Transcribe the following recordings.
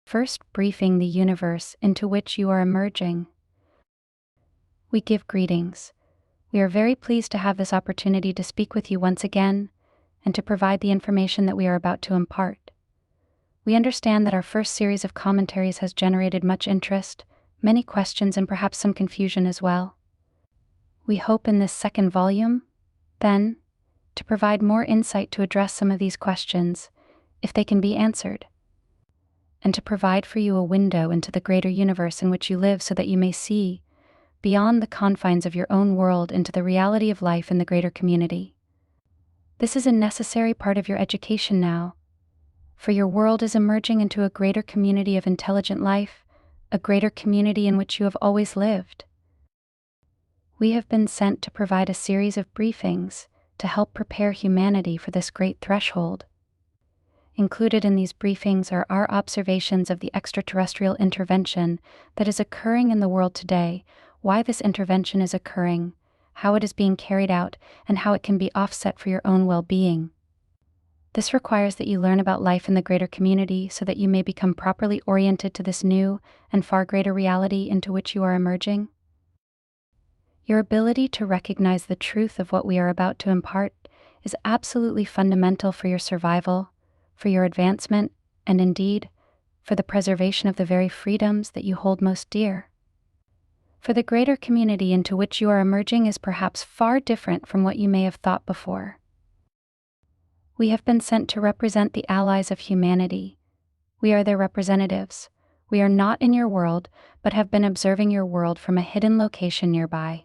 first briefing the universe into which you are emerging. We give greetings. We are very pleased to have this opportunity to speak with you once again and to provide the information that we are about to impart. We understand that our first series of commentaries has generated much interest, many questions, and perhaps some confusion as well. We hope in this second volume, then, to provide more insight to address some of these questions, if they can be answered, and to provide for you a window into the greater universe in which you live so that you may see, beyond the confines of your own world, into the reality of life in the greater community. This is a necessary part of your education now, for your world is emerging into a greater community of intelligent life, a greater community in which you have always lived. We have been sent to provide a series of briefings to help prepare humanity for this great threshold. Included in these briefings are our observations of the extraterrestrial intervention that is occurring in the world today, why this intervention is occurring, how it is being carried out, and how it can be offset for your own well-being. This requires that you learn about life in the greater community so that you may become properly oriented to this new and far greater reality into which you are emerging. Your ability to recognize the truth of what we are about to impart is absolutely fundamental for your survival, for your advancement, and indeed, for the preservation of the very freedoms that you hold most dear. For the greater community into which you are emerging is perhaps far different from what you may have thought before. We have been sent to represent the Allies of Humanity. We are their representatives. We are not in your world, but have been observing your world from a hidden location nearby.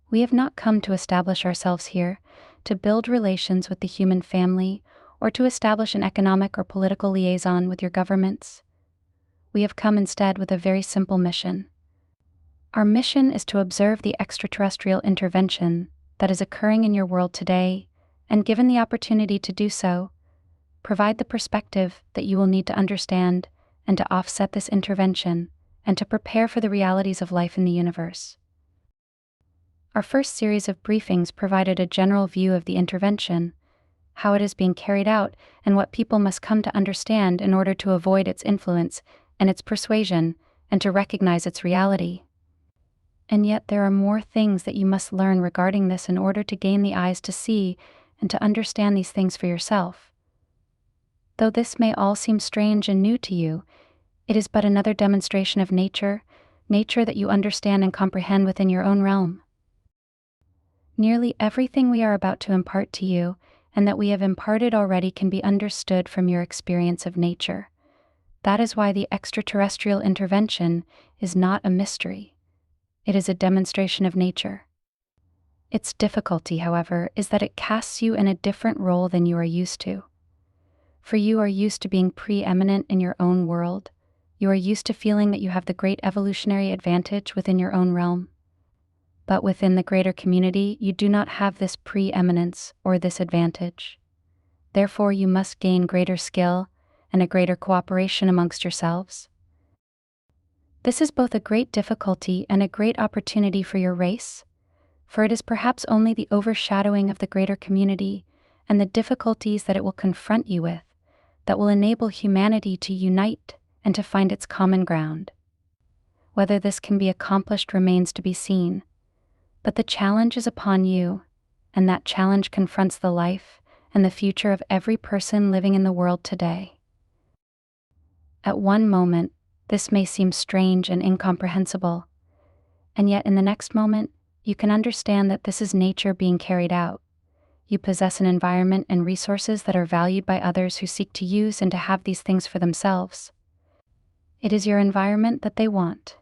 We have not come to establish ourselves here, to build relations with the human family, or to establish an economic or political liaison with your governments. We have come instead with a very simple mission. Our mission is to observe the extraterrestrial intervention that is occurring in your world today, and given the opportunity to do so, provide the perspective that you will need to understand and to offset this intervention and to prepare for the realities of life in the universe. Our first series of briefings provided a general view of the intervention, how it is being carried out, and what people must come to understand in order to avoid its influence and its persuasion and to recognize its reality. And yet there are more things that you must learn regarding this in order to gain the eyes to see and to understand these things for yourself. Though this may all seem strange and new to you, it is but another demonstration of nature that you understand and comprehend within your own realm. Nearly everything we are about to impart to you, and that we have imparted already, can be understood from your experience of nature. That is why the extraterrestrial intervention is not a mystery. It is a demonstration of nature. Its difficulty, however, is that it casts you in a different role than you are used to. For you are used to being preeminent in your own world. You are used to feeling that you have the great evolutionary advantage within your own realm. But within the greater community, you do not have this preeminence or this advantage. Therefore, you must gain greater skill and a greater cooperation amongst yourselves. This is both a great difficulty and a great opportunity for your race, for it is perhaps only the overshadowing of the greater community and the difficulties that it will confront you with that will enable humanity to unite and to find its common ground. Whether this can be accomplished remains to be seen, but the challenge is upon you, and that challenge confronts the life and the future of every person living in the world today. At one moment, this may seem strange and incomprehensible, and yet in the next moment, you can understand that this is nature being carried out. You possess an environment and resources that are valued by others who seek to use and to have these things for themselves. It is your environment that they want.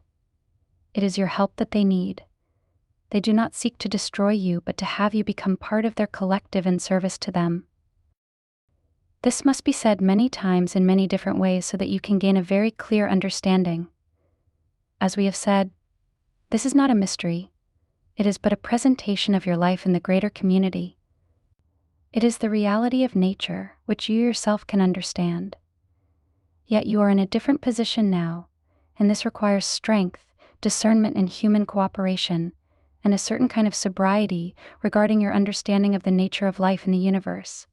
It is your help that they need. They do not seek to destroy you, but to have you become part of their collective in service to them. This must be said many times in many different ways so that you can gain a very clear understanding. As we have said, this is not a mystery. It is but a presentation of your life in the greater community. It is the reality of nature, which you yourself can understand. Yet you are in a different position now, and this requires strength, discernment, and human cooperation, and a certain kind of sobriety regarding your understanding of the nature of life in the universe.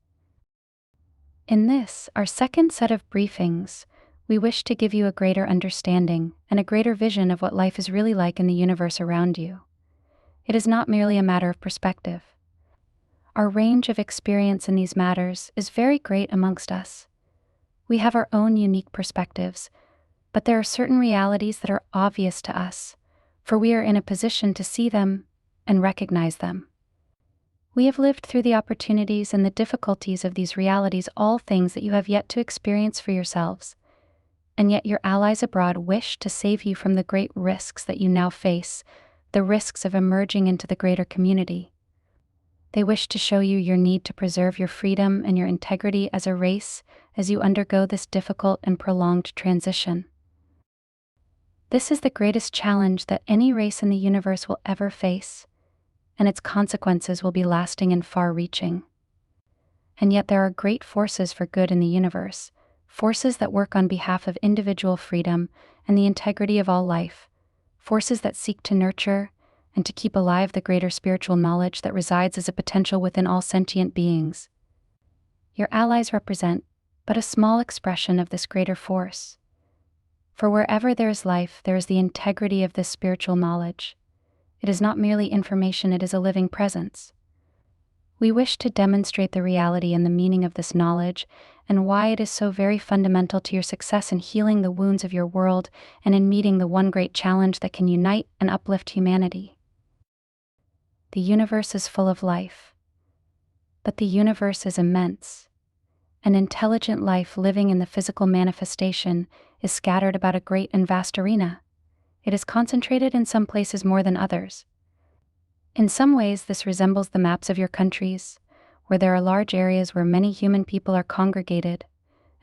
In this, our second set of briefings, We wish to give you a greater understanding and a greater vision of what life is really like in the universe around you. It is not merely a matter of perspective. Our range of experience in these matters is very great amongst us. We have our own unique perspectives, but there are certain realities that are obvious to us, for we are in a position to see them and recognize them. We have lived through the opportunities and the difficulties of these realities, all things that you have yet to experience for yourselves, and yet your allies abroad wish to save you from the great risks that you now face, the risks of emerging into the greater community. They wish to show you your need to preserve your freedom and your integrity as a race as you undergo this difficult and prolonged transition. This is the greatest challenge that any race in the universe will ever face, and its consequences will be lasting and far-reaching. And yet there are great forces for good in the universe, forces that work on behalf of individual freedom and the integrity of all life, forces that seek to nurture and to keep alive the greater spiritual knowledge that resides as a potential within all sentient beings. Your allies represent but a small expression of this greater force. For wherever there is life, there is the integrity of this spiritual knowledge. It is not merely information, it is a living presence. We wish to demonstrate the reality and the meaning of this knowledge and why it is so very fundamental to your success in healing the wounds of your world and in meeting the one great challenge that can unite and uplift humanity. The universe is full of life, but the universe is immense. An intelligent life living in the physical manifestation is scattered about a great and vast arena. It is concentrated in some places more than others. In some ways, this resembles the maps of your countries, where there are large areas where many human people are congregated,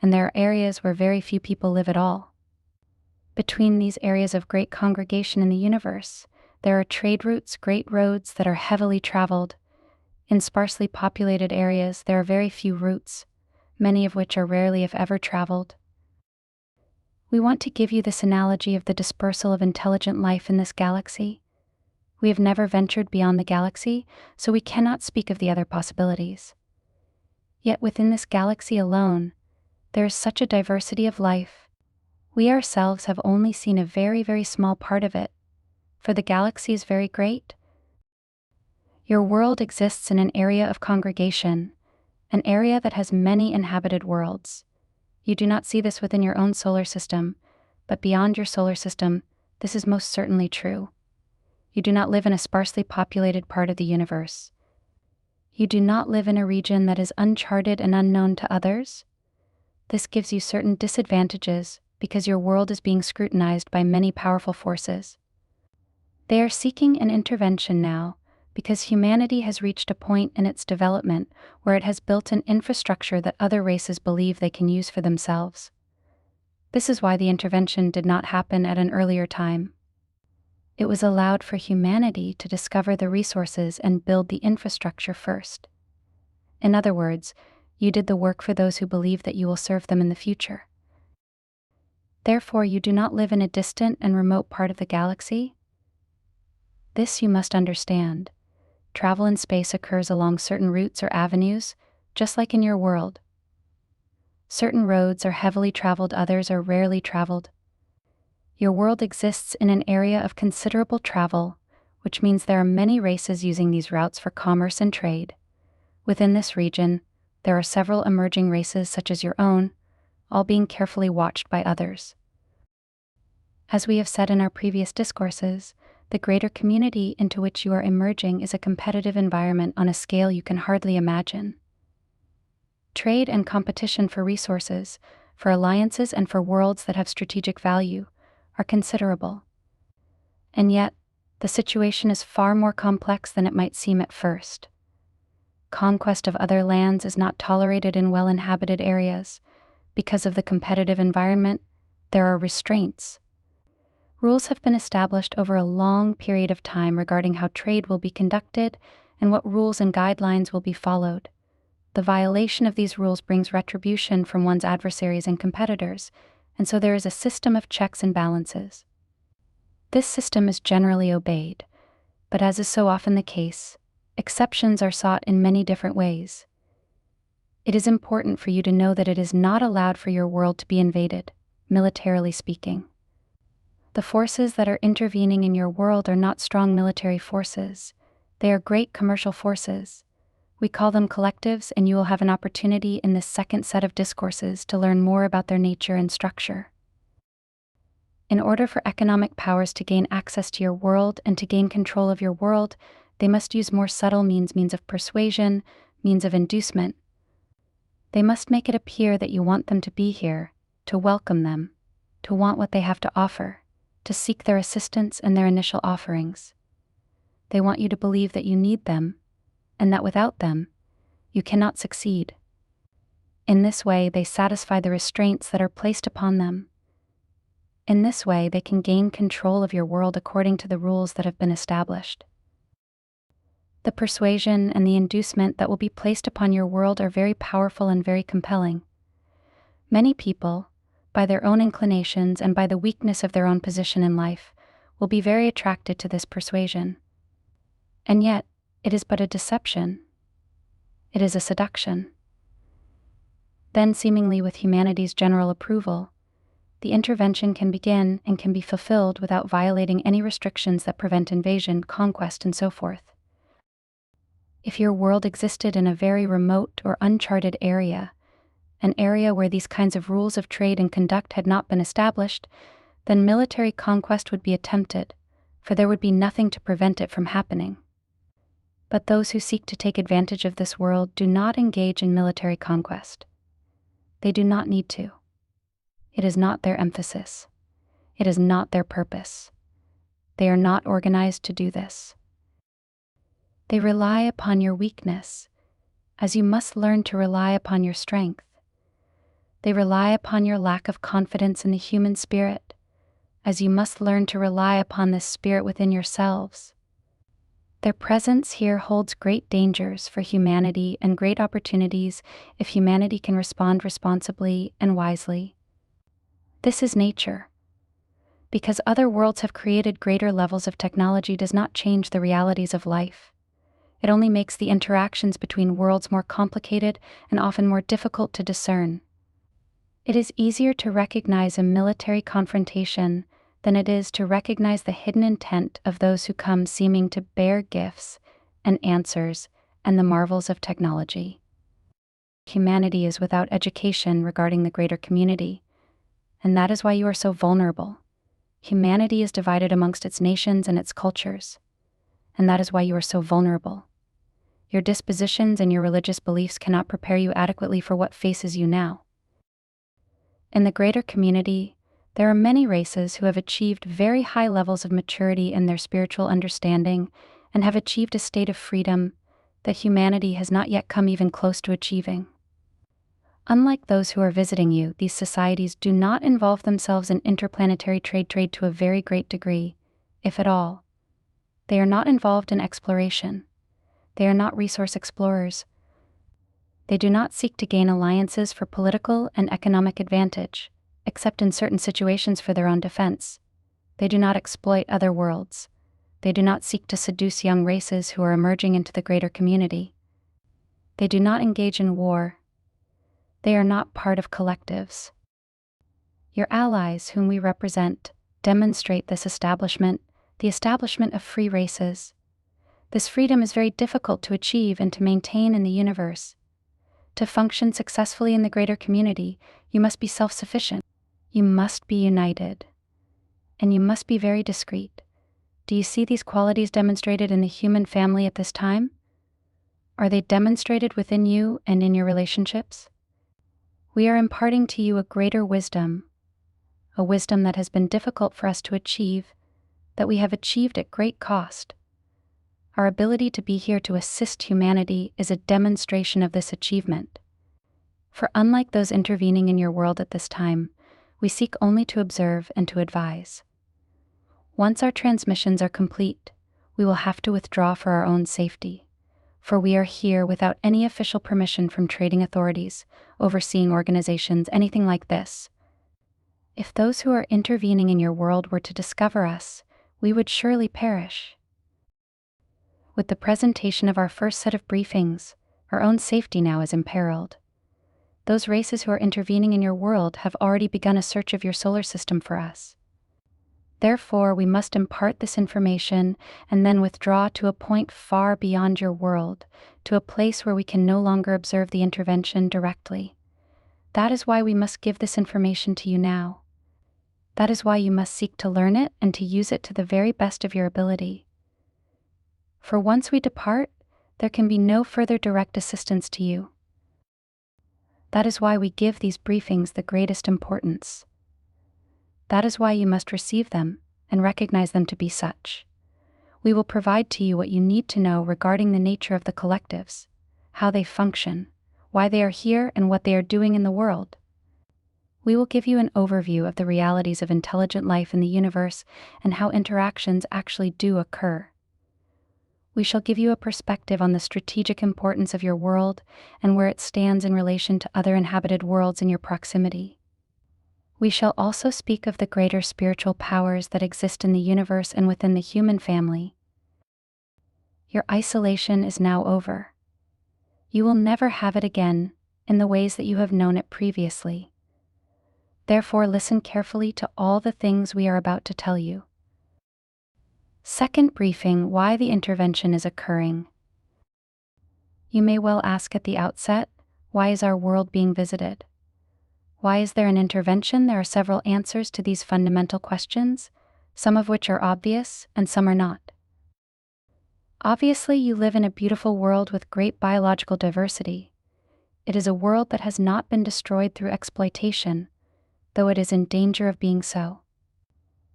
and there are areas where very few people live at all. Between these areas of great congregation in the universe, there are trade routes, great roads that are heavily traveled. In sparsely populated areas, there are very few routes, many of which are rarely if ever traveled. We want to give you this analogy of the dispersal of intelligent life in this galaxy. We have never ventured beyond the galaxy, so we cannot speak of the other possibilities. Yet within this galaxy alone, there is such a diversity of life. We ourselves have only seen a very, very small part of it, for the galaxy is very great. Your world exists in an area of congregation, an area that has many inhabited worlds. You do not see this within your own solar system, but beyond your solar system, this is most certainly true. You do not live in a sparsely populated part of the universe. You do not live in a region that is uncharted and unknown to others. This gives you certain disadvantages because your world is being scrutinized by many powerful forces. They are seeking an intervention now because humanity has reached a point in its development where it has built an infrastructure that other races believe they can use for themselves. This is why the intervention did not happen at an earlier time. It was allowed for humanity to discover the resources and build the infrastructure first. In other words, you did the work for those who believe that you will serve them in the future. Therefore, you do not live in a distant and remote part of the galaxy. This you must understand. Travel in space occurs along certain routes or avenues, just like in your world. Certain roads are heavily traveled, others are rarely traveled. Your world exists in an area of considerable travel, which means there are many races using these routes for commerce and trade. Within this region, there are several emerging races such as your own, all being carefully watched by others. As we have said in our previous discourses, the greater community into which you are emerging is a competitive environment on a scale you can hardly imagine. Trade and competition for resources, for alliances and for worlds that have strategic value, are considerable. And yet, the situation is far more complex than it might seem at first. Conquest of other lands is not tolerated in well-inhabited areas. Because of the competitive environment, there are restraints. Rules have been established over a long period of time regarding how trade will be conducted and what rules and guidelines will be followed. The violation of these rules brings retribution from one's adversaries and competitors, and so there is a system of checks and balances. This system is generally obeyed, but as is so often the case, exceptions are sought in many different ways. It is important for you to know that it is not allowed for your world to be invaded, militarily speaking. The forces that are intervening in your world are not strong military forces. They are great commercial forces. We call them collectives, and you will have an opportunity in this second set of discourses to learn more about their nature and structure. In order for economic powers to gain access to your world and to gain control of your world, they must use more subtle means of persuasion, means of inducement. They must make it appear that you want them to be here, to welcome them, to want what they have to offer, to seek their assistance and their initial offerings. They want you to believe that you need them, and that without them, you cannot succeed. In this way, they satisfy the restraints that are placed upon them. In this way, they can gain control of your world according to the rules that have been established. The persuasion and the inducement that will be placed upon your world are very powerful and very compelling. Many people, by their own inclinations and by the weakness of their own position in life, will be very attracted to this persuasion. And yet, it is but a deception. It is a seduction. Then, seemingly with humanity's general approval, the intervention can begin and can be fulfilled without violating any restrictions that prevent invasion, conquest, and so forth. If your world existed in a very remote or uncharted area, an area where these kinds of rules of trade and conduct had not been established, then military conquest would be attempted, for there would be nothing to prevent it from happening. But those who seek to take advantage of this world do not engage in military conquest. They do not need to. It is not their emphasis. It is not their purpose. They are not organized to do this. They rely upon your weakness, as you must learn to rely upon your strength. They rely upon your lack of confidence in the human spirit, as you must learn to rely upon this spirit within yourselves. Their presence here holds great dangers for humanity and great opportunities if humanity can respond responsibly and wisely. This is nature. Because other worlds have created greater levels of technology does not change the realities of life. It only makes the interactions between worlds more complicated and often more difficult to discern. It is easier to recognize a military confrontation than it is to recognize the hidden intent of those who come seeming to bear gifts and answers and the marvels of technology. Humanity is without education regarding the greater community, and that is why you are so vulnerable. Humanity is divided amongst its nations and its cultures, and that is why you are so vulnerable. Your dispositions and your religious beliefs cannot prepare you adequately for what faces you now. In the greater community, there are many races who have achieved very high levels of maturity in their spiritual understanding and have achieved a state of freedom that humanity has not yet come even close to achieving. Unlike those who are visiting you, these societies do not involve themselves in interplanetary trade to a very great degree, if at all. They are not involved in exploration. They are not resource explorers. They do not seek to gain alliances for political and economic advantage, except in certain situations for their own defense. They do not exploit other worlds. They do not seek to seduce young races who are emerging into the greater community. They do not engage in war. They are not part of collectives. Your allies, whom we represent, demonstrate this establishment, the establishment of free races. This freedom is very difficult to achieve and to maintain in the universe. To function successfully in the greater community, you must be self-sufficient. You must be united. And you must be very discreet. Do you see these qualities demonstrated in the human family at this time? Are they demonstrated within you and in your relationships? We are imparting to you a greater wisdom, a wisdom that has been difficult for us to achieve, that we have achieved at great cost. Our ability to be here to assist humanity is a demonstration of this achievement. For unlike those intervening in your world at this time, we seek only to observe and to advise. Once our transmissions are complete, we will have to withdraw for our own safety, for we are here without any official permission from trading authorities, overseeing organizations, anything like this. If those who are intervening in your world were to discover us, we would surely perish. With the presentation of our first set of briefings, our own safety now is imperiled. those races who are intervening in your world have already begun a search of your solar system for us. Therefore, we must impart this information and then withdraw to a point far beyond your world, to a place where we can no longer observe the intervention directly. That is why we must give this information to you now. That is why you must seek to learn it and to use it to the very best of your ability. For once we depart, there can be no further direct assistance to you. That is why we give these briefings the greatest importance. That is why you must receive them and recognize them to be such. We will provide to you what you need to know regarding the nature of the collectives, how they function, why they are here, and what they are doing in the world. We will give you an overview of the realities of intelligent life in the universe and how interactions actually do occur. We shall give you a perspective on the strategic importance of your world and where it stands in relation to other inhabited worlds in your proximity. We shall also speak of the greater spiritual powers that exist in the universe and within the human family. Your isolation is now over. You will never have it again in the ways that you have known it previously. Therefore, listen carefully to all the things we are about to tell you. Second briefing: why the intervention is occurring. You may well ask at the outset, why is our world being visited? Why is there an intervention? There are several answers to these fundamental questions, some of which are obvious and some are not. Obviously, you live in a beautiful world with great biological diversity. It is a world that has not been destroyed through exploitation, though it is in danger of being so.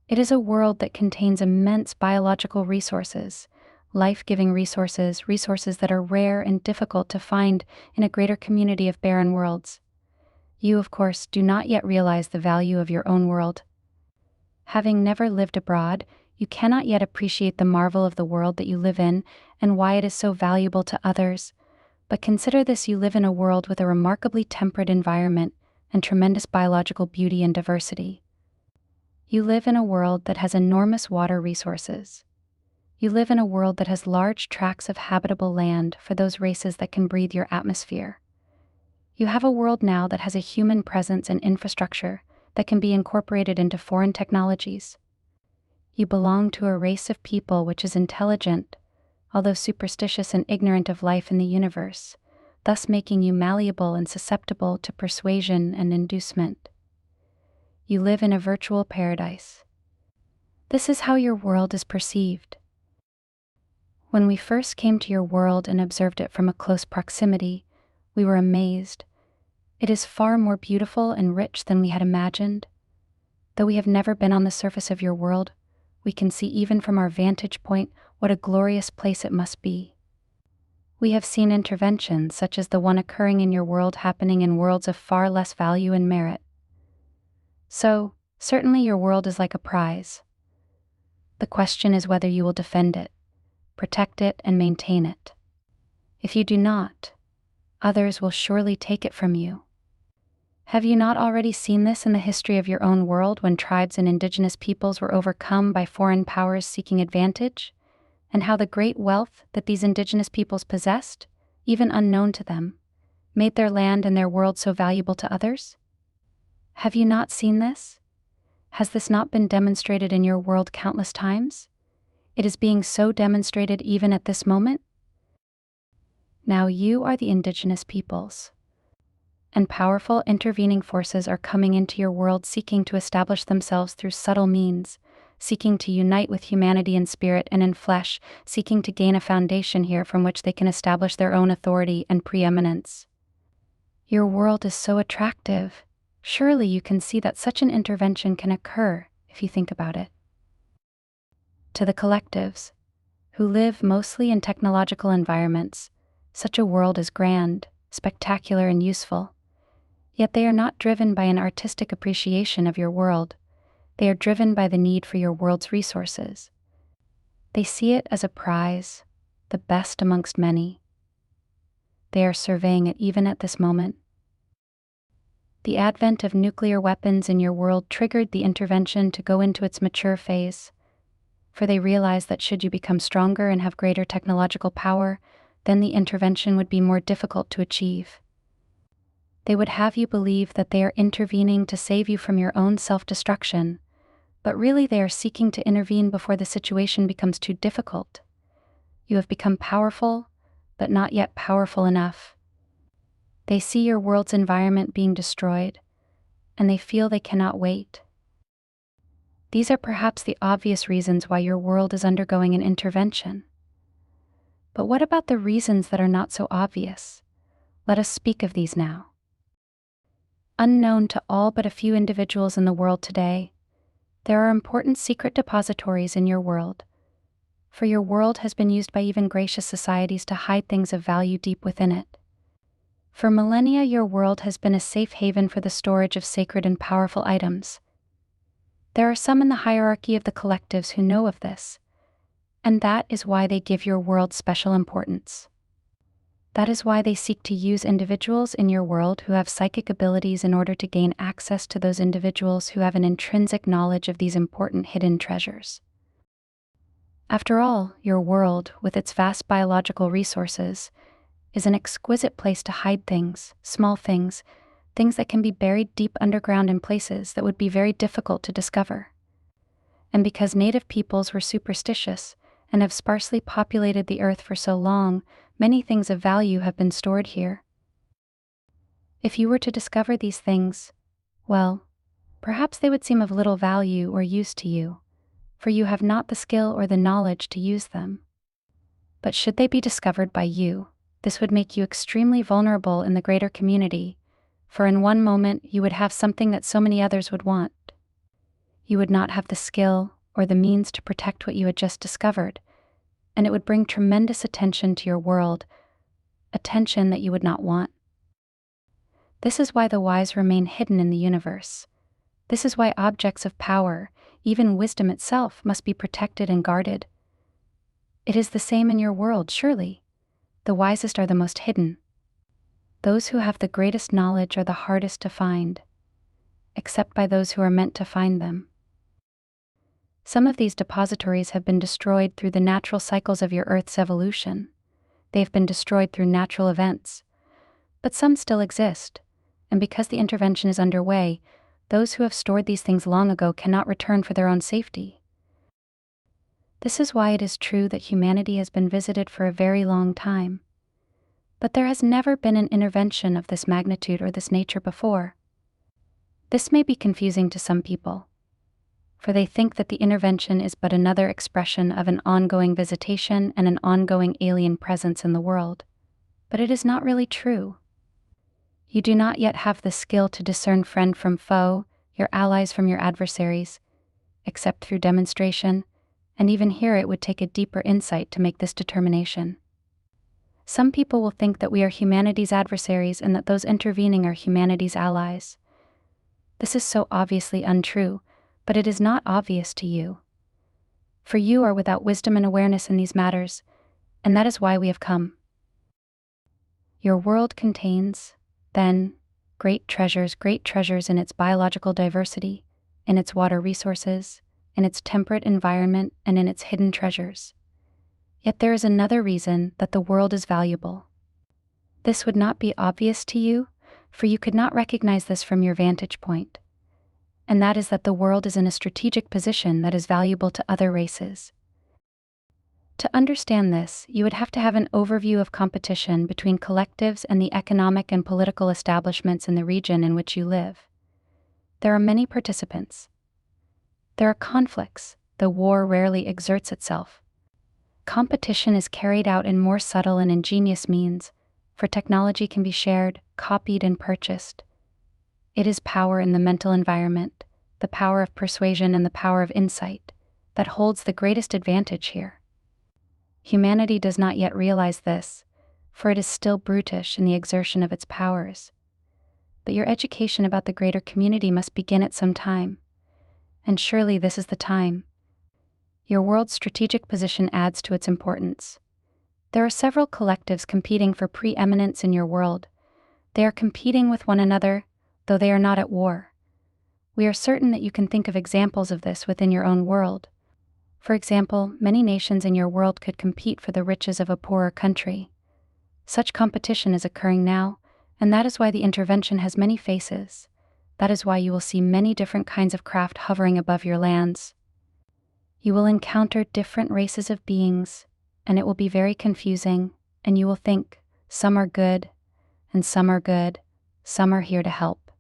It is a world that contains immense biological resources, life-giving resources, resources that are rare and difficult to find in a greater community of barren worlds. You, of course, do not yet realize the value of your own world. Having never lived abroad, you cannot yet appreciate the marvel of the world that you live in and why it is so valuable to others. But consider this: you live in a world with a remarkably temperate environment and tremendous biological beauty and diversity. You live in a world that has enormous water resources. You live in a world that has large tracts of habitable land for those races that can breathe your atmosphere. You have a world now that has a human presence and infrastructure that can be incorporated into foreign technologies. You belong to a race of people which is intelligent, although superstitious and ignorant of life in the universe, thus making you malleable and susceptible to persuasion and inducement. You live in a virtual paradise. This is how your world is perceived. When we first came to your world and observed it from a close proximity, we were amazed. It is far more beautiful and rich than we had imagined. Though we have never been on the surface of your world, we can see even from our vantage point what a glorious place it must be. We have seen interventions such as the one occurring in your world happening in worlds of far less value and merit. So, certainly your world is like a prize. The question is whether you will defend it, protect it, and maintain it. If you do not, others will surely take it from you. Have you not already seen this in the history of your own world when tribes and indigenous peoples were overcome by foreign powers seeking advantage, and how the great wealth that these indigenous peoples possessed, even unknown to them, made their land and their world so valuable to others? Have you not seen this? Has this not been demonstrated in your world countless times? It is being so demonstrated even at this moment. Now you are the indigenous peoples, and powerful intervening forces are coming into your world seeking to establish themselves through subtle means, seeking to unite with humanity in spirit and in flesh, seeking to gain a foundation here from which they can establish their own authority and preeminence. Your world is so attractive. Surely you can see that such an intervention can occur if you think about it. To the collectives, who live mostly in technological environments, such a world is grand, spectacular, and useful. Yet they are not driven by an artistic appreciation of your world. They are driven by the need for your world's resources. They see it as a prize, the best amongst many. They are surveying it even at this moment. The advent of nuclear weapons in your world triggered the intervention to go into its mature phase, for they realize that should you become stronger and have greater technological power, then the intervention would be more difficult to achieve. They would have you believe that they are intervening to save you from your own self-destruction, but really they are seeking to intervene before the situation becomes too difficult. You have become powerful, but not yet powerful enough. They see your world's environment being destroyed, and they feel they cannot wait. These are perhaps the obvious reasons why your world is undergoing an intervention. But what about the reasons that are not so obvious? Let us speak of these now. Unknown to all but a few individuals in the world today, there are important secret depositories in your world. For your world has been used by even gracious societies to hide things of value deep within it. For millennia, your world has been a safe haven for the storage of sacred and powerful items. There are some in the hierarchy of the collectives who know of this, and that is why they give your world special importance. That is why they seek to use individuals in your world who have psychic abilities in order to gain access to those individuals who have an intrinsic knowledge of these important hidden treasures. After all, your world, with its vast biological resources, is an exquisite place to hide things, small things, things that can be buried deep underground in places that would be very difficult to discover. And because native peoples were superstitious and have sparsely populated the earth for so long, many things of value have been stored here. If you were to discover these things, well, perhaps they would seem of little value or use to you, for you have not the skill or the knowledge to use them. But should they be discovered by you, this would make you extremely vulnerable in the greater community, for in one moment you would have something that so many others would want. You would not have the skill or the means to protect what you had just discovered, and it would bring tremendous attention to your world, attention that you would not want. This is why the wise remain hidden in the universe. This is why objects of power, even wisdom itself, must be protected and guarded. It is the same in your world, surely. The wisest are the most hidden. Those who have the greatest knowledge are the hardest to find, except by those who are meant to find them. Some of these depositories have been destroyed through the natural cycles of your Earth's evolution. They have been destroyed through natural events. But some still exist, and because the intervention is underway, those who have stored these things long ago cannot return for their own safety. This is why it is true that humanity has been visited for a very long time. But there has never been an intervention of this magnitude or this nature before. This may be confusing to some people, for they think that the intervention is but another expression of an ongoing visitation and an ongoing alien presence in the world. But it is not really true. You do not yet have the skill to discern friend from foe, your allies from your adversaries, except through demonstration, and even here it would take a deeper insight to make this determination. Some people will think that we are humanity's adversaries and that those intervening are humanity's allies. This is so obviously untrue, but it is not obvious to you. For you are without wisdom and awareness in these matters, and that is why we have come. Your world contains, then, great treasures in its biological diversity, in its water resources, in its temperate environment, and in its hidden treasures. Yet there is another reason that the world is valuable. This would not be obvious to you, for you could not recognize this from your vantage point. And that is that the world is in a strategic position that is valuable to other races. To understand this, you would have to have an overview of competition between collectives and the economic and political establishments in the region in which you live. There are many participants. There are conflicts, though war rarely exerts itself. Competition is carried out in more subtle and ingenious means, for technology can be shared, copied, and purchased. It is power in the mental environment, the power of persuasion and the power of insight, that holds the greatest advantage here. Humanity does not yet realize this, for it is still brutish in the exertion of its powers. But your education about the greater community must begin at some time, and surely this is the time. Your world's strategic position adds to its importance. There are several collectives competing for preeminence in your world. They are competing with one another, though they are not at war. We are certain that you can think of examples of this within your own world. For example, many nations in your world could compete for the riches of a poorer country. Such competition is occurring now, And that is why the intervention has many faces. That is why you will see many different kinds of craft hovering above your lands. You will encounter different races of beings, and it will be very confusing, and you will think, some are good, and some are good, some are here to help,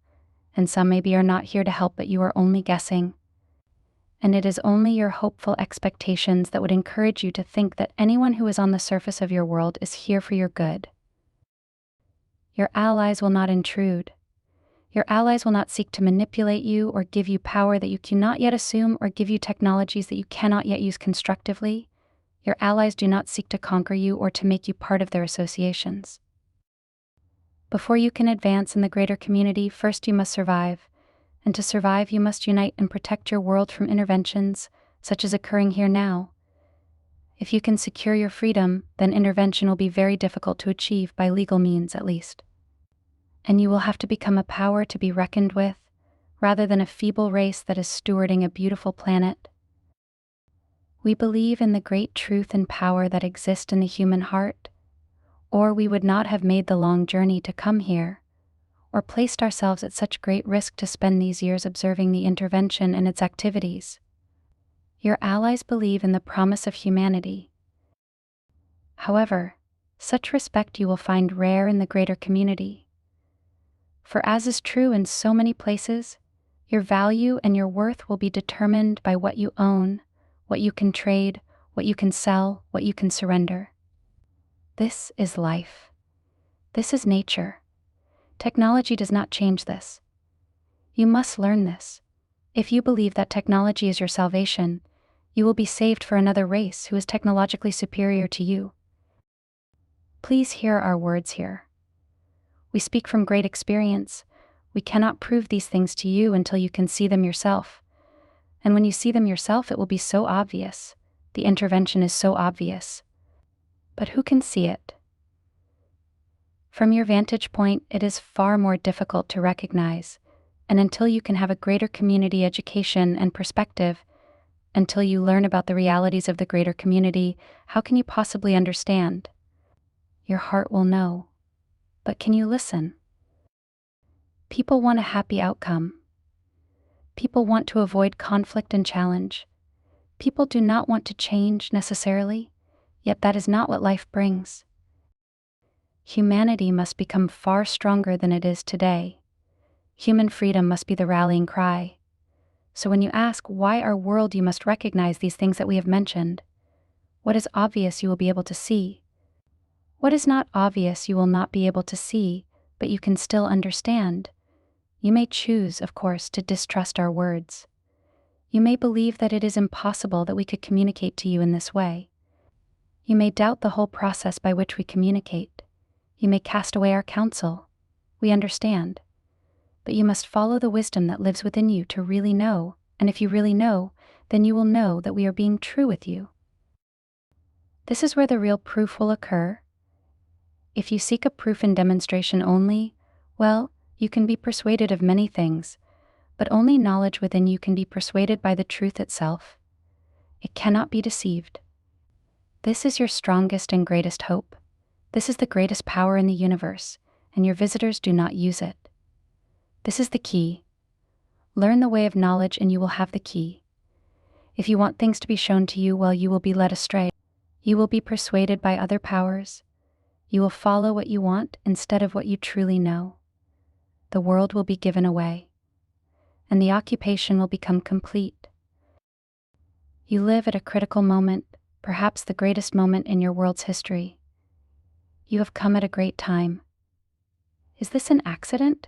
and some maybe are not here to help, but you are only guessing. And it is only your hopeful expectations that would encourage you to think that anyone who is on the surface of your world is here for your good. Your allies will not intrude. Your allies will not seek to manipulate you or give you power that you cannot yet assume or give you technologies that you cannot yet use constructively. Your allies do not seek to conquer you or to make you part of their associations. Before you can advance in the greater community, first you must survive. And to survive, you must unite and protect your world from interventions, such as occurring here now. If you can secure your freedom, then intervention will be very difficult to achieve by legal means, at least. And you will have to become a power to be reckoned with, rather than a feeble race that is stewarding a beautiful planet. We believe in the great truth and power that exist in the human heart, or we would not have made the long journey to come here, or placed ourselves at such great risk to spend these years observing the intervention and its activities. Your allies believe in the promise of humanity. However, such respect you will find rare in the greater community. For as is true in so many places, your value and your worth will be determined by what you own, what you can trade, what you can sell, what you can surrender. This is life. This is nature. Technology does not change this. You must learn this. If you believe that technology is your salvation, you will be saved for another race who is technologically superior to you. Please hear our words here. We speak from great experience. We cannot prove these things to you until you can see them yourself. And when you see them yourself, it will be so obvious. The intervention is so obvious. But who can see it? From your vantage point, it is far more difficult to recognize, and until you can have a greater community education and perspective, until you learn about the realities of the greater community, how can you possibly understand? Your heart will know. But can you listen? People want a happy outcome. People want to avoid conflict and challenge. People do not want to change necessarily, yet that is not what life brings. Humanity must become far stronger than it is today. Human freedom must be the rallying cry. So when you ask why our world, you must recognize these things that we have mentioned. What is obvious you will be able to see. What is not obvious you will not be able to see, but you can still understand. You may choose, of course, to distrust our words. You may believe that it is impossible that we could communicate to you in this way. You may doubt the whole process by which we communicate. You may cast away our counsel. We understand. But you must follow the wisdom that lives within you to really know, and if you really know, then you will know that we are being true with you. This is where the real proof will occur. If you seek a proof in demonstration only, well, you can be persuaded of many things, but only knowledge within you can be persuaded by the truth itself. It cannot be deceived. This is your strongest and greatest hope. This is the greatest power in the universe, and your visitors do not use it. This is the key. Learn the way of knowledge and you will have the key. If you want things to be shown to you, well, you will be led astray. You will be persuaded by other powers. You will follow what you want instead of what you truly know. The world will be given away, and the occupation will become complete. You live at a critical moment, perhaps the greatest moment in your world's history. You have come at a great time. Is this an accident?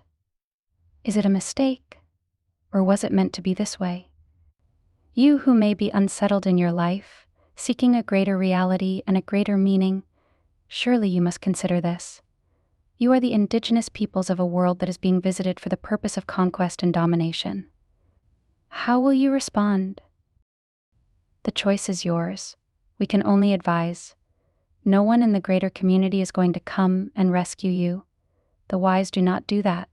Is it a mistake? Or was it meant to be this way? You who may be unsettled in your life, seeking a greater reality and a greater meaning, surely you must consider this. You are the indigenous peoples of a world that is being visited for the purpose of conquest and domination. How will you respond? The choice is yours. We can only advise. No one in the greater community is going to come and rescue you. The wise do not do that.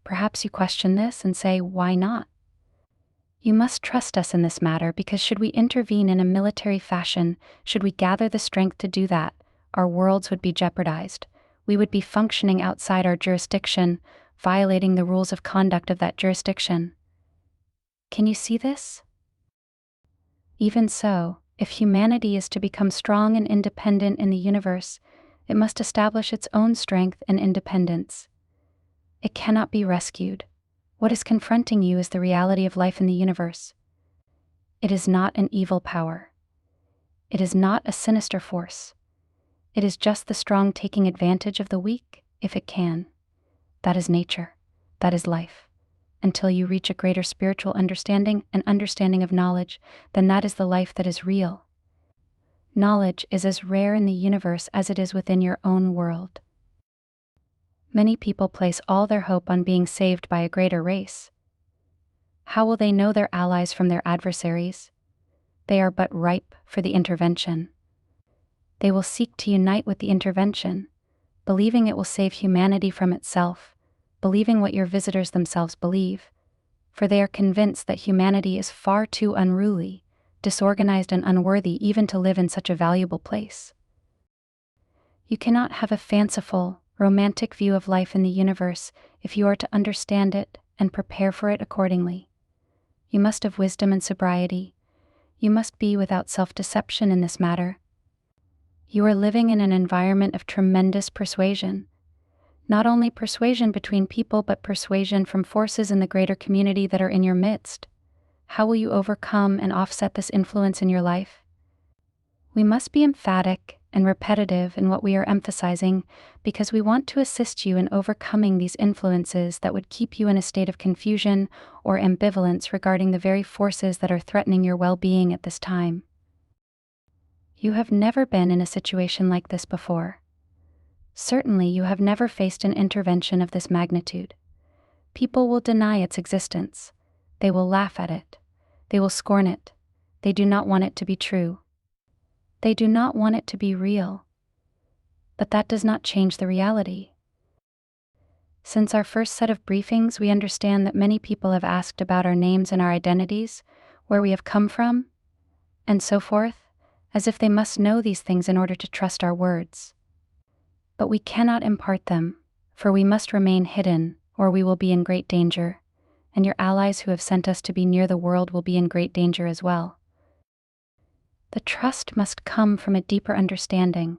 Perhaps you question this and say, why not? You must trust us in this matter, because should we intervene in a military fashion, should we gather the strength to do that, our worlds would be jeopardized. we would be functioning outside our jurisdiction, violating the rules of conduct of that jurisdiction. Can you see this? Even so, if humanity is to become strong and independent in the universe, it must establish its own strength and independence. It cannot be rescued. What is confronting you is the reality of life in the universe. It is not an evil power. It is not a sinister force. It is just the strong taking advantage of the weak, if it can. That is nature. That is life. Until you reach a greater spiritual understanding and understanding of knowledge, then that is the life that is real. Knowledge is as rare in the universe as it is within your own world. Many people place all their hope on being saved by a greater race. How will they know their allies from their adversaries? They are but ripe for the intervention. They will seek to unite with the intervention, believing it will save humanity from itself, believing what your visitors themselves believe, for they are convinced that humanity is far too unruly, disorganized and unworthy even to live in such a valuable place. You cannot have a fanciful, romantic view of life in the universe if you are to understand it and prepare for it accordingly. You must have wisdom and sobriety. You must be without self-deception in this matter. You are living in an environment of tremendous persuasion. Not only persuasion between people, but persuasion from forces in the greater community that are in your midst. How will you overcome and offset this influence in your life? We must be emphatic and repetitive in what we are emphasizing because we want to assist you in overcoming these influences that would keep you in a state of confusion or ambivalence regarding the very forces that are threatening your well-being at this time. You have never been in a situation like this before. Certainly, you have never faced an intervention of this magnitude. People will deny its existence. They will laugh at it. They will scorn it. They do not want it to be true. They do not want it to be real. But that does not change the reality. Since our first set of briefings, we understand that many people have asked about our names and our identities, where we have come from, and so forth, as if they must know these things in order to trust our words. But we cannot impart them, for we must remain hidden, or we will be in great danger, and your allies who have sent us to be near the world will be in great danger as well. The trust must come from a deeper understanding.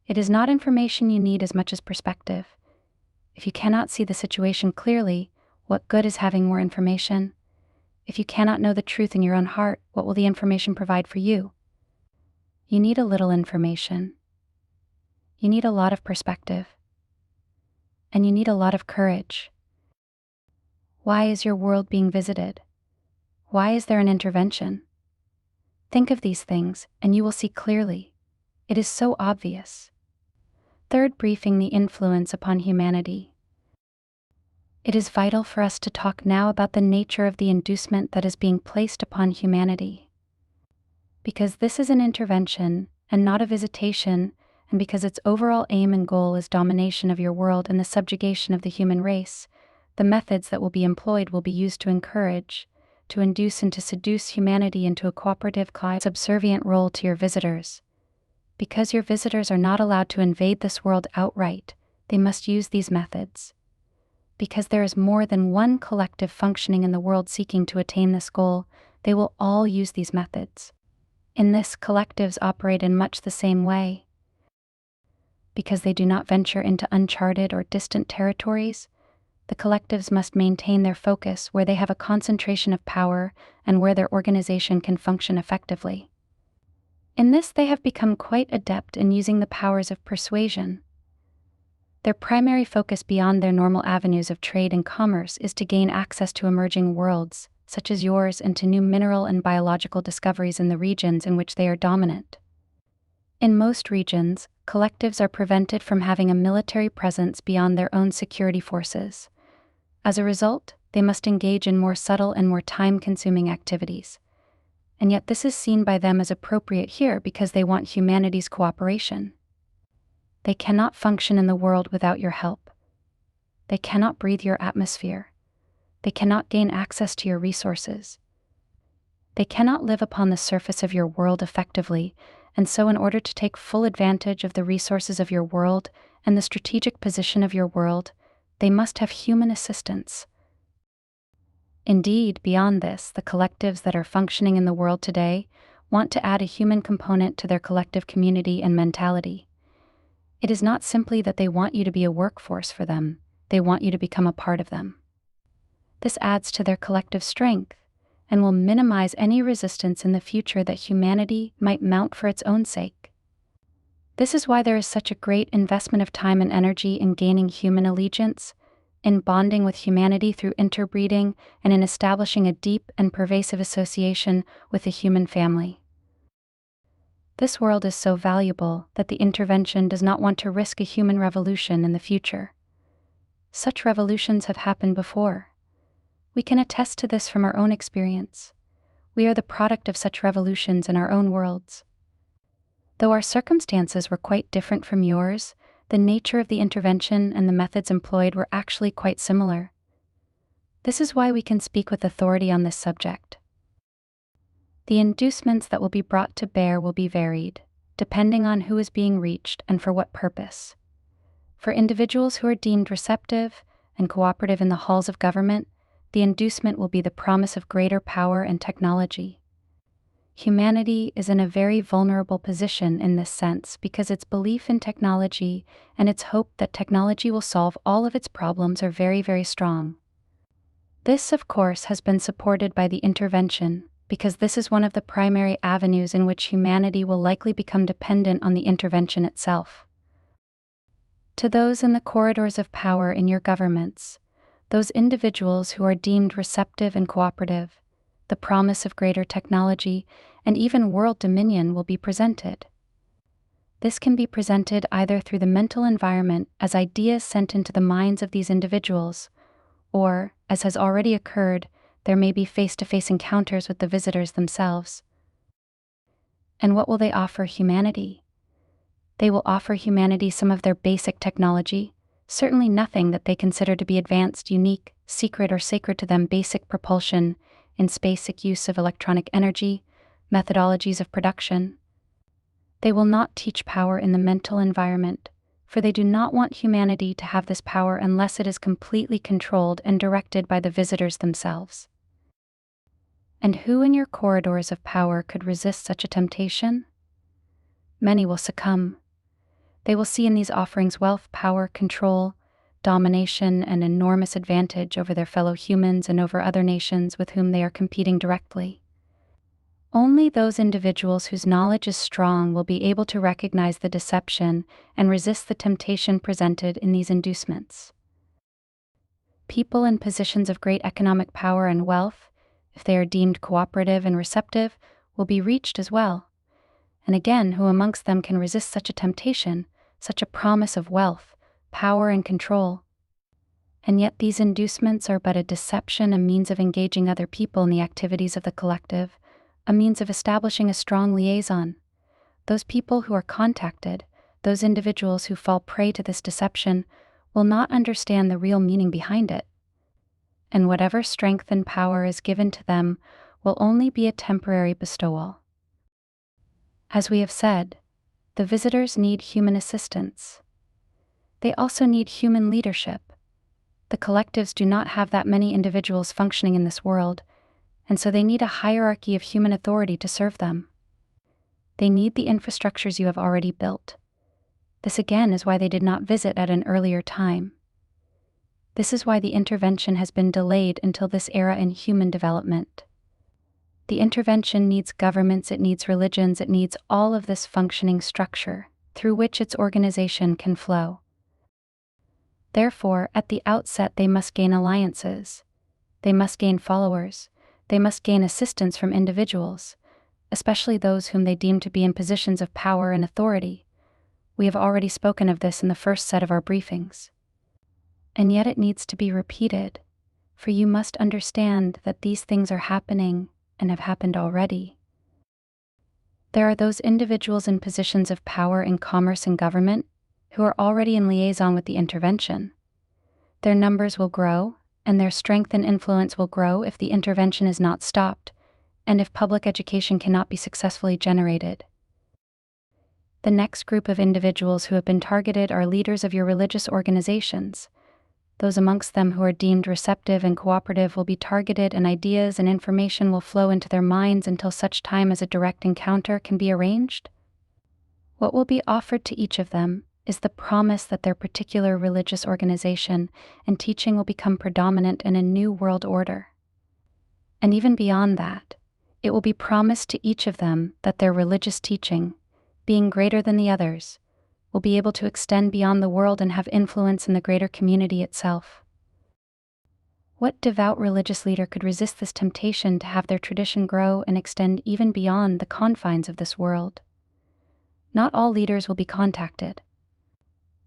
It is not information you need as much as perspective. If you cannot see the situation clearly, what good is having more information? If you cannot know the truth in your own heart, what will the information provide for you? You need a little information. You need a lot of perspective. And you need a lot of courage. Why is your world being visited? Why is there an intervention? Think of these things, and you will see clearly. It is so obvious. Third briefing: the influence upon humanity. It is vital for us to talk now about the nature of the inducement that is being placed upon humanity. Because this is an intervention, and not a visitation, and because its overall aim and goal is domination of your world and the subjugation of the human race, the methods that will be employed will be used to encourage, to induce and to seduce humanity into a cooperative, subservient role to your visitors. Because your visitors are not allowed to invade this world outright, they must use these methods. Because there is more than one collective functioning in the world seeking to attain this goal, they will all use these methods. In this, collectives operate in much the same way. Because they do not venture into uncharted or distant territories, the collectives must maintain their focus where they have a concentration of power and where their organization can function effectively. In this, they have become quite adept in using the powers of persuasion. Their primary focus beyond their normal avenues of trade and commerce is to gain access to emerging worlds, such as yours, and to new mineral and biological discoveries in the regions in which they are dominant. In most regions, collectives are prevented from having a military presence beyond their own security forces. As a result, they must engage in more subtle and more time-consuming activities. And yet this is seen by them as appropriate here because they want humanity's cooperation. They cannot function in the world without your help. They cannot breathe your atmosphere. They cannot gain access to your resources. They cannot live upon the surface of your world effectively, and so in order to take full advantage of the resources of your world and the strategic position of your world, they must have human assistance. Indeed, beyond this, the collectives that are functioning in the world today want to add a human component to their collective community and mentality. It is not simply that they want you to be a workforce for them, they want you to become a part of them. This adds to their collective strength and will minimize any resistance in the future that humanity might mount for its own sake. This is why there is such a great investment of time and energy in gaining human allegiance, in bonding with humanity through interbreeding, and in establishing a deep and pervasive association with the human family. This world is so valuable that the intervention does not want to risk a human revolution in the future. Such revolutions have happened before. We can attest to this from our own experience. We are the product of such revolutions in our own worlds. Though our circumstances were quite different from yours, the nature of the intervention and the methods employed were actually quite similar. This is why we can speak with authority on this subject. The inducements that will be brought to bear will be varied, depending on who is being reached and for what purpose. For individuals who are deemed receptive and cooperative in the halls of government, the inducement will be the promise of greater power and technology. Humanity is in a very vulnerable position in this sense because its belief in technology and its hope that technology will solve all of its problems are very, very strong. This, of course, has been supported by the intervention because this is one of the primary avenues in which humanity will likely become dependent on the intervention itself. To those in the corridors of power in your governments, those individuals who are deemed receptive and cooperative, the promise of greater technology and even world dominion will be presented. This can be presented either through the mental environment as ideas sent into the minds of these individuals, or, as has already occurred, there may be face-to-face encounters with the visitors themselves. And what will they offer humanity? They will offer humanity some of their basic technology, certainly nothing that they consider to be advanced, unique, secret, or sacred to them. Basic propulsion, in basic use of electronic energy, methodologies of production. They will not teach power in the mental environment, for they do not want humanity to have this power unless it is completely controlled and directed by the visitors themselves. And who in your corridors of power could resist such a temptation? Many will succumb. They will see in these offerings wealth, power, control, domination, and enormous advantage over their fellow humans and over other nations with whom they are competing directly. Only those individuals whose knowledge is strong will be able to recognize the deception and resist the temptation presented in these inducements. People in positions of great economic power and wealth, if they are deemed cooperative and receptive, will be reached as well. And again, who amongst them can resist such a temptation, such a promise of wealth, power, and control? And yet these inducements are but a deception, a means of engaging other people in the activities of the collective, a means of establishing a strong liaison. Those people who are contacted, those individuals who fall prey to this deception, will not understand the real meaning behind it. And whatever strength and power is given to them will only be a temporary bestowal. As we have said, the visitors need human assistance. They also need human leadership. The collectives do not have that many individuals functioning in this world, and so they need a hierarchy of human authority to serve them. They need the infrastructures you have already built. This again is why they did not visit at an earlier time. This is why the intervention has been delayed until this era in human development. The intervention needs governments, it needs religions, it needs all of this functioning structure through which its organization can flow. Therefore, at the outset, they must gain alliances. They must gain followers. They must gain assistance from individuals, especially those whom they deem to be in positions of power and authority. We have already spoken of this in the first set of our briefings. And yet it needs to be repeated, for you must understand that these things are happening and have happened already. There are those individuals in positions of power in commerce and government who are already in liaison with the intervention. Their numbers will grow, and their strength and influence will grow if the intervention is not stopped, and if public education cannot be successfully generated. The next group of individuals who have been targeted are leaders of your religious organizations. Those amongst them who are deemed receptive and cooperative will be targeted, and ideas and information will flow into their minds until such time as a direct encounter can be arranged. What will be offered to each of them is the promise that their particular religious organization and teaching will become predominant in a new world order. And even beyond that, it will be promised to each of them that their religious teaching, being greater than the others, will be able to extend beyond the world and have influence in the greater community itself. What devout religious leader could resist this temptation to have their tradition grow and extend even beyond the confines of this world? Not all leaders will be contacted.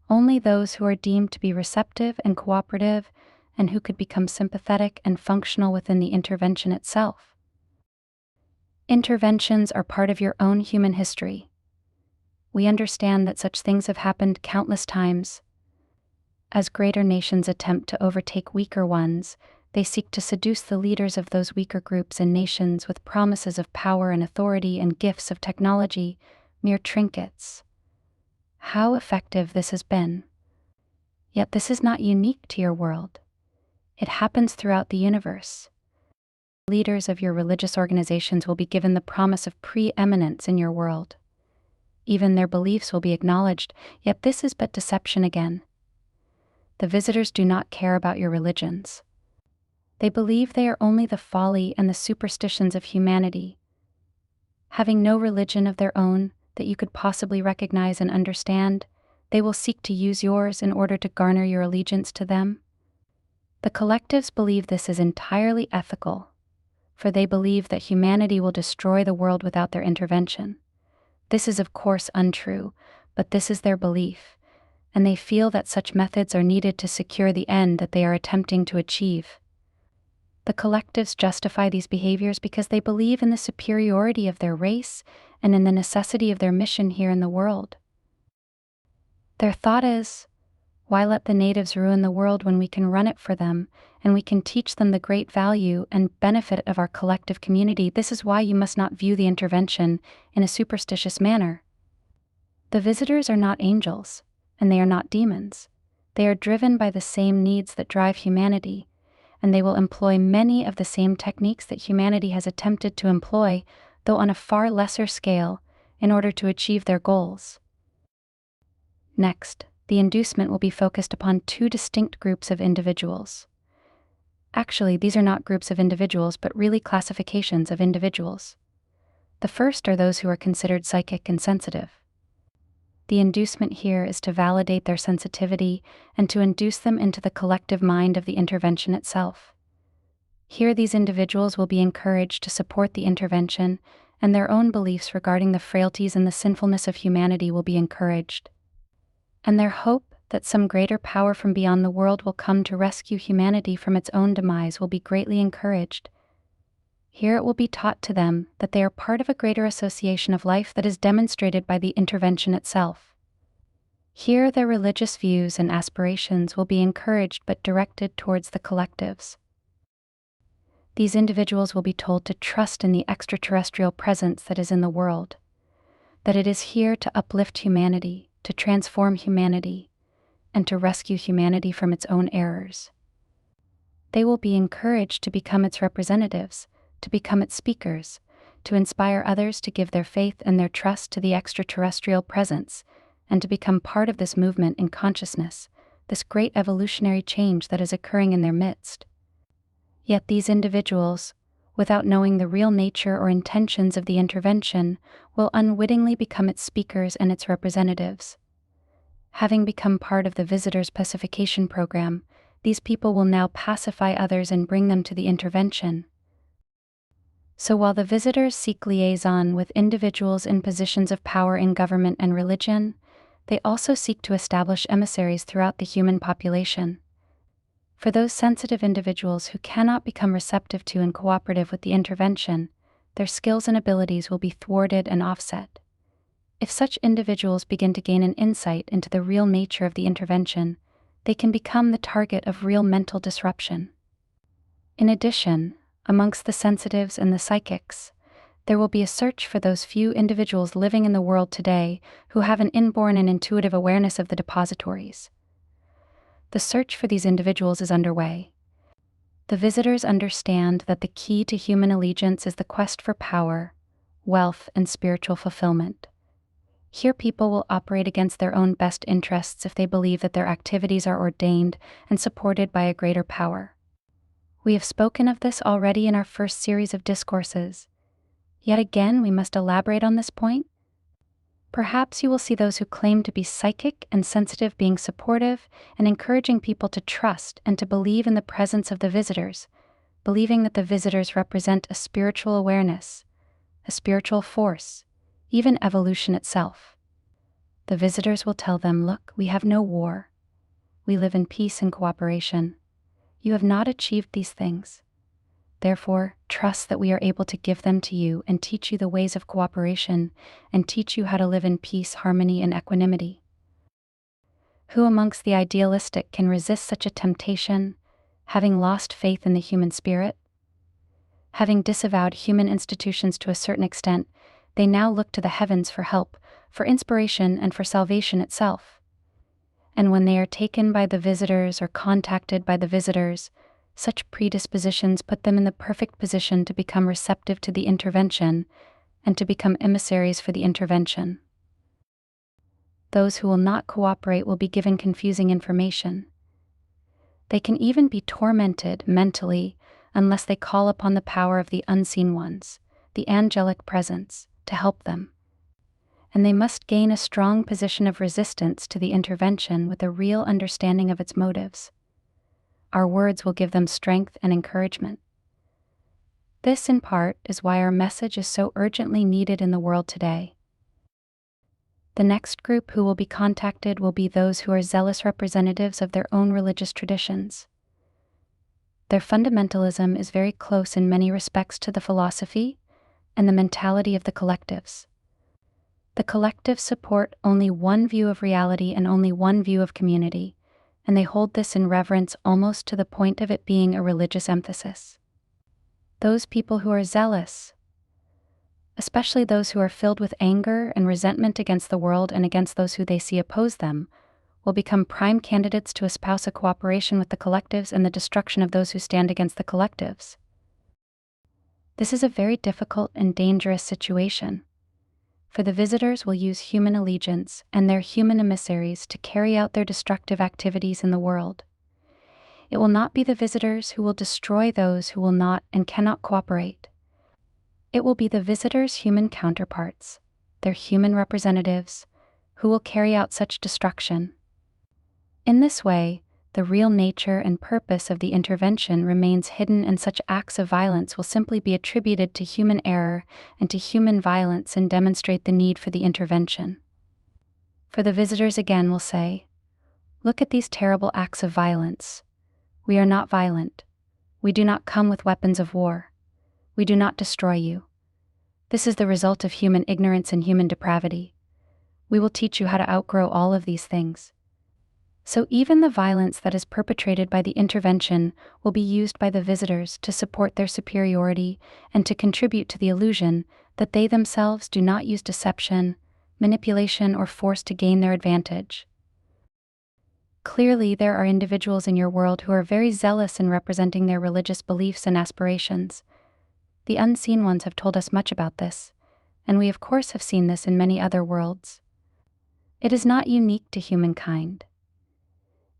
Only those who are deemed to be receptive and cooperative and who could become sympathetic and functional within the intervention itself. Interventions are part of your own human history. We understand that such things have happened countless times. As greater nations attempt to overtake weaker ones, they seek to seduce the leaders of those weaker groups and nations with promises of power and authority and gifts of technology, mere trinkets. How effective this has been. Yet this is not unique to your world. It happens throughout the universe. Leaders of your religious organizations will be given the promise of preeminence in your world. Even their beliefs will be acknowledged, yet this is but deception again. The visitors do not care about your religions. They believe they are only the folly and the superstitions of humanity. Having no religion of their own that you could possibly recognize and understand, they will seek to use yours in order to garner your allegiance to them. The collectives believe this is entirely ethical, for they believe that humanity will destroy the world without their intervention. This is of course untrue, but this is their belief, and they feel that such methods are needed to secure the end that they are attempting to achieve. The collectives justify these behaviors because they believe in the superiority of their race and in the necessity of their mission here in the world. Their thought is, why let the natives ruin the world when we can run it for them, and we can teach them the great value and benefit of our collective community? This is why you must not view the intervention in a superstitious manner. The visitors are not angels, and they are not demons. They are driven by the same needs that drive humanity, and they will employ many of the same techniques that humanity has attempted to employ, though on a far lesser scale, in order to achieve their goals. Next, the inducement will be focused upon two distinct groups of individuals. Actually, these are not groups of individuals, but really classifications of individuals. The first are those who are considered psychic and sensitive. The inducement here is to validate their sensitivity and to induce them into the collective mind of the intervention itself. Here, these individuals will be encouraged to support the intervention, and their own beliefs regarding the frailties and the sinfulness of humanity will be encouraged. And their hope that some greater power from beyond the world will come to rescue humanity from its own demise will be greatly encouraged. Here it will be taught to them that they are part of a greater association of life that is demonstrated by the intervention itself. Here their religious views and aspirations will be encouraged but directed towards the collectives. These individuals will be told to trust in the extraterrestrial presence that is in the world, that it is here to uplift humanity, to transform humanity, and to rescue humanity from its own errors. They will be encouraged to become its representatives, to become its speakers, to inspire others to give their faith and their trust to the extraterrestrial presence, and to become part of this movement in consciousness, this great evolutionary change that is occurring in their midst. Yet these individuals, without knowing the real nature or intentions of the intervention, will unwittingly become its speakers and its representatives. Having become part of the visitors' pacification program, these people will now pacify others and bring them to the intervention. So while the visitors seek liaison with individuals in positions of power in government and religion, they also seek to establish emissaries throughout the human population. For those sensitive individuals who cannot become receptive to and cooperative with the intervention, their skills and abilities will be thwarted and offset. If such individuals begin to gain an insight into the real nature of the intervention, they can become the target of real mental disruption. In addition, amongst the sensitives and the psychics, There will be a search for those few individuals living in the world today who have an inborn and intuitive awareness of the depositories. The search for these individuals is underway. The visitors understand that the key to human allegiance is the quest for power, wealth, and spiritual fulfillment. Here people will operate against their own best interests if they believe that their activities are ordained and supported by a greater power. We have spoken of this already in our first series of discourses. Yet again, we must elaborate on this point. Perhaps you will see those who claim to be psychic and sensitive being supportive and encouraging people to trust and to believe in the presence of the visitors, believing that the visitors represent a spiritual awareness, a spiritual force, even evolution itself. The visitors will tell them, "Look, we have no war. We live in peace and cooperation. You have not achieved these things. Therefore, trust that we are able to give them to you and teach you the ways of cooperation and teach you how to live in peace, harmony, and equanimity." Who amongst the idealistic can resist such a temptation, having lost faith in the human spirit? Having disavowed human institutions to a certain extent, they now look to the heavens for help, for inspiration, and for salvation itself. And when they are taken by the visitors or contacted by the visitors, such predispositions put them in the perfect position to become receptive to the intervention and to become emissaries for the intervention. Those who will not cooperate will be given confusing information. They can even be tormented mentally unless they call upon the power of the unseen ones, the angelic presence, to help them. And they must gain a strong position of resistance to the intervention with a real understanding of its motives. Our words will give them strength and encouragement. This, in part, is why our message is so urgently needed in the world today. The next group who will be contacted will be those who are zealous representatives of their own religious traditions. Their fundamentalism is very close in many respects to the philosophy and the mentality of the collectives. The collectives support only one view of reality and only one view of community, and they hold this in reverence almost to the point of it being a religious emphasis. Those people who are zealous, especially those who are filled with anger and resentment against the world and against those who they see oppose them, will become prime candidates to espouse a cooperation with the collectives and the destruction of those who stand against the collectives. This is a very difficult and dangerous situation, for the visitors will use human allegiance and their human emissaries to carry out their destructive activities in the world. It will not be the visitors who will destroy those who will not and cannot cooperate. It will be the visitors' human counterparts, their human representatives, who will carry out such destruction. In this way, the real nature and purpose of the intervention remains hidden, and such acts of violence will simply be attributed to human error and to human violence and demonstrate the need for the intervention. For the visitors again will say, "Look at these terrible acts of violence. We are not violent. We do not come with weapons of war. We do not destroy you. This is the result of human ignorance and human depravity. We will teach you how to outgrow all of these things." So even the violence that is perpetrated by the intervention will be used by the visitors to support their superiority and to contribute to the illusion that they themselves do not use deception, manipulation, or force to gain their advantage. Clearly, there are individuals in your world who are very zealous in representing their religious beliefs and aspirations. The unseen ones have told us much about this, and we of course have seen this in many other worlds. It is not unique to humankind.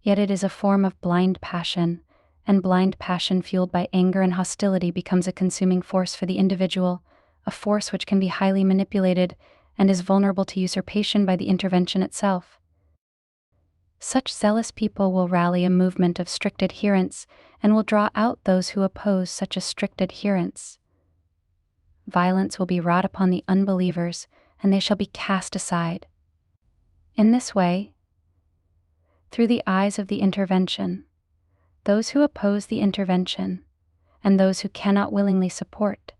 Yet it is a form of blind passion, and blind passion fueled by anger and hostility becomes a consuming force for the individual, a force which can be highly manipulated and is vulnerable to usurpation by the intervention itself. Such zealous people will rally a movement of strict adherence and will draw out those who oppose such a strict adherence. Violence will be wrought upon the unbelievers, and they shall be cast aside. In this way, through the eyes of the intervention, those who oppose the intervention, and those who cannot willingly support,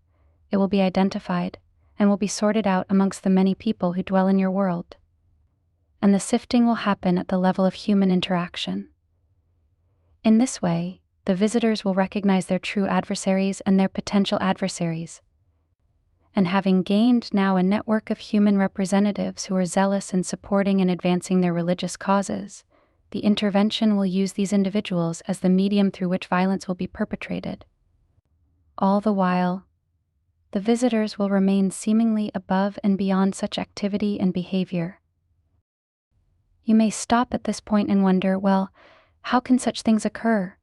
it will be identified and will be sorted out amongst the many people who dwell in your world. And the sifting will happen at the level of human interaction. In this way, the visitors will recognize their true adversaries and their potential adversaries. and having gained now a network of human representatives who are zealous in supporting and advancing their religious causes, the intervention will use these individuals as the medium through which violence will be perpetrated. All the while, the visitors will remain seemingly above and beyond such activity and behavior. You may stop at this point and wonder, well, how can such things occur?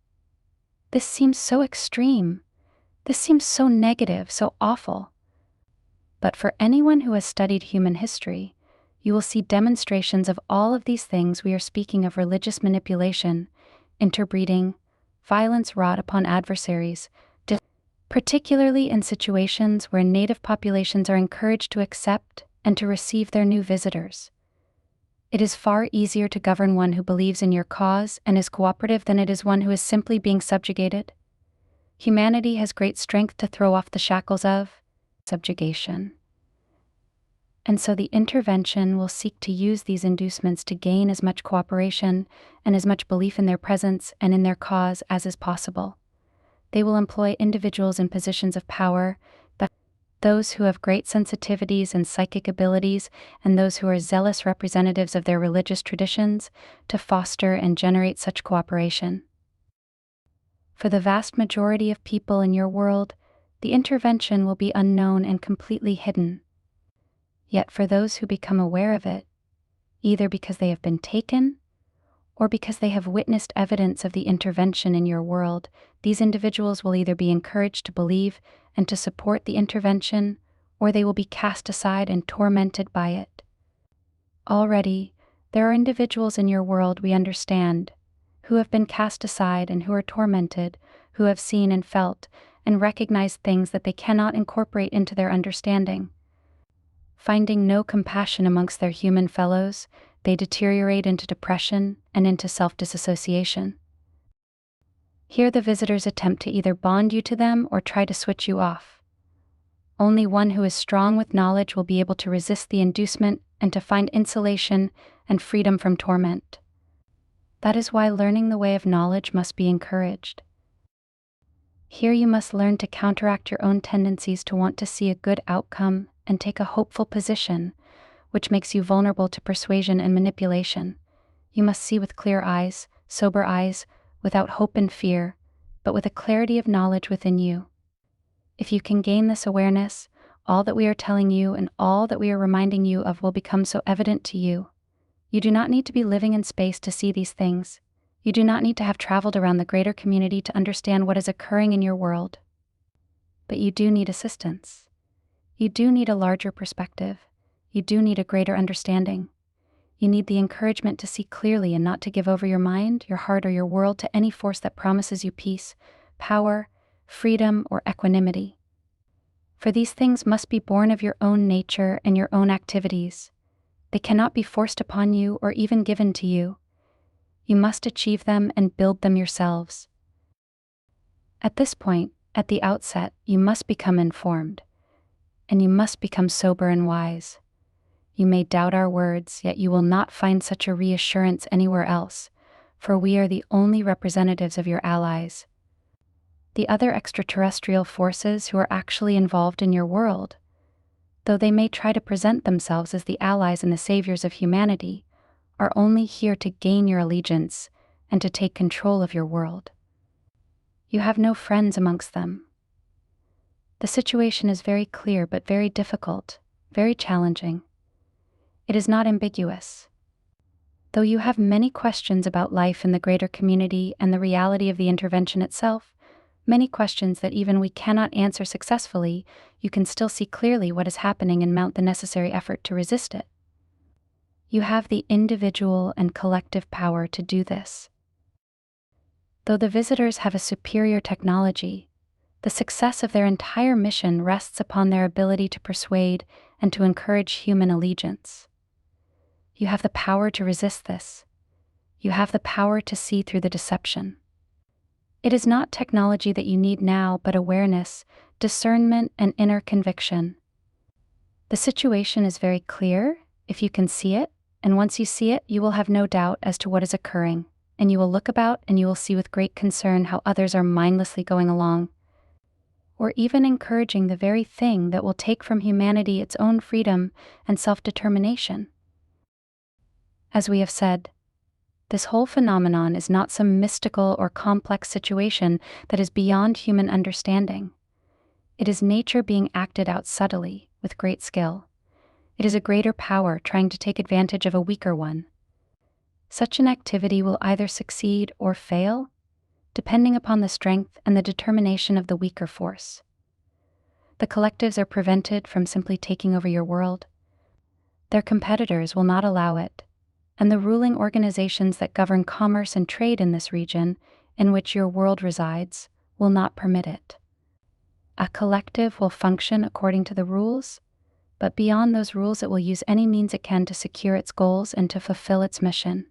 This seems so extreme. This seems so negative, so awful. But for anyone who has studied human history, you will see demonstrations of all of these things. We are speaking of religious manipulation, interbreeding, violence wrought upon adversaries, particularly in situations where native populations are encouraged to accept and to receive their new visitors. It is far easier to govern one who believes in your cause and is cooperative than it is one who is simply being subjugated. Humanity has great strength to throw off the shackles of subjugation. And so the intervention will seek to use these inducements to gain as much cooperation and as much belief in their presence and in their cause as is possible. They will employ individuals in positions of power, those who have great sensitivities and psychic abilities, and those who are zealous representatives of their religious traditions, to foster and generate such cooperation. For the vast majority of people in your world, the intervention will be unknown and completely hidden. Yet for those who become aware of it, either because they have been taken or because they have witnessed evidence of the intervention in your world, these individuals will either be encouraged to believe and to support the intervention, or they will be cast aside and tormented by it. Already, there are individuals in your world, we understand, who have been cast aside and who are tormented, who have seen and felt and recognized things that they cannot incorporate into their understanding. Finding no compassion amongst their human fellows, they deteriorate into depression and into self-disassociation. Here the visitors attempt to either bond you to them or try to switch you off. Only one who is strong with knowledge will be able to resist the inducement and to find insulation and freedom from torment. That is why learning the way of knowledge must be encouraged. Here you must learn to counteract your own tendencies to want to see a good outcome and take a hopeful position, which makes you vulnerable to persuasion and manipulation. You must see with clear eyes, sober eyes, without hope and fear, but with a clarity of knowledge within you. If you can gain this awareness, all that we are telling you and all that we are reminding you of will become so evident to you. You do not need to be living in space to see these things. You do not need to have traveled around the greater community to understand what is occurring in your world. But you do need assistance. You do need a larger perspective. You do need a greater understanding. You need the encouragement to see clearly and not to give over your mind, your heart, or your world to any force that promises you peace, power, freedom, or equanimity. For these things must be born of your own nature and your own activities. They cannot be forced upon you or even given to you. You must achieve them and build them yourselves. At this point, at the outset, you must become informed, and you must become sober and wise. You may doubt our words, yet you will not find such a reassurance anywhere else, for we are the only representatives of your allies. The other extraterrestrial forces who are actually involved in your world, though they may try to present themselves as the allies and the saviors of humanity, are only here to gain your allegiance and to take control of your world. You have no friends amongst them. The situation is very clear but very difficult, very challenging. It is not ambiguous. Though you have many questions about life in the greater community and the reality of the intervention itself, many questions that even we cannot answer successfully, you can still see clearly what is happening and mount the necessary effort to resist it. You have the individual and collective power to do this. Though the visitors have a superior technology, the success of their entire mission rests upon their ability to persuade and to encourage human allegiance. You have the power to resist this. You have the power to see through the deception. It is not technology that you need now, but awareness, discernment, and inner conviction. The situation is very clear if you can see it, and once you see it, you will have no doubt as to what is occurring, and you will look about and you will see with great concern how others are mindlessly going along. or even encouraging the very thing that will take from humanity its own freedom and self-determination. As we have said, this whole phenomenon is not some mystical or complex situation that is beyond human understanding. It is nature being acted out subtly, with great skill. It is a greater power trying to take advantage of a weaker one. Such an activity will either succeed or fail, depending upon the strength and the determination of the weaker force. The collectives are prevented from simply taking over your world. Their competitors will not allow it, and the ruling organizations that govern commerce and trade in this region, in which your world resides, will not permit it. A collective will function according to the rules, but beyond those rules it will use any means it can to secure its goals and to fulfill its mission.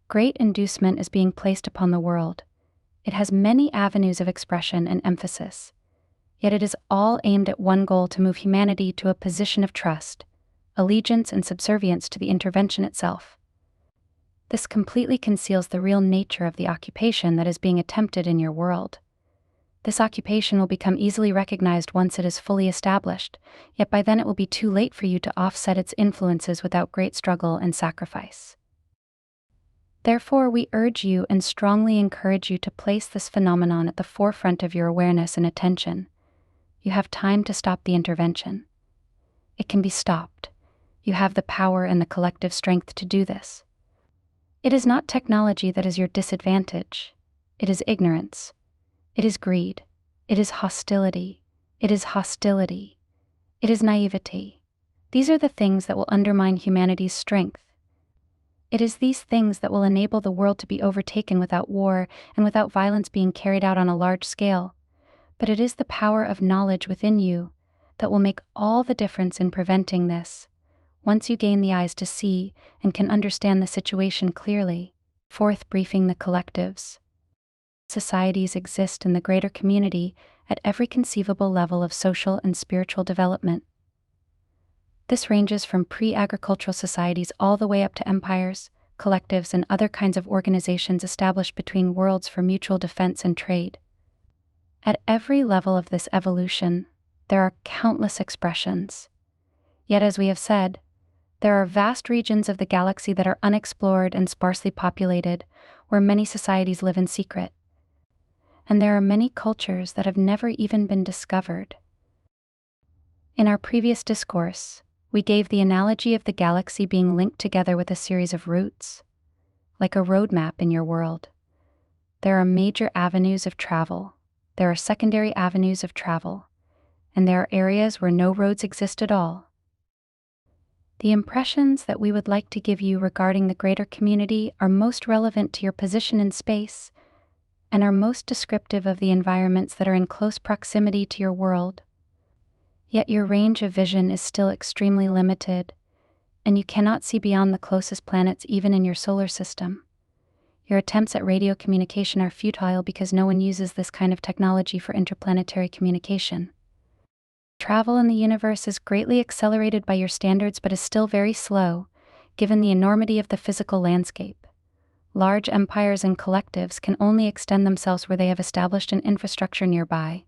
Great inducement is being placed upon the world. It has many avenues of expression and emphasis, yet it is all aimed at one goal: to move humanity to a position of trust, allegiance, and subservience to the intervention itself. This completely conceals the real nature of the occupation that is being attempted in your world. This occupation will become easily recognized once it is fully established, yet by then it will be too late for you to offset its influences without great struggle and sacrifice. Therefore, we urge you and strongly encourage you to place this phenomenon at the forefront of your awareness and attention. You have time to stop the intervention. It can be stopped. You have the power and the collective strength to do this. It is not technology that is your disadvantage. It is ignorance. It is greed. It is hostility. It is hostility. It is naivety. These are the things that will undermine humanity's strength. It is these things that will enable the world to be overtaken without war and without violence being carried out on a large scale. But it is the power of knowledge within you that will make all the difference in preventing this, once you gain the eyes to see and can understand the situation clearly. Fourth, briefing the collectives. Societies exist in the greater community at every conceivable level of social and spiritual development. This ranges from pre-agricultural societies all the way up to empires, collectives, and other kinds of organizations established between worlds for mutual defense and trade. At every level of this evolution, there are countless expressions. Yet, as we have said, there are vast regions of the galaxy that are unexplored and sparsely populated, where many societies live in secret. And there are many cultures that have never even been discovered. In our previous discourse, we gave the analogy of the galaxy being linked together with a series of routes, like a roadmap in your world. There are major avenues of travel, there are secondary avenues of travel, and there are areas where no roads exist at all. The impressions that we would like to give you regarding the greater community are most relevant to your position in space and are most descriptive of the environments that are in close proximity to your world. Yet your range of vision is still extremely limited, and you cannot see beyond the closest planets even in your solar system. Your attempts at radio communication are futile because no one uses this kind of technology for interplanetary communication. Travel in the universe is greatly accelerated by your standards but is still very slow, given the enormity of the physical landscape. Large empires and collectives can only extend themselves where they have established an infrastructure nearby.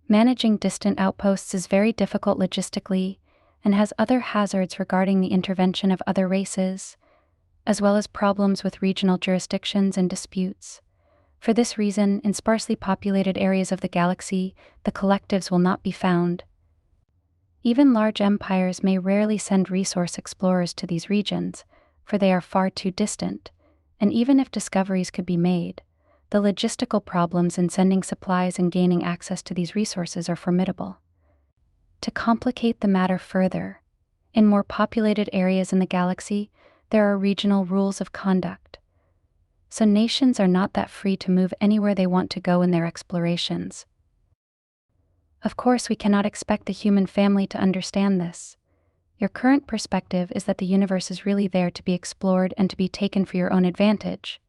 Managing distant outposts is very difficult logistically and has other hazards regarding the intervention of other races, as well as problems with regional jurisdictions and disputes. For this reason, in sparsely populated areas of the galaxy, the collectives will not be found. Even large empires may rarely send resource explorers to these regions, for they are far too distant, and even if discoveries could be made, the logistical problems in sending supplies and gaining access to these resources are formidable. To complicate the matter further, in more populated areas in the galaxy, there are regional rules of conduct. So nations are not that free to move anywhere they want to go in their explorations. Of course, we cannot expect the human family to understand this. Your current perspective is that the universe is really there to be explored and to be taken for your own advantage.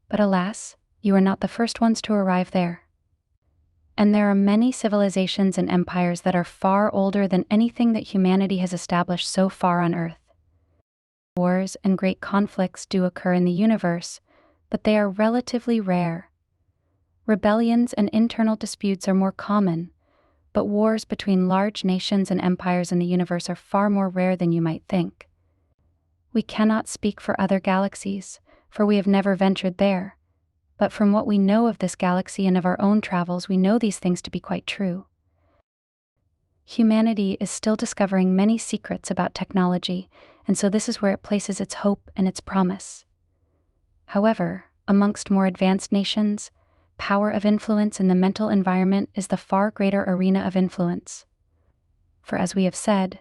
But alas, you are not the first ones to arrive there. And there are many civilizations and empires that are far older than anything that humanity has established so far on Earth. Wars and great conflicts do occur in the universe, but they are relatively rare. Rebellions and internal disputes are more common, but wars between large nations and empires in the universe are far more rare than you might think. We cannot speak for other galaxies, for we have never ventured there, but from what we know of this galaxy and of our own travels, we know these things to be quite true. Humanity is still discovering many secrets about technology, and so this is where it places its hope and its promise. However, amongst more advanced nations, power of influence in the mental environment is the far greater arena of influence. For as we have said,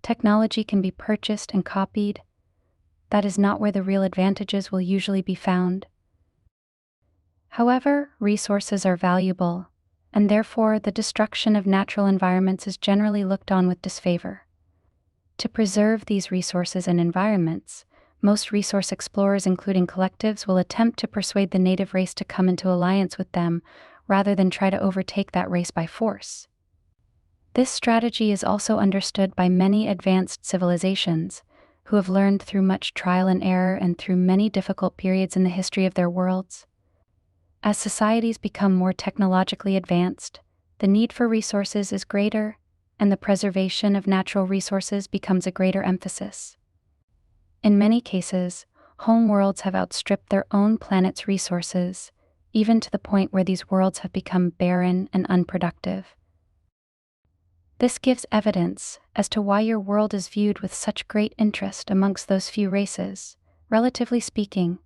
technology can be purchased and copied. That is not where the real advantages will usually be found. However, resources are valuable, and therefore the destruction of natural environments is generally looked on with disfavor. To preserve these resources and environments, most resource explorers, including collectives, will attempt to persuade the native race to come into alliance with them rather than try to overtake that race by force. This strategy is also understood by many advanced civilizations, who have learned through much trial and error and through many difficult periods in the history of their worlds. As societies become more technologically advanced, the need for resources is greater, and the preservation of natural resources becomes a greater emphasis. In many cases, home worlds have outstripped their own planet's resources, even to the point where these worlds have become barren and unproductive. This gives evidence as to why your world is viewed with such great interest amongst those few races, relatively speaking,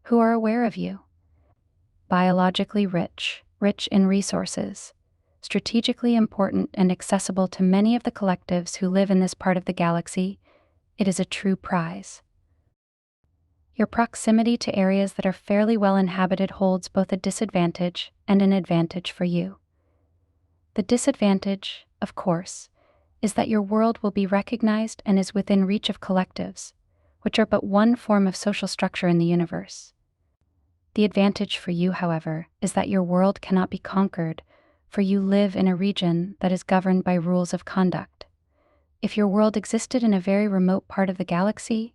who are aware of you. Biologically rich in resources, strategically important and accessible to many of the collectives who live in this part of the galaxy, it is a true prize. Your proximity to areas that are fairly well inhabited holds both a disadvantage and an advantage for you. The disadvantage, of course, is that your world will be recognized and is within reach of collectives, which are but one form of social structure in the universe. The advantage for you, however, is that your world cannot be conquered, for you live in a region that is governed by rules of conduct. If your world existed in a very remote part of the galaxy,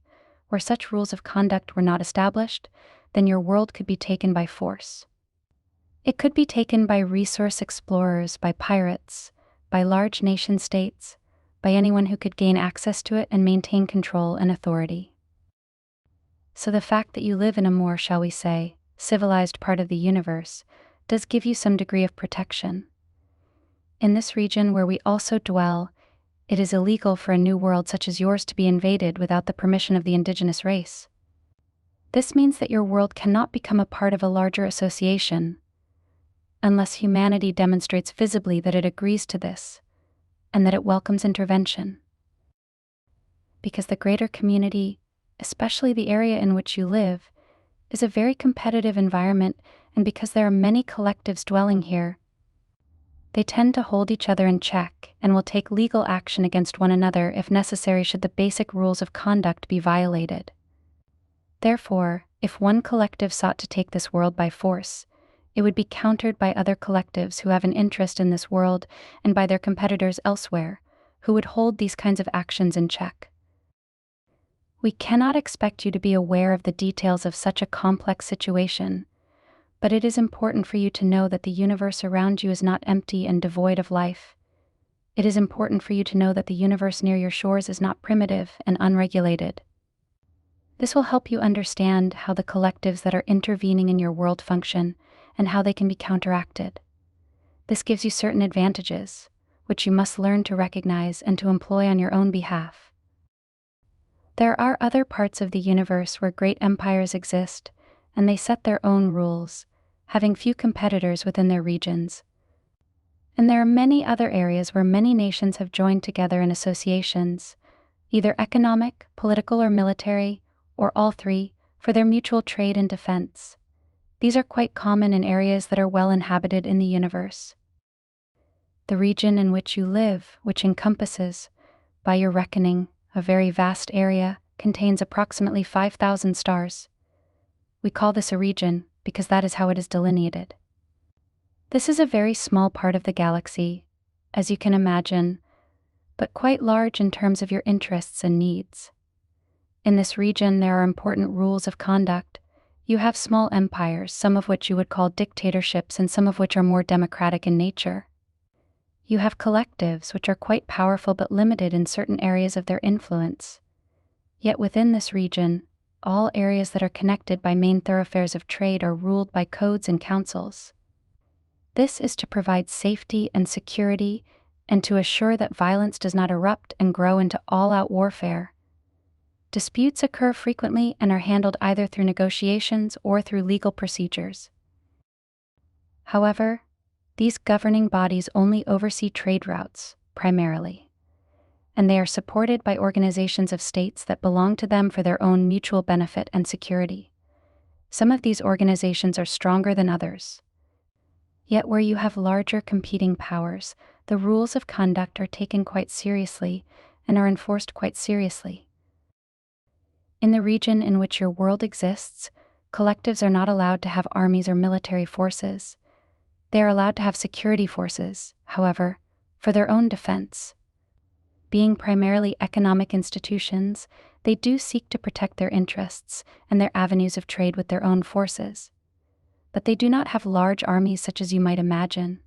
where such rules of conduct were not established, then your world could be taken by force. It could be taken by resource explorers, by pirates, by large nation-states, by anyone who could gain access to it and maintain control and authority. So the fact that you live in a more, shall we say, civilized part of the universe does give you some degree of protection. In this region where we also dwell, it is illegal for a new world such as yours to be invaded without the permission of the indigenous race. This means that your world cannot become a part of a larger association, unless humanity demonstrates visibly that it agrees to this, and that it welcomes intervention. Because the greater community, especially the area in which you live, is a very competitive environment, and because there are many collectives dwelling here, they tend to hold each other in check and will take legal action against one another if necessary should the basic rules of conduct be violated. Therefore, if one collective sought to take this world by force, it would be countered by other collectives who have an interest in this world and by their competitors elsewhere, who would hold these kinds of actions in check. We cannot expect you to be aware of the details of such a complex situation, but it is important for you to know that the universe around you is not empty and devoid of life. It is important for you to know that the universe near your shores is not primitive and unregulated. This will help you understand how the collectives that are intervening in your world function and how they can be counteracted. This gives you certain advantages, which you must learn to recognize and to employ on your own behalf. There are other parts of the universe where great empires exist, and they set their own rules, having few competitors within their regions. And there are many other areas where many nations have joined together in associations, either economic, political, or military, or all three, for their mutual trade and defense. These are quite common in areas that are well inhabited in the universe. The region in which you live, which encompasses, by your reckoning, a very vast area, contains approximately 5,000 stars. We call this a region because that is how it is delineated. This is a very small part of the galaxy, as you can imagine, but quite large in terms of your interests and needs. In this region there are important rules of conduct, You have small empires, some of which you would call dictatorships and some of which are more democratic in nature. You have collectives, which are quite powerful but limited in certain areas of their influence. Yet within this region, all areas that are connected by main thoroughfares of trade are ruled by codes and councils. This is to provide safety and security and to assure that violence does not erupt and grow into all-out warfare. Disputes occur frequently and are handled either through negotiations or through legal procedures. However, these governing bodies only oversee trade routes, primarily, and they are supported by organizations of states that belong to them for their own mutual benefit and security. Some of these organizations are stronger than others. Yet where you have larger competing powers, the rules of conduct are taken quite seriously and are enforced quite seriously. In the region in which your world exists, collectives are not allowed to have armies or military forces. They are allowed to have security forces, however, for their own defense. Being primarily economic institutions, they do seek to protect their interests and their avenues of trade with their own forces. But they do not have large armies such as you might imagine.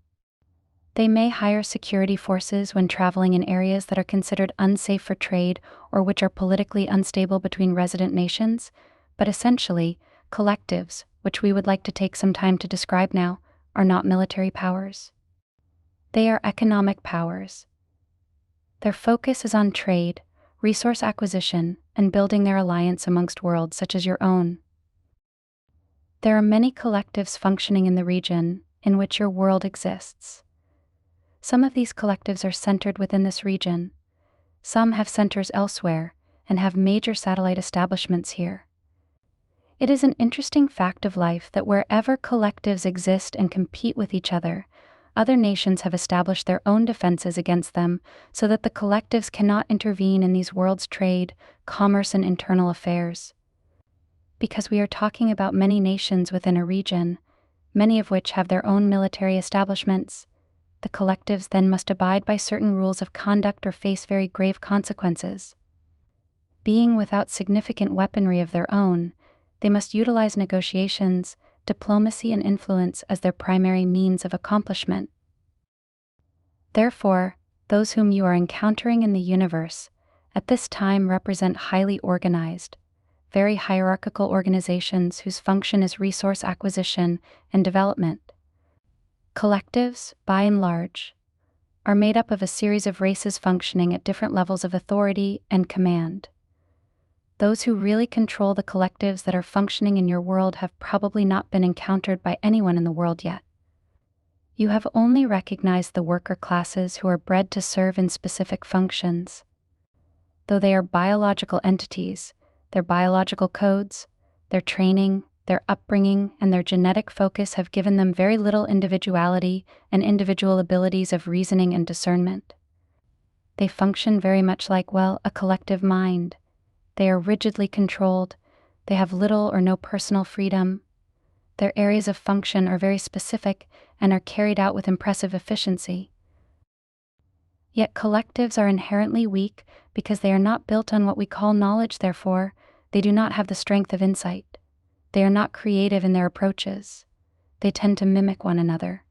They may hire security forces when traveling in areas that are considered unsafe for trade or which are politically unstable between resident nations, but essentially, collectives, which we would like to take some time to describe now, are not military powers. They are economic powers. Their focus is on trade, resource acquisition, and building their alliance amongst worlds such as your own. There are many collectives functioning in the region in which your world exists. Some of these collectives are centered within this region. Some have centers elsewhere and have major satellite establishments here. It is an interesting fact of life that wherever collectives exist and compete with each other nations have established their own defenses against them so that the collectives cannot intervene in these worlds' trade, commerce, and internal affairs. Because we are talking about many nations within a region, many of which have their own military establishments, the collectives then must abide by certain rules of conduct or face very grave consequences. Being without significant weaponry of their own, they must utilize negotiations, diplomacy, and influence as their primary means of accomplishment. Therefore, those whom you are encountering in the universe at this time represent highly organized, very hierarchical organizations whose function is resource acquisition and development. Collectives, by and large, are made up of a series of races functioning at different levels of authority and command. Those who really control the collectives that are functioning in your world have probably not been encountered by anyone in the world yet. You have only recognized the worker classes who are bred to serve in specific functions. Though they are biological entities, their biological codes, their training, their upbringing, and their genetic focus have given them very little individuality and individual abilities of reasoning and discernment. They function very much like, a collective mind. They are rigidly controlled, they have little or no personal freedom. Their areas of function are very specific and are carried out with impressive efficiency. Yet collectives are inherently weak because they are not built on what we call knowledge, therefore, they do not have the strength of insight. They are not creative in their approaches. They tend to mimic one another.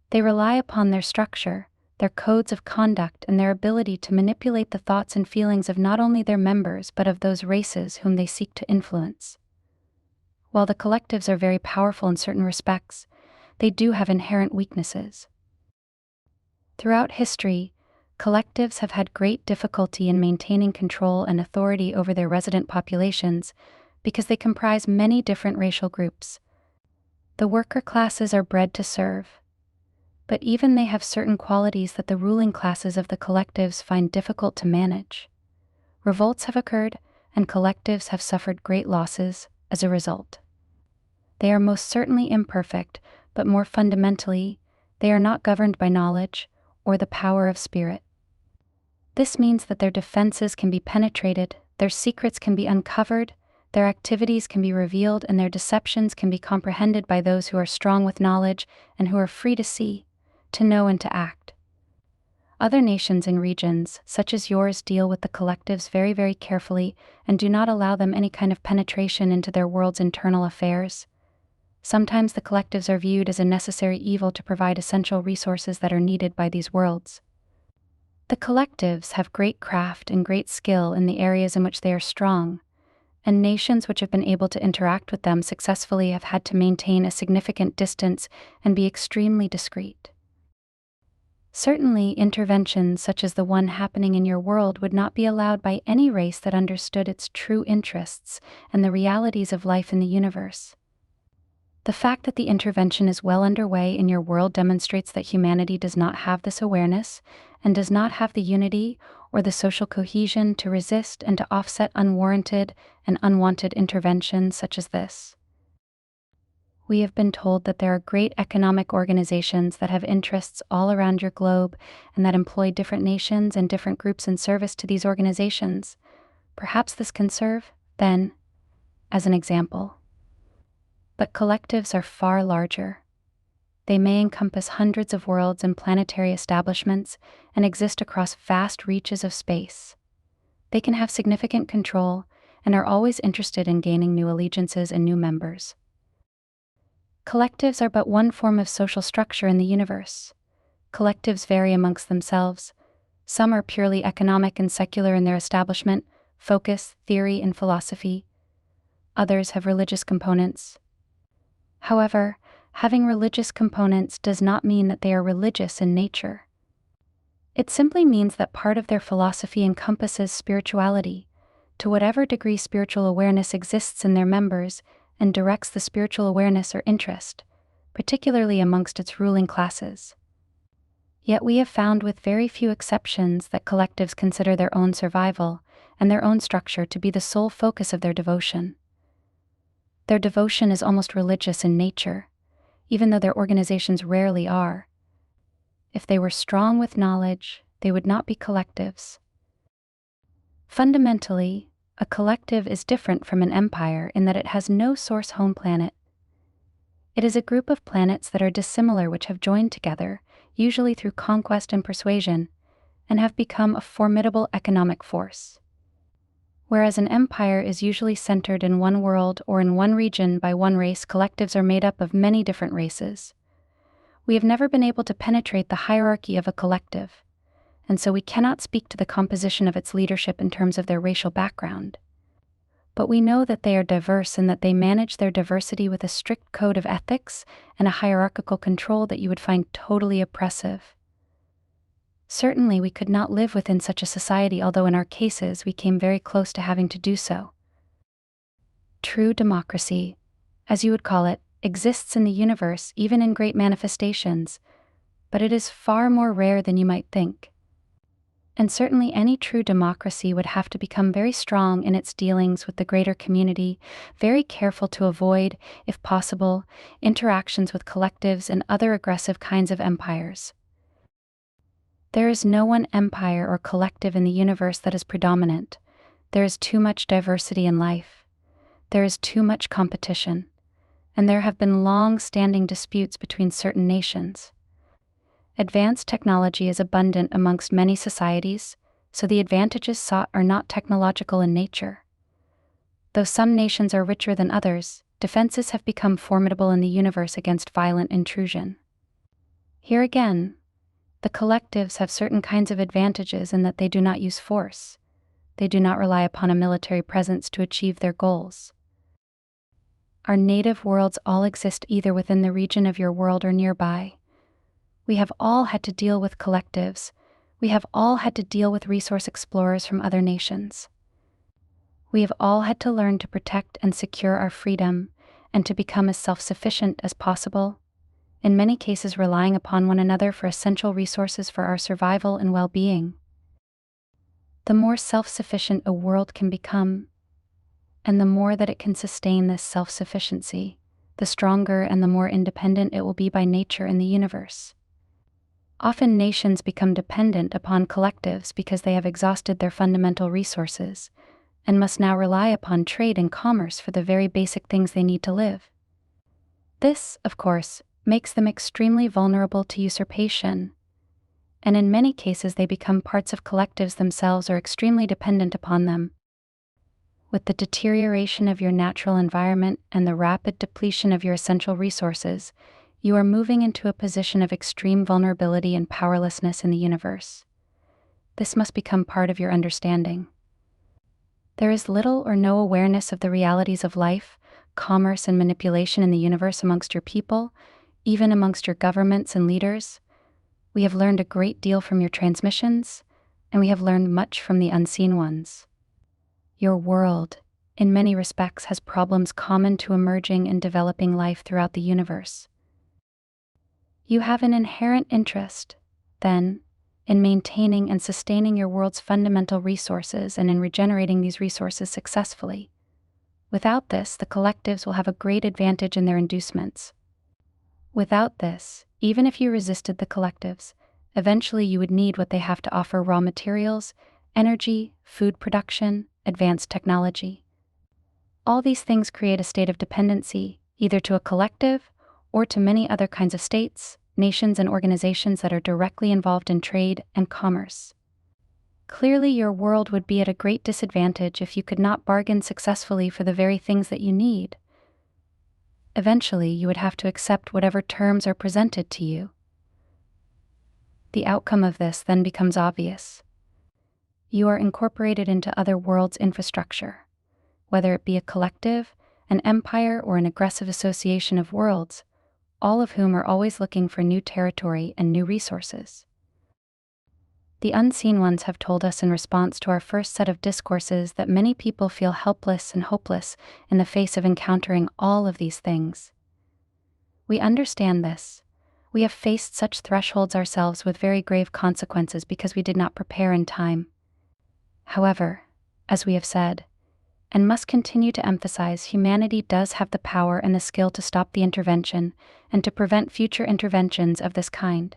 They rely upon their structure, their codes of conduct, and their ability to manipulate the thoughts and feelings of not only their members but of those races whom they seek to influence. While the collectives are very powerful in certain respects, they do have inherent weaknesses. Throughout history, collectives have had great difficulty in maintaining control and authority over their resident populations because they comprise many different racial groups. The worker classes are bred to serve, but even they have certain qualities that the ruling classes of the collectives find difficult to manage. Revolts have occurred, and collectives have suffered great losses as a result. They are most certainly imperfect, but more fundamentally, they are not governed by knowledge or the power of spirit. This means that their defenses can be penetrated, their secrets can be uncovered, their activities can be revealed, and their deceptions can be comprehended by those who are strong with knowledge and who are free to see, to know, and to act. Other nations and regions, such as yours, deal with the collectives very, very carefully and do not allow them any kind of penetration into their world's internal affairs. Sometimes the collectives are viewed as a necessary evil to provide essential resources that are needed by these worlds. The collectives have great craft and great skill in the areas in which they are strong, and nations which have been able to interact with them successfully have had to maintain a significant distance and be extremely discreet. Certainly, interventions such as the one happening in your world would not be allowed by any race that understood its true interests and the realities of life in the universe. The fact that the intervention is well underway in your world demonstrates that humanity does not have this awareness and does not have the unity or the social cohesion to resist and to offset unwarranted and unwanted interventions such as this. We have been told that there are great economic organizations that have interests all around your globe and that employ different nations and different groups in service to these organizations. Perhaps this can serve, then, as an example. But collectives are far larger. They may encompass hundreds of worlds and planetary establishments and exist across vast reaches of space. They can have significant control and are always interested in gaining new allegiances and new members. Collectives are but one form of social structure in the universe. Collectives vary amongst themselves. Some are purely economic and secular in their establishment, focus, theory, and philosophy. Others have religious components. However, having religious components does not mean that they are religious in nature. It simply means that part of their philosophy encompasses spirituality, to whatever degree spiritual awareness exists in their members, and directs the spiritual awareness or interest, particularly amongst its ruling classes. Yet we have found with very few exceptions that collectives consider their own survival and their own structure to be the sole focus of their devotion. Their devotion is almost religious in nature, even though their organizations rarely are. If they were strong with knowledge, they would not be collectives. Fundamentally, a collective is different from an empire in that it has no source home planet. It is a group of planets that are dissimilar which have joined together, usually through conquest and persuasion, and have become a formidable economic force. Whereas an empire is usually centered in one world or in one region by one race, collectives are made up of many different races. We have never been able to penetrate the hierarchy of a collective, and so we cannot speak to the composition of its leadership in terms of their racial background. But we know that they are diverse and that they manage their diversity with a strict code of ethics and a hierarchical control that you would find totally oppressive. Certainly we could not live within such a society, although in our cases we came very close to having to do so. True democracy, as you would call it, exists in the universe, even in great manifestations, but it is far more rare than you might think. And certainly any true democracy would have to become very strong in its dealings with the greater community, very careful to avoid, if possible, interactions with collectives and other aggressive kinds of empires. There is no one empire or collective in the universe that is predominant. There is too much diversity in life. There is too much competition. And there have been long-standing disputes between certain nations. Advanced technology is abundant amongst many societies, so the advantages sought are not technological in nature. Though some nations are richer than others, defenses have become formidable in the universe against violent intrusion. Here again, the collectives have certain kinds of advantages in that they do not use force. They do not rely upon a military presence to achieve their goals. Our native worlds all exist either within the region of your world or nearby. We have all had to deal with collectives. We have all had to deal with resource explorers from other nations. We have all had to learn to protect and secure our freedom and to become as self-sufficient as possible, in many cases relying upon one another for essential resources for our survival and well-being. The more self-sufficient a world can become, and the more that it can sustain this self-sufficiency, the stronger and the more independent it will be by nature in the universe. Often nations become dependent upon collectives because they have exhausted their fundamental resources and must now rely upon trade and commerce for the very basic things they need to live. This, of course, makes them extremely vulnerable to usurpation. and in many cases they become parts of collectives themselves or extremely dependent upon them. With the deterioration of your natural environment and the rapid depletion of your essential resources, you are moving into a position of extreme vulnerability and powerlessness in the universe. This must become part of your understanding. There is little or no awareness of the realities of life, commerce, and manipulation in the universe amongst your people, even amongst your governments and leaders. We have learned a great deal from your transmissions, and we have learned much from the unseen ones. Your world, in many respects, has problems common to emerging and developing life throughout the universe. You have an inherent interest, then, in maintaining and sustaining your world's fundamental resources and in regenerating these resources successfully. Without this, the collectives will have a great advantage in their inducements. Without this, even if you resisted the collectives, eventually you would need what they have to offer: raw materials, energy, food production, advanced technology. All these things create a state of dependency, either to a collective or to many other kinds of states, nations, and organizations that are directly involved in trade and commerce. Clearly, your world would be at a great disadvantage if you could not bargain successfully for the very things that you need. Eventually, you would have to accept whatever terms are presented to you. The outcome of this then becomes obvious. You are incorporated into other worlds' infrastructure, whether it be a collective, an empire, or an aggressive association of worlds, all of whom are always looking for new territory and new resources. The unseen ones have told us in response to our first set of discourses that many people feel helpless and hopeless in the face of encountering all of these things. We understand this. We have faced such thresholds ourselves with very grave consequences because we did not prepare in time. However, as we have said, and must continue to emphasize, humanity does have the power and the skill to stop the intervention and to prevent future interventions of this kind.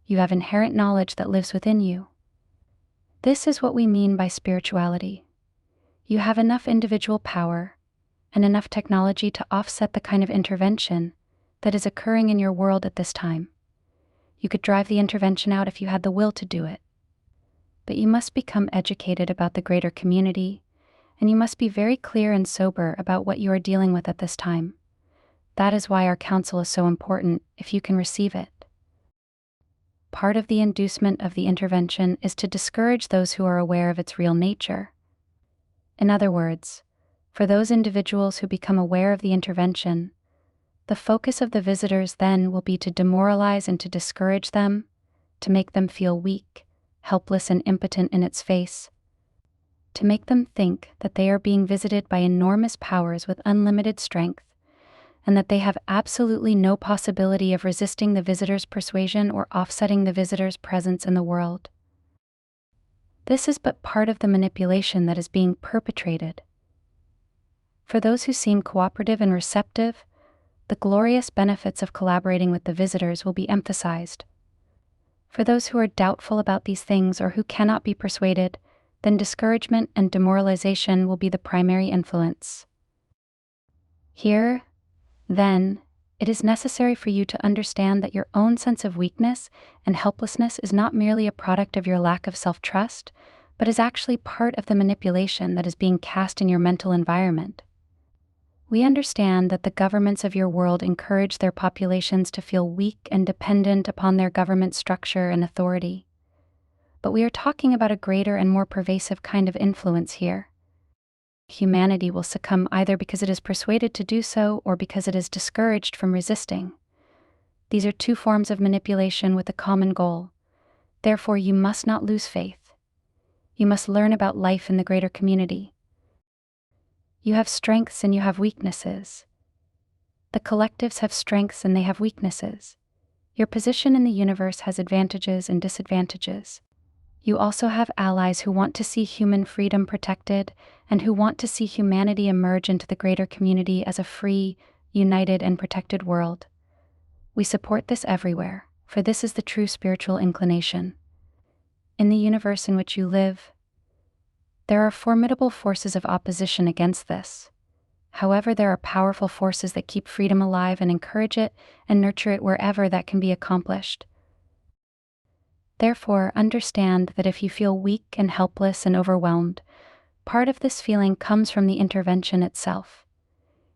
You have inherent knowledge that lives within you. This is what we mean by spirituality. You have enough individual power and enough technology to offset the kind of intervention that is occurring in your world at this time. You could drive the intervention out if you had the will to do it. But you must become educated about the greater community, and you must be very clear and sober about what you are dealing with at this time. That is why our counsel is so important, if you can receive it. Part of the inducement of the intervention is to discourage those who are aware of its real nature. In other words, for those individuals who become aware of the intervention, the focus of the visitors then will be to demoralize and to discourage them, to make them feel weak, helpless, and impotent in its face, to make them think that they are being visited by enormous powers with unlimited strength, and that they have absolutely no possibility of resisting the visitor's persuasion or offsetting the visitor's presence in the world. This is but part of the manipulation that is being perpetrated. For those who seem cooperative and receptive, the glorious benefits of collaborating with the visitors will be emphasized. For those who are doubtful about these things or who cannot be persuaded, then discouragement and demoralization will be the primary influence. Here, then, it is necessary for you to understand that your own sense of weakness and helplessness is not merely a product of your lack of self-trust, but is actually part of the manipulation that is being cast in your mental environment. We understand that the governments of your world encourage their populations to feel weak and dependent upon their government structure and authority. But we are talking about a greater and more pervasive kind of influence here. Humanity will succumb either because it is persuaded to do so or because it is discouraged from resisting. These are two forms of manipulation with a common goal. Therefore, you must not lose faith. You must learn about life in the greater community. You have strengths and you have weaknesses. The collectives have strengths and they have weaknesses. Your position in the universe has advantages and disadvantages. You also have allies who want to see human freedom protected and who want to see humanity emerge into the greater community as a free, united, and protected world. We support this everywhere, for this is the true spiritual inclination. In the universe in which you live, there are formidable forces of opposition against this. However, there are powerful forces that keep freedom alive and encourage it and nurture it wherever that can be accomplished. Therefore, understand that if you feel weak and helpless and overwhelmed, part of this feeling comes from the intervention itself.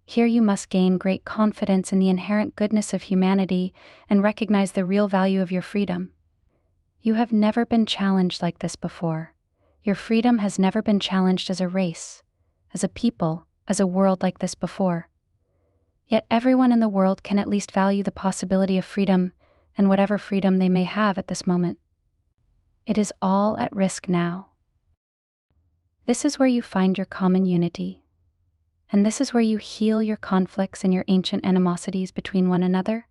Here you must gain great confidence in the inherent goodness of humanity and recognize the real value of your freedom. You have never been challenged like this before. Your freedom has never been challenged as a race, as a people, as a world like this before. Yet everyone in the world can at least value the possibility of freedom and whatever freedom they may have at this moment. It is all at risk now. This is where you find your common unity. And this is where you heal your conflicts and your ancient animosities between one another.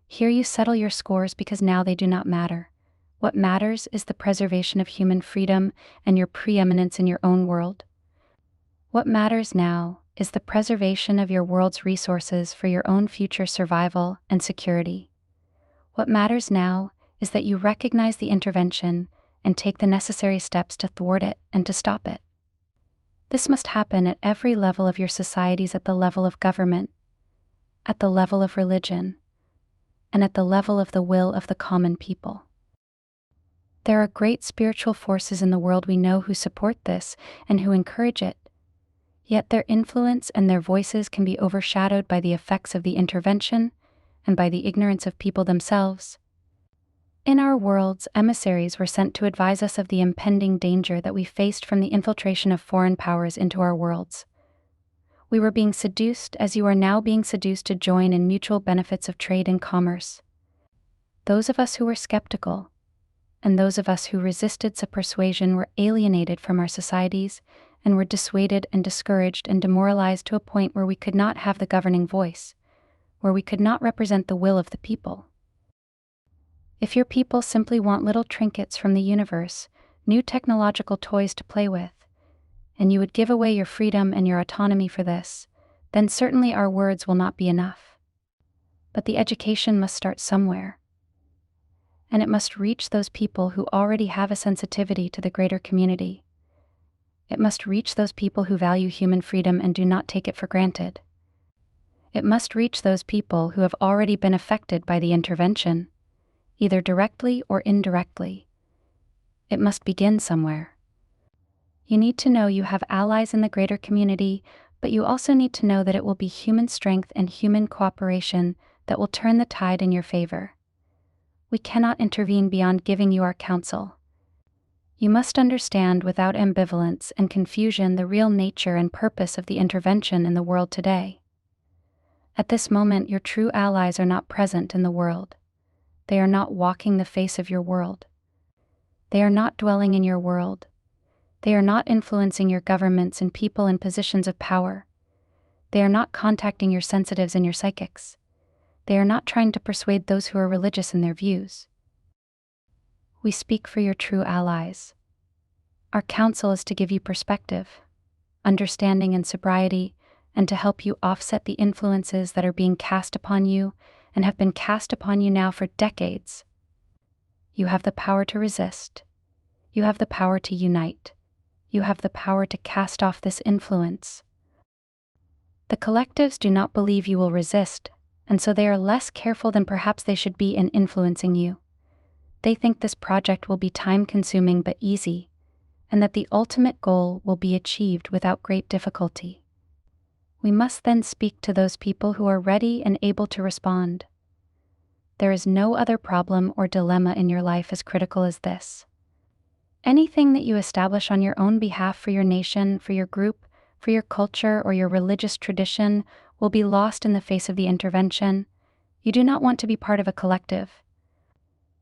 Here you settle your scores because now they do not matter. What matters is the preservation of human freedom and your preeminence in your own world. What matters now is the preservation of your world's resources for your own future survival and security. What matters now is that you recognize the intervention and take the necessary steps to thwart it and to stop it. This must happen at every level of your societies, at the level of government, at the level of religion, and at the level of the will of the common people. There are great spiritual forces in the world we know who support this and who encourage it, yet their influence and their voices can be overshadowed by the effects of the intervention and by the ignorance of people themselves. In our worlds, emissaries were sent to advise us of the impending danger that we faced from the infiltration of foreign powers into our worlds. We were being seduced as you are now being seduced to join in mutual benefits of trade and commerce. Those of us who were skeptical, and those of us who resisted such persuasion were alienated from our societies and were dissuaded and discouraged and demoralized to a point where we could not have the governing voice, where we could not represent the will of the people. If your people simply want little trinkets from the universe, new technological toys to play with, and you would give away your freedom and your autonomy for this, then certainly our words will not be enough. But the education must start somewhere, and it must reach those people who already have a sensitivity to the greater community. It must reach those people who value human freedom and do not take it for granted. It must reach those people who have already been affected by the intervention, either directly or indirectly. It must begin somewhere. You need to know you have allies in the greater community, but you also need to know that it will be human strength and human cooperation that will turn the tide in your favor. We cannot intervene beyond giving you our counsel. You must understand without ambivalence and confusion the real nature and purpose of the intervention in the world today. At this moment, your true allies are not present in the world. They are not walking the face of your world. They are not dwelling in your world. They are not influencing your governments and people in positions of power. They are not contacting your sensitives and your psychics. They are not trying to persuade those who are religious in their views. We speak for your true allies. Our counsel is to give you perspective, understanding and sobriety, and to help you offset the influences that are being cast upon you and have been cast upon you now for decades. You have the power to resist. You have the power to unite. You have the power to cast off this influence. The collectives do not believe you will resist, and so they are less careful than perhaps they should be in influencing you. They think this project will be time-consuming but easy, and that the ultimate goal will be achieved without great difficulty. We must then speak to those people who are ready and able to respond. There is no other problem or dilemma in your life as critical as this. Anything that you establish on your own behalf for your nation, for your group, for your culture, or your religious tradition will be lost in the face of the intervention. You do not want to be part of a collective.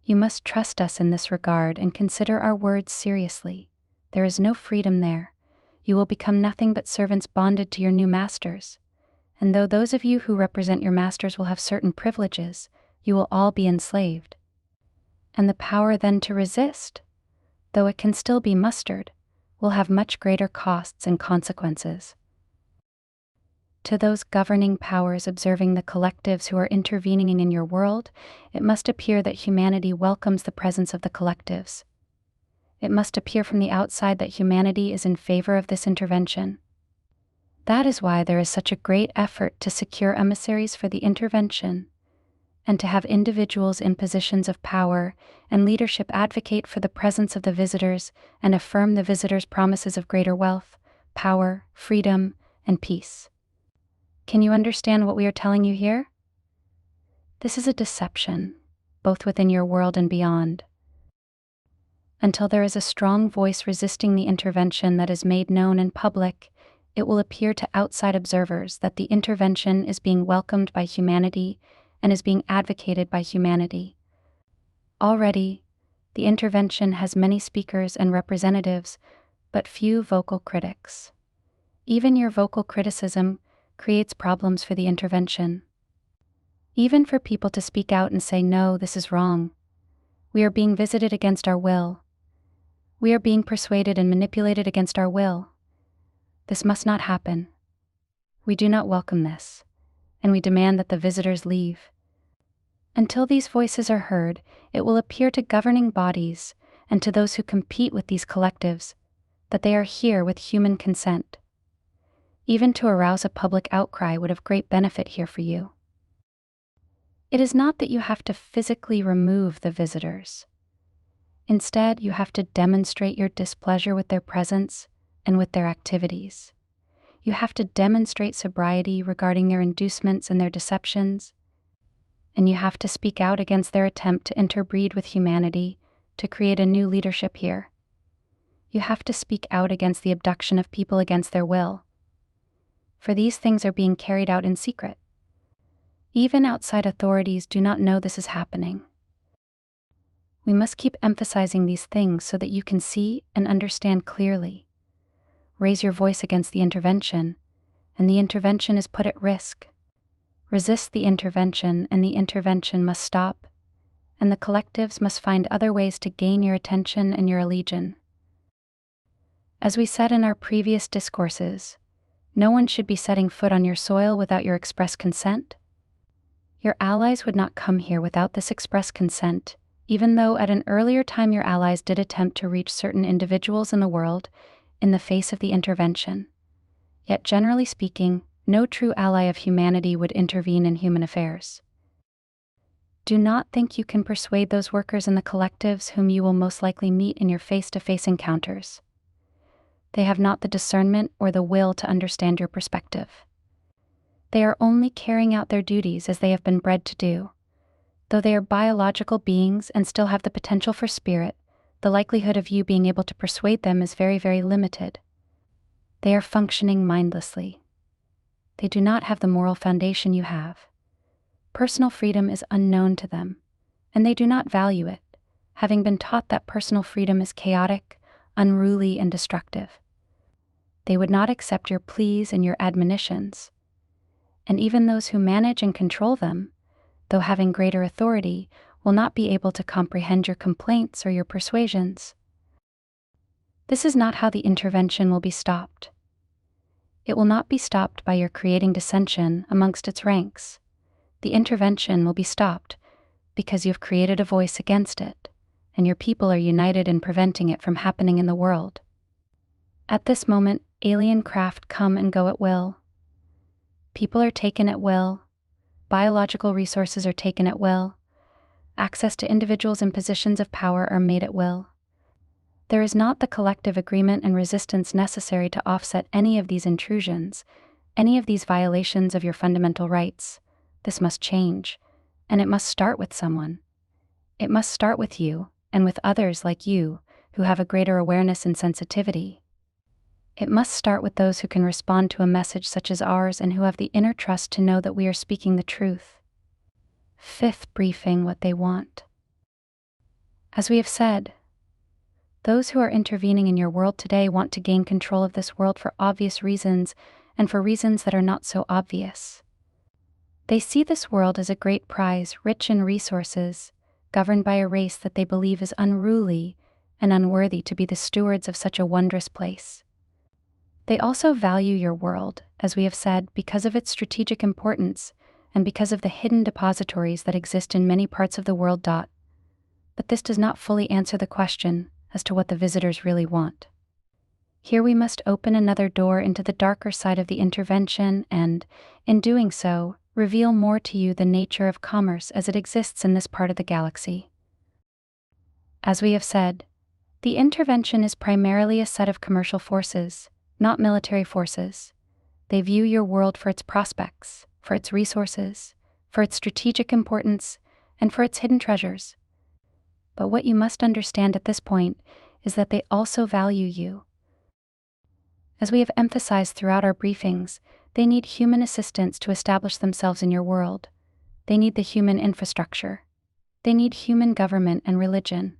You must trust us in this regard and consider our words seriously. There is no freedom there. You will become nothing but servants bonded to your new masters. And though those of you who represent your masters will have certain privileges, you will all be enslaved. And the power then to resist, though it can still be mustered, will have much greater costs and consequences. To those governing powers observing the collectives who are intervening in your world, it must appear that humanity welcomes the presence of the collectives. It must appear from the outside that humanity is in favor of this intervention. That is why there is such a great effort to secure emissaries for the intervention. and to have individuals in positions of power and leadership advocate for the presence of the visitors and affirm the visitors' promises of greater wealth, power, freedom, and peace. Can you understand what we are telling you here? This is a deception, both within your world and beyond. Until there is a strong voice resisting the intervention that is made known in public, it will appear to outside observers that the intervention is being welcomed by humanity and is being advocated by humanity. Already, the intervention has many speakers and representatives, but few vocal critics. Even your vocal criticism creates problems for the intervention. Even for people to speak out and say, no, this is wrong. We are being visited against our will. We are being persuaded and manipulated against our will. This must not happen. We do not welcome this, and we demand that the visitors leave. Until these voices are heard, it will appear to governing bodies and to those who compete with these collectives that they are here with human consent. Even to arouse a public outcry would have great benefit here for you. It is not that you have to physically remove the visitors. Instead, you have to demonstrate your displeasure with their presence and with their activities. You have to demonstrate sobriety regarding their inducements and their deceptions, and you have to speak out against their attempt to interbreed with humanity to create a new leadership here. You have to speak out against the abduction of people against their will, for these things are being carried out in secret. Even outside authorities do not know this is happening. We must keep emphasizing these things so that you can see and understand clearly. Raise your voice against the intervention, and the intervention is put at risk. Resist the intervention, and the intervention must stop, and the collectives must find other ways to gain your attention and your allegiance. As we said in our previous discourses, no one should be setting foot on your soil without your express consent. Your allies would not come here without this express consent, even though at an earlier time your allies did attempt to reach certain individuals in the world in the face of the intervention. Yet generally speaking, no true ally of humanity would intervene in human affairs. Do not think you can persuade those workers in the collectives whom you will most likely meet in your face-to-face encounters. They have not the discernment or the will to understand your perspective. They are only carrying out their duties as they have been bred to do. Though they are biological beings and still have the potential for spirit, the likelihood of you being able to persuade them is very, very limited. They are functioning mindlessly. They do not have the moral foundation you have. Personal freedom is unknown to them, and they do not value it, having been taught that personal freedom is chaotic, unruly, and destructive. They would not accept your pleas and your admonitions, and even those who manage and control them, though having greater authority, will not be able to comprehend your complaints or your persuasions. This is not how the intervention will be stopped. It will not be stopped by your creating dissension amongst its ranks. The intervention will be stopped because you have created a voice against it, and your people are united in preventing it from happening in the world. At this moment, alien craft come and go at will. People are taken at will. Biological resources are taken at will. Access to individuals in positions of power are made at will. There is not the collective agreement and resistance necessary to offset any of these intrusions, any of these violations of your fundamental rights. This must change, and it must start with someone. It must start with you, and with others like you, who have a greater awareness and sensitivity. It must start with those who can respond to a message such as ours and who have the inner trust to know that we are speaking the truth. Fifth briefing: what they want. As we have said, those who are intervening in your world today want to gain control of this world for obvious reasons and for reasons that are not so obvious. They see this world as a great prize, rich in resources, governed by a race that they believe is unruly and unworthy to be the stewards of such a wondrous place. They also value your world, as we have said, because of its strategic importance and because of the hidden depositories that exist in many parts of the world. But this does not fully answer the question as to what the visitors really want. Here we must open another door into the darker side of the intervention and, in doing so, reveal more to you the nature of commerce as it exists in this part of the galaxy. As we have said, the intervention is primarily a set of commercial forces, not military forces. They view your world for its prospects, for its resources, for its strategic importance, and for its hidden treasures. But what you must understand at this point is that they also value you. As we have emphasized throughout our briefings, they need human assistance to establish themselves in your world. They need the human infrastructure. They need human government and religion.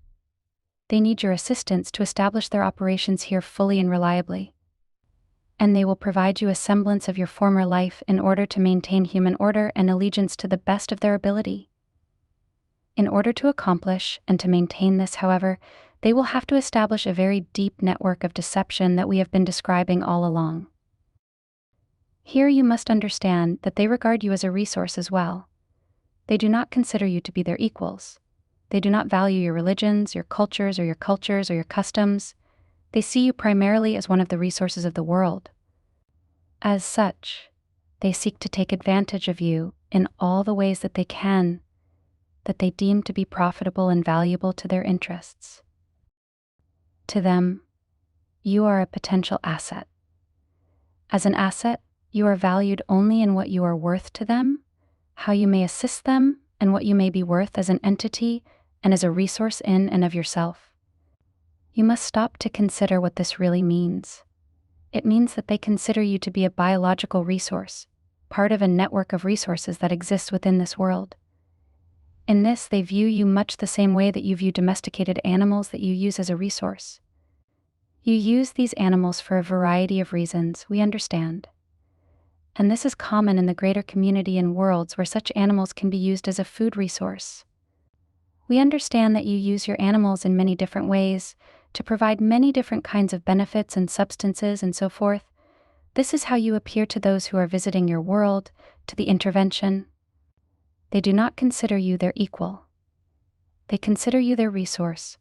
They need your assistance to establish their operations here fully and reliably. And they will provide you a semblance of your former life in order to maintain human order and allegiance to the best of their ability. In order to accomplish and to maintain this, however, they will have to establish a very deep network of deception that we have been describing all along. Here you must understand that they regard you as a resource as well. They do not consider you to be their equals. They do not value your religions, your cultures, or your customs. They see you primarily as one of the resources of the world. As such, they seek to take advantage of you in all the ways that they can, that they deem to be profitable and valuable to their interests. To them, you are a potential asset. As an asset, you are valued only in what you are worth to them, how you may assist them, and what you may be worth as an entity and as a resource in and of yourself. You must stop to consider what this really means. It means that they consider you to be a biological resource, part of a network of resources that exists within this world. In this, they view you much the same way that you view domesticated animals that you use as a resource. You use these animals for a variety of reasons, we understand. And this is common in the greater community and worlds where such animals can be used as a food resource. We understand that you use your animals in many different ways, to provide many different kinds of benefits and substances and so forth. This is how you appear to those who are visiting your world, to the intervention. They do not consider you their equal. They consider you their resource.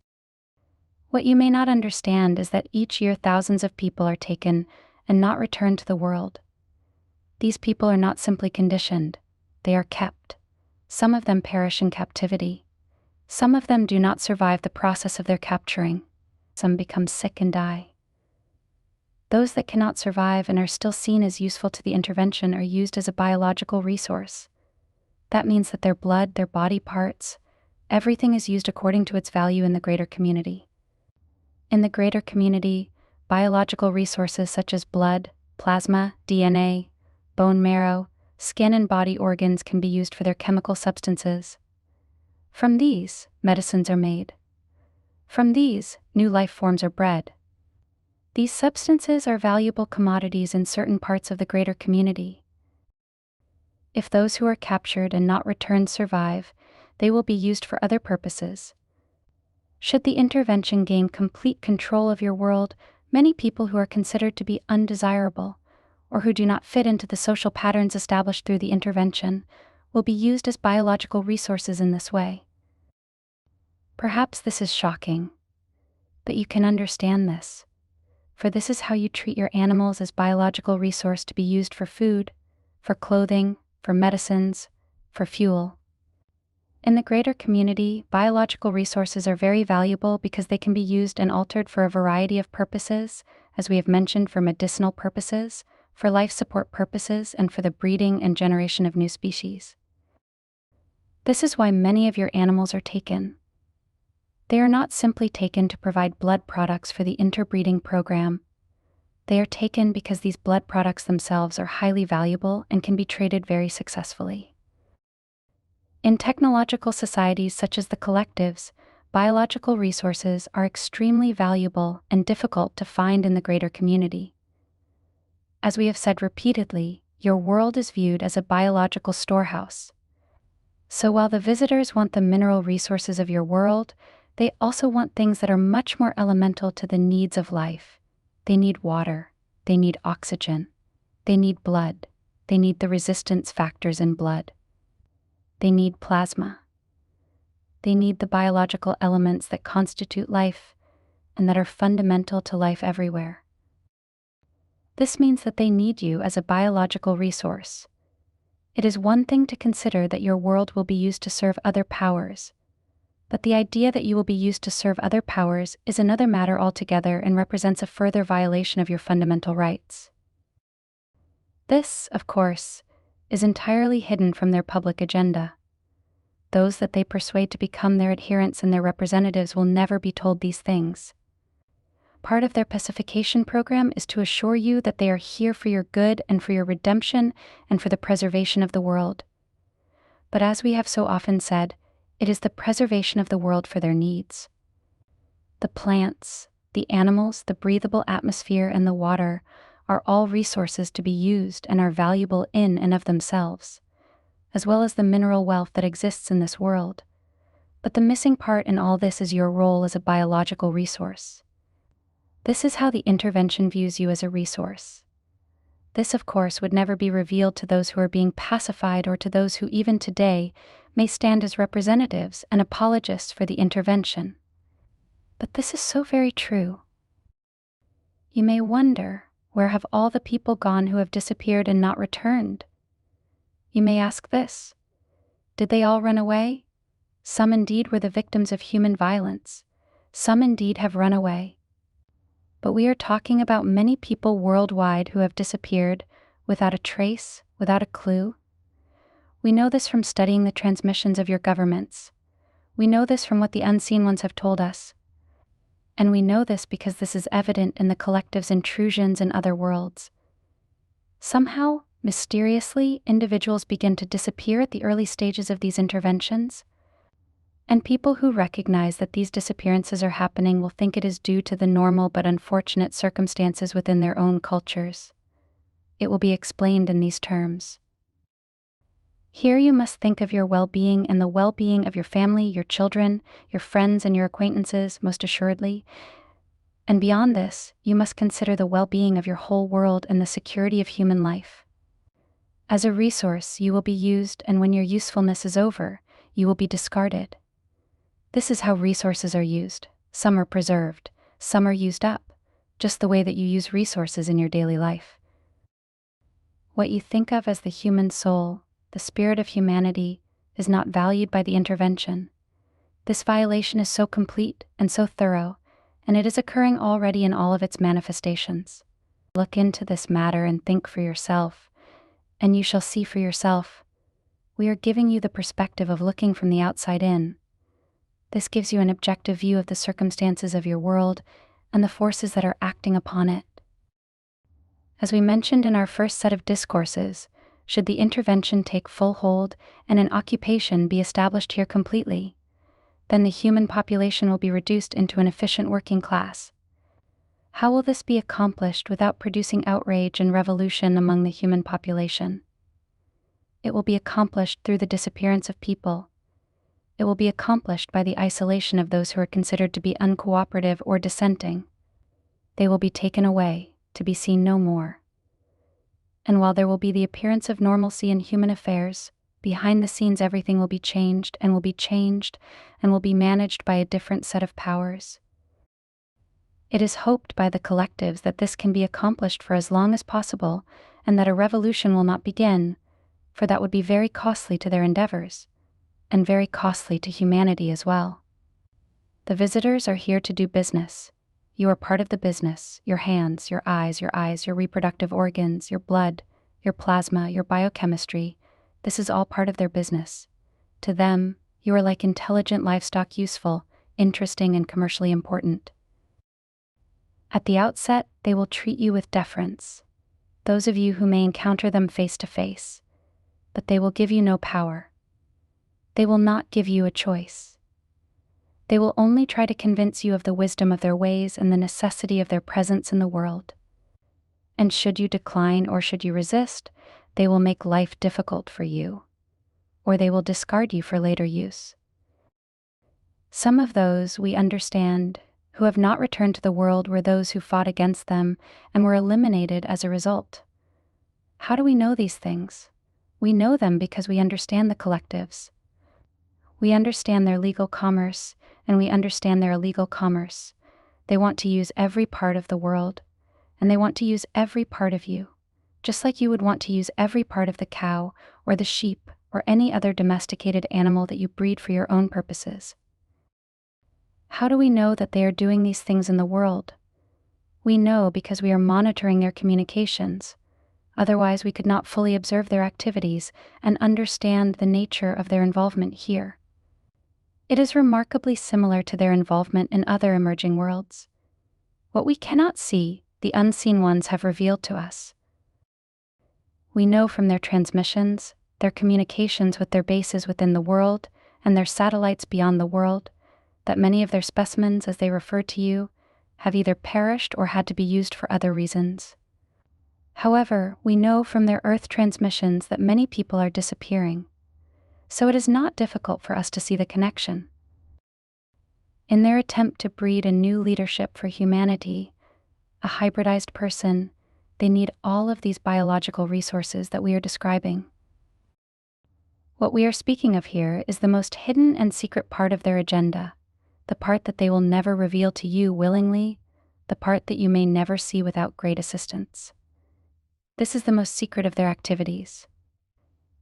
What you may not understand is that each year thousands of people are taken and not returned to the world. These people are not simply conditioned, they are kept. Some of them perish in captivity. Some of them do not survive the process of their capturing. Some become sick and die. Those that cannot survive and are still seen as useful to the intervention are used as a biological resource. That means that their blood, their body parts, everything is used according to its value in the greater community. In the greater community, biological resources such as blood, plasma, DNA, bone marrow, skin and body organs can be used for their chemical substances. From these, medicines are made. From these, new life forms are bred. These substances are valuable commodities in certain parts of the greater community. If those who are captured and not returned survive, they will be used for other purposes. Should the intervention gain complete control of your world, many people who are considered to be undesirable, or who do not fit into the social patterns established through the intervention, will be used as biological resources in this way. Perhaps this is shocking, but you can understand this, for this is how you treat your animals as biological resource to be used for food, for clothing, for medicines, for fuel. In the greater community, biological resources are very valuable because they can be used and altered for a variety of purposes, as we have mentioned, for medicinal purposes, for life support purposes, and for the breeding and generation of new species. This is why many of your animals are taken. They are not simply taken to provide blood products for the interbreeding program. They are taken because these blood products themselves are highly valuable and can be traded very successfully. In technological societies such as the collectives, biological resources are extremely valuable and difficult to find in the greater community. As we have said repeatedly, your world is viewed as a biological storehouse. So while the visitors want the mineral resources of your world, they also want things that are much more elemental to the needs of life. They need water, they need oxygen, they need blood, they need the resistance factors in blood. They need plasma. They need the biological elements that constitute life and that are fundamental to life everywhere. This means that they need you as a biological resource. It is one thing to consider that your world will be used to serve other powers, but the idea that you will be used to serve other powers is another matter altogether and represents a further violation of your fundamental rights. This, of course, is entirely hidden from their public agenda. Those that they persuade to become their adherents and their representatives will never be told these things. Part of their pacification program is to assure you that they are here for your good and for your redemption and for the preservation of the world. But as we have so often said, it is the preservation of the world for their needs. The plants, the animals, the breathable atmosphere, and the water are all resources to be used and are valuable in and of themselves, as well as the mineral wealth that exists in this world. But the missing part in all this is your role as a biological resource. This is how the intervention views you as a resource. This, of course, would never be revealed to those who are being pacified or to those who even today may stand as representatives and apologists for the intervention. But this is so very true. You may wonder, where have all the people gone who have disappeared and not returned? You may ask this: did they all run away? Some indeed were the victims of human violence. Some indeed have run away. But we are talking about many people worldwide who have disappeared without a trace, without a clue. We know this from studying the transmissions of your governments. We know this from what the unseen ones have told us. And we know this because this is evident in the collective's intrusions in other worlds. Somehow, mysteriously, individuals begin to disappear at the early stages of these interventions. And people who recognize that these disappearances are happening will think it is due to the normal but unfortunate circumstances within their own cultures. It will be explained in these terms. Here you must think of your well-being and the well-being of your family, your children, your friends, and your acquaintances, most assuredly. And beyond this, you must consider the well-being of your whole world and the security of human life. As a resource, you will be used, and when your usefulness is over, you will be discarded. This is how resources are used. Some are preserved, some are used up, just the way that you use resources in your daily life. What you think of as the human soul, the spirit of humanity, is not valued by the intervention. This violation is so complete and so thorough, and it is occurring already in all of its manifestations. Look into this matter and think for yourself, and you shall see for yourself. We are giving you the perspective of looking from the outside in. This gives you an objective view of the circumstances of your world and the forces that are acting upon it. As we mentioned in our first set of discourses, should the intervention take full hold and an occupation be established here completely, then the human population will be reduced into an efficient working class. How will this be accomplished without producing outrage and revolution among the human population? It will be accomplished through the disappearance of people. It will be accomplished by the isolation of those who are considered to be uncooperative or dissenting. They will be taken away, to be seen no more. And while there will be the appearance of normalcy in human affairs, behind the scenes everything will be changed and will be managed by a different set of powers. It is hoped by the collectives that this can be accomplished for as long as possible and that a revolution will not begin, for that would be very costly to their endeavors, and very costly to humanity as well. The visitors are here to do business. You are part of the business: your hands, your eyes, your reproductive organs, your blood, your plasma, your biochemistry. This is all part of their business. To them, you are like intelligent livestock, useful, interesting, and commercially important. At the outset, they will treat you with deference, those of you who may encounter them face to face, but they will give you no power. They will not give you a choice. They will only try to convince you of the wisdom of their ways and the necessity of their presence in the world. And should you decline or should you resist, they will make life difficult for you, or they will discard you for later use. Some of those, we understand, who have not returned to the world were those who fought against them and were eliminated as a result. How do we know these things? We know them because we understand the collectives. We understand their legal commerce, and we understand their illegal commerce. They want to use every part of the world, and they want to use every part of you. just like you would want to use every part of the cow or the sheep or any other domesticated animal that you breed for your own purposes. How do we know that they are doing these things in the world? We know because we are monitoring their communications. Otherwise, we could not fully observe their activities and understand the nature of their involvement here. It is remarkably similar to their involvement in other emerging worlds. What we cannot see, the unseen ones have revealed to us. We know from their transmissions, their communications with their bases within the world, and their satellites beyond the world, that many of their specimens, as they refer to you, have either perished or had to be used for other reasons. However, we know from their Earth transmissions that many people are disappearing, so it is not difficult for us to see the connection. In their attempt to breed a new leadership for humanity, a hybridized person, they need all of these biological resources that we are describing. What we are speaking of here is the most hidden and secret part of their agenda, the part that they will never reveal to you willingly, the part that you may never see without great assistance. This is the most secret of their activities.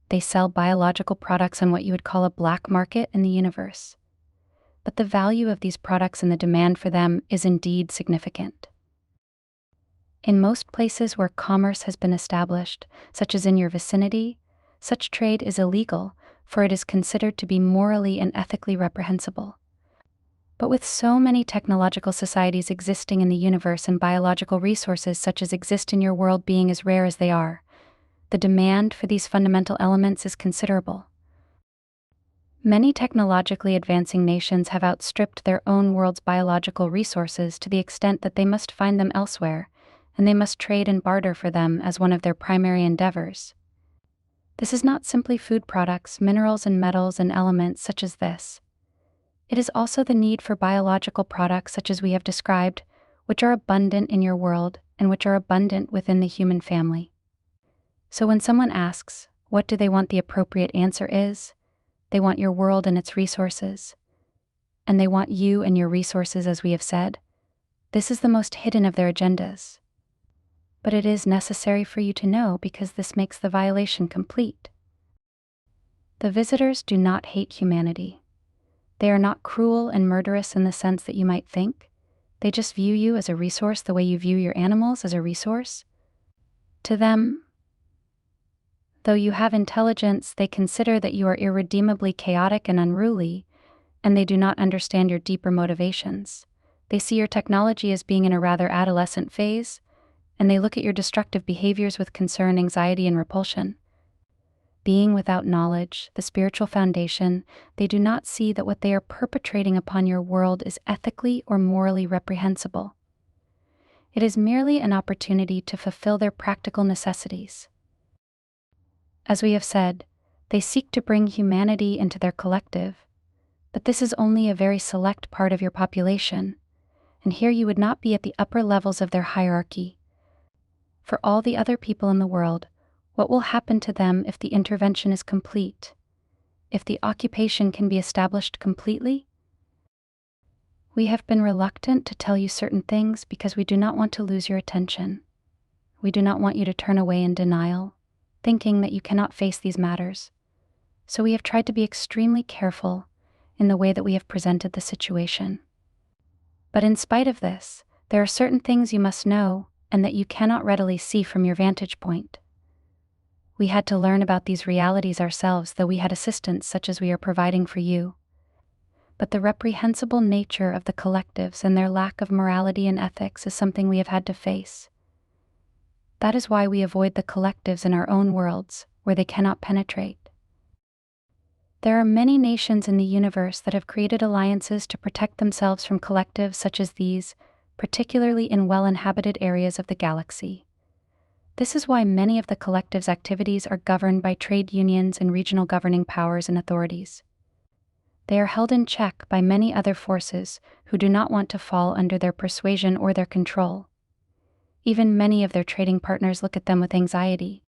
They sell biological products on what you would call a black market in the universe. But the value of these products and the demand for them is indeed significant. In most places where commerce has been established, such as in your vicinity, such trade is illegal, for it is considered to be morally and ethically reprehensible. But with so many technological societies existing in the universe and biological resources such as exist in your world being as rare as they are, the demand for these fundamental elements is considerable. Many technologically advancing nations have outstripped their own world's biological resources to the extent that they must find them elsewhere, and they must trade and barter for them as one of their primary endeavors. This is not simply food products, minerals and metals and elements such as this. It is also the need for biological products such as we have described, which are abundant in your world and which are abundant within the human family. So when someone asks, what do they want, the appropriate answer is, they want your world and its resources. And they want you and your resources, as we have said. This is the most hidden of their agendas. But it is necessary for you to know because this makes the violation complete. The visitors do not hate humanity. They are not cruel and murderous in the sense that you might think. They just view you as a resource the way you view your animals as a resource. To them, though you have intelligence, they consider that you are irredeemably chaotic and unruly, and they do not understand your deeper motivations. They see your technology as being in a rather adolescent phase, and they look at your destructive behaviors with concern, anxiety, and repulsion. Being without knowledge, the spiritual foundation, they do not see that what they are perpetrating upon your world is ethically or morally reprehensible. It is merely an opportunity to fulfill their practical necessities. As we have said, they seek to bring humanity into their collective, but this is only a very select part of your population, and here you would not be at the upper levels of their hierarchy. For all the other people in the world, what will happen to them if the intervention is complete? If the occupation can be established completely? We have been reluctant to tell you certain things because we do not want to lose your attention. We do not want you to turn away in denial, thinking that you cannot face these matters. So we have tried to be extremely careful in the way that we have presented the situation. But in spite of this, there are certain things you must know and that you cannot readily see from your vantage point. We had to learn about these realities ourselves, though we had assistance such as we are providing for you. But the reprehensible nature of the collectives and their lack of morality and ethics is something we have had to face. That is why we avoid the collectives in our own worlds, where they cannot penetrate. There are many nations in the universe that have created alliances to protect themselves from collectives such as these, particularly in well-inhabited areas of the galaxy. This is why many of the collective's activities are governed by trade unions and regional governing powers and authorities. They are held in check by many other forces who do not want to fall under their persuasion or their control. Even many of their trading partners look at them with anxiety.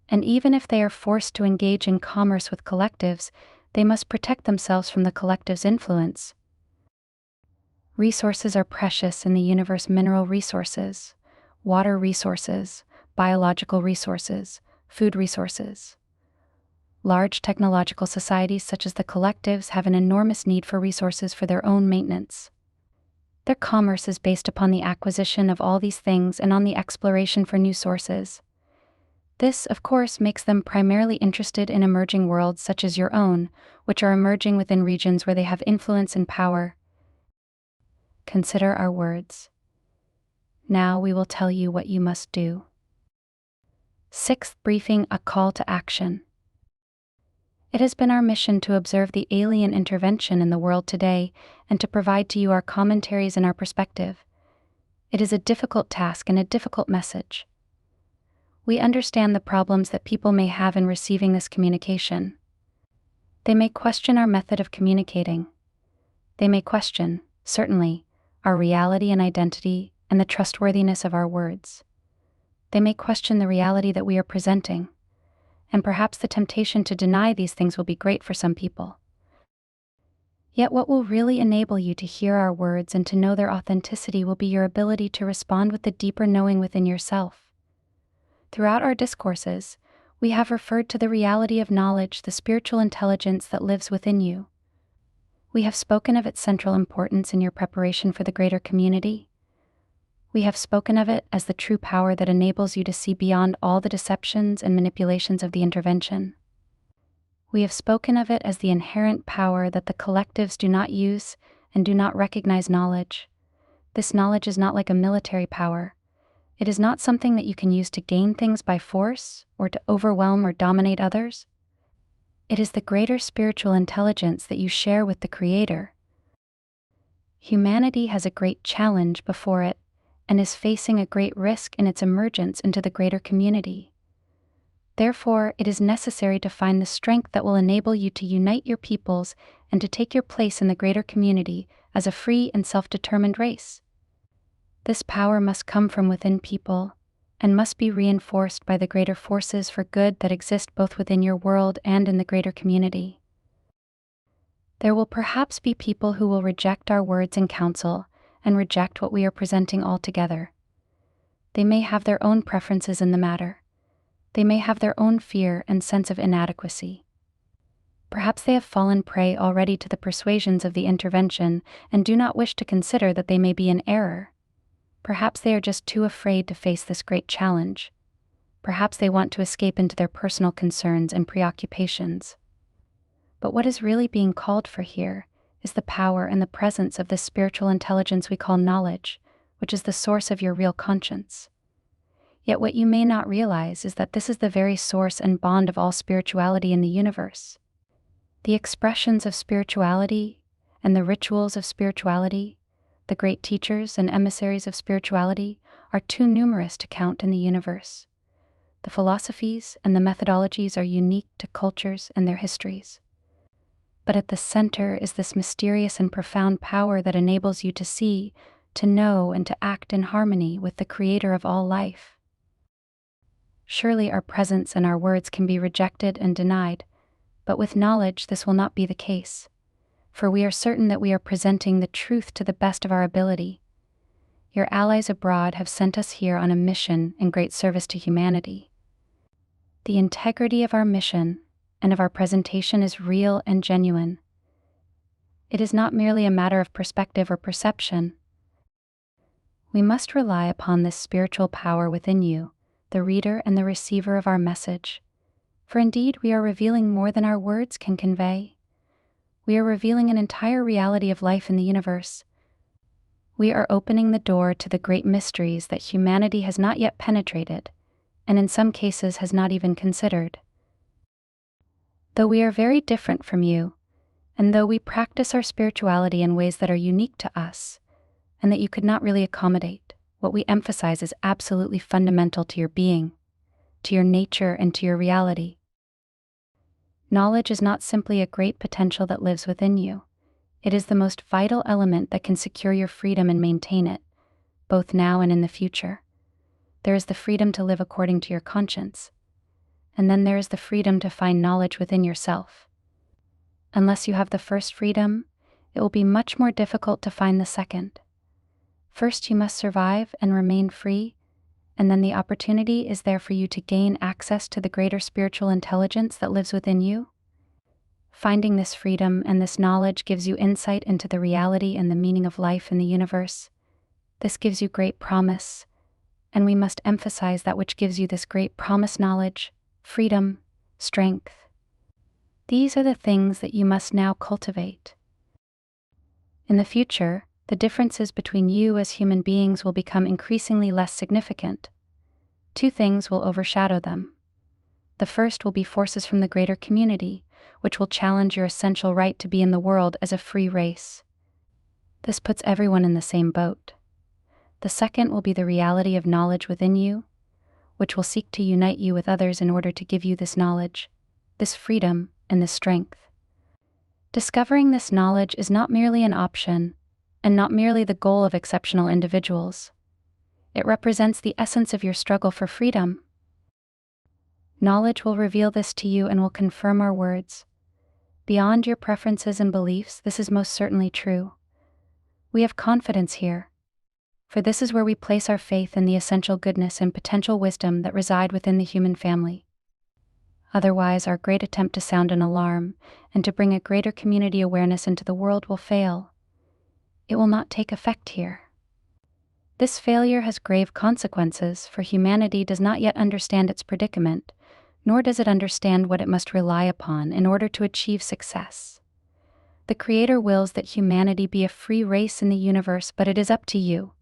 And even if they are forced to engage in commerce with collectives, they must protect themselves from the collective's influence. Resources are precious in the universe: mineral resources, water resources, biological resources, food resources. Large technological societies such as the collectives have an enormous need for resources for their own maintenance. Their commerce is based upon the acquisition of all these things and on the exploration for new sources. This, of course, makes them primarily interested in emerging worlds such as your own, which are emerging within regions where they have influence and power. Consider our words. Now we will tell you what you must do. Sixth briefing, a call to action. It has been our mission to observe the alien intervention in the world today and to provide to you our commentaries and our perspective. It is a difficult task and a difficult message. We understand the problems that people may have in receiving this communication. They may question our method of communicating. They may question, certainly, our reality and identity and the trustworthiness of our words. They may question the reality that we are presenting, and perhaps the temptation to deny these things will be great for some people. Yet what will really enable you to hear our words and to know their authenticity will be your ability to respond with the deeper knowing within yourself. Throughout our discourses, we have referred to the reality of knowledge, the spiritual intelligence that lives within you. We have spoken of its central importance in your preparation for the greater community. We have spoken of it as the true power that enables you to see beyond all the deceptions and manipulations of the intervention. We have spoken of it as the inherent power that the collectives do not use and do not recognize knowledge. This knowledge is not like a military power. It is not something that you can use to gain things by force or to overwhelm or dominate others. It is the greater spiritual intelligence that you share with the Creator. Humanity has a great challenge before it and is facing a great risk in its emergence into the greater community. Therefore, it is necessary to find the strength that will enable you to unite your peoples and to take your place in the greater community as a free and self-determined race. This power must come from within people and must be reinforced by the greater forces for good that exist both within your world and in the greater community. There will perhaps be people who will reject our words and counsel and reject what we are presenting altogether. They may have their own preferences in the matter. They may have their own fear and sense of inadequacy. Perhaps they have fallen prey already to the persuasions of the intervention and do not wish to consider that they may be in error. Perhaps they are just too afraid to face this great challenge. Perhaps they want to escape into their personal concerns and preoccupations. But what is really being called for here is the power and the presence of this spiritual intelligence we call knowledge, which is the source of your real conscience. Yet what you may not realize is that this is the very source and bond of all spirituality in the universe. The expressions of spirituality and the rituals of spirituality, the great teachers and emissaries of spirituality, are too numerous to count in the universe. The philosophies and the methodologies are unique to cultures and their histories. But at the center is this mysterious and profound power that enables you to see, to know, and to act in harmony with the Creator of all life. Surely our presence and our words can be rejected and denied, but with knowledge this will not be the case, for we are certain that we are presenting the truth to the best of our ability. Your allies abroad have sent us here on a mission in great service to humanity. The integrity of our mission and of our presentation is real and genuine. It is not merely a matter of perspective or perception. We must rely upon this spiritual power within you, the reader and the receiver of our message, for indeed we are revealing more than our words can convey. We are revealing an entire reality of life in the universe. We are opening the door to the great mysteries that humanity has not yet penetrated, and in some cases has not even considered. Though we are very different from you, and though we practice our spirituality in ways that are unique to us, and that you could not really accommodate, what we emphasize is absolutely fundamental to your being, to your nature, and to your reality. Knowledge is not simply a great potential that lives within you. It is the most vital element that can secure your freedom and maintain it, both now and in the future. There is the freedom to live according to your conscience, and then there is the freedom to find knowledge within yourself. Unless you have the first freedom, it will be much more difficult to find the second. First you must survive and remain free, and then the opportunity is there for you to gain access to the greater spiritual intelligence that lives within you. Finding this freedom and this knowledge gives you insight into the reality and the meaning of life in the universe. This gives you great promise, and we must emphasize that which gives you this great promise: knowledge, freedom, strength. These are the things that you must now cultivate. In the future, the differences between you as human beings will become increasingly less significant. Two things will overshadow them. The first will be forces from the greater community, which will challenge your essential right to be in the world as a free race. This puts everyone in the same boat. The second will be the reality of knowledge within you, which will seek to unite you with others in order to give you this knowledge, this freedom, and this strength. Discovering this knowledge is not merely an option, and not merely the goal of exceptional individuals. It represents the essence of your struggle for freedom. Knowledge will reveal this to you and will confirm our words. Beyond your preferences and beliefs, this is most certainly true. We have confidence here, for this is where we place our faith in the essential goodness and potential wisdom that reside within the human family. Otherwise, our great attempt to sound an alarm and to bring a greater community awareness into the world will fail. It will not take effect here. This failure has grave consequences, for humanity does not yet understand its predicament, nor does it understand what it must rely upon in order to achieve success. The Creator wills that humanity be a free race in the universe, but it is up to you.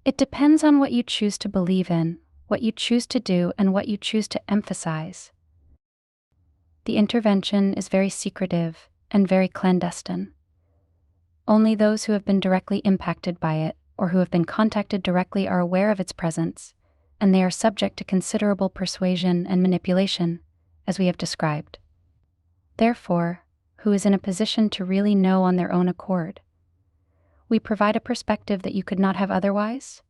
It depends on what you choose to believe in, what you choose to do, and what you choose to emphasize. The intervention is very secretive and very clandestine. Only those who have been directly impacted by it or who have been contacted directly are aware of its presence, and they are subject to considerable persuasion and manipulation, as we have described. Therefore, who is in a position to really know on their own accord? We provide a perspective that you could not have otherwise.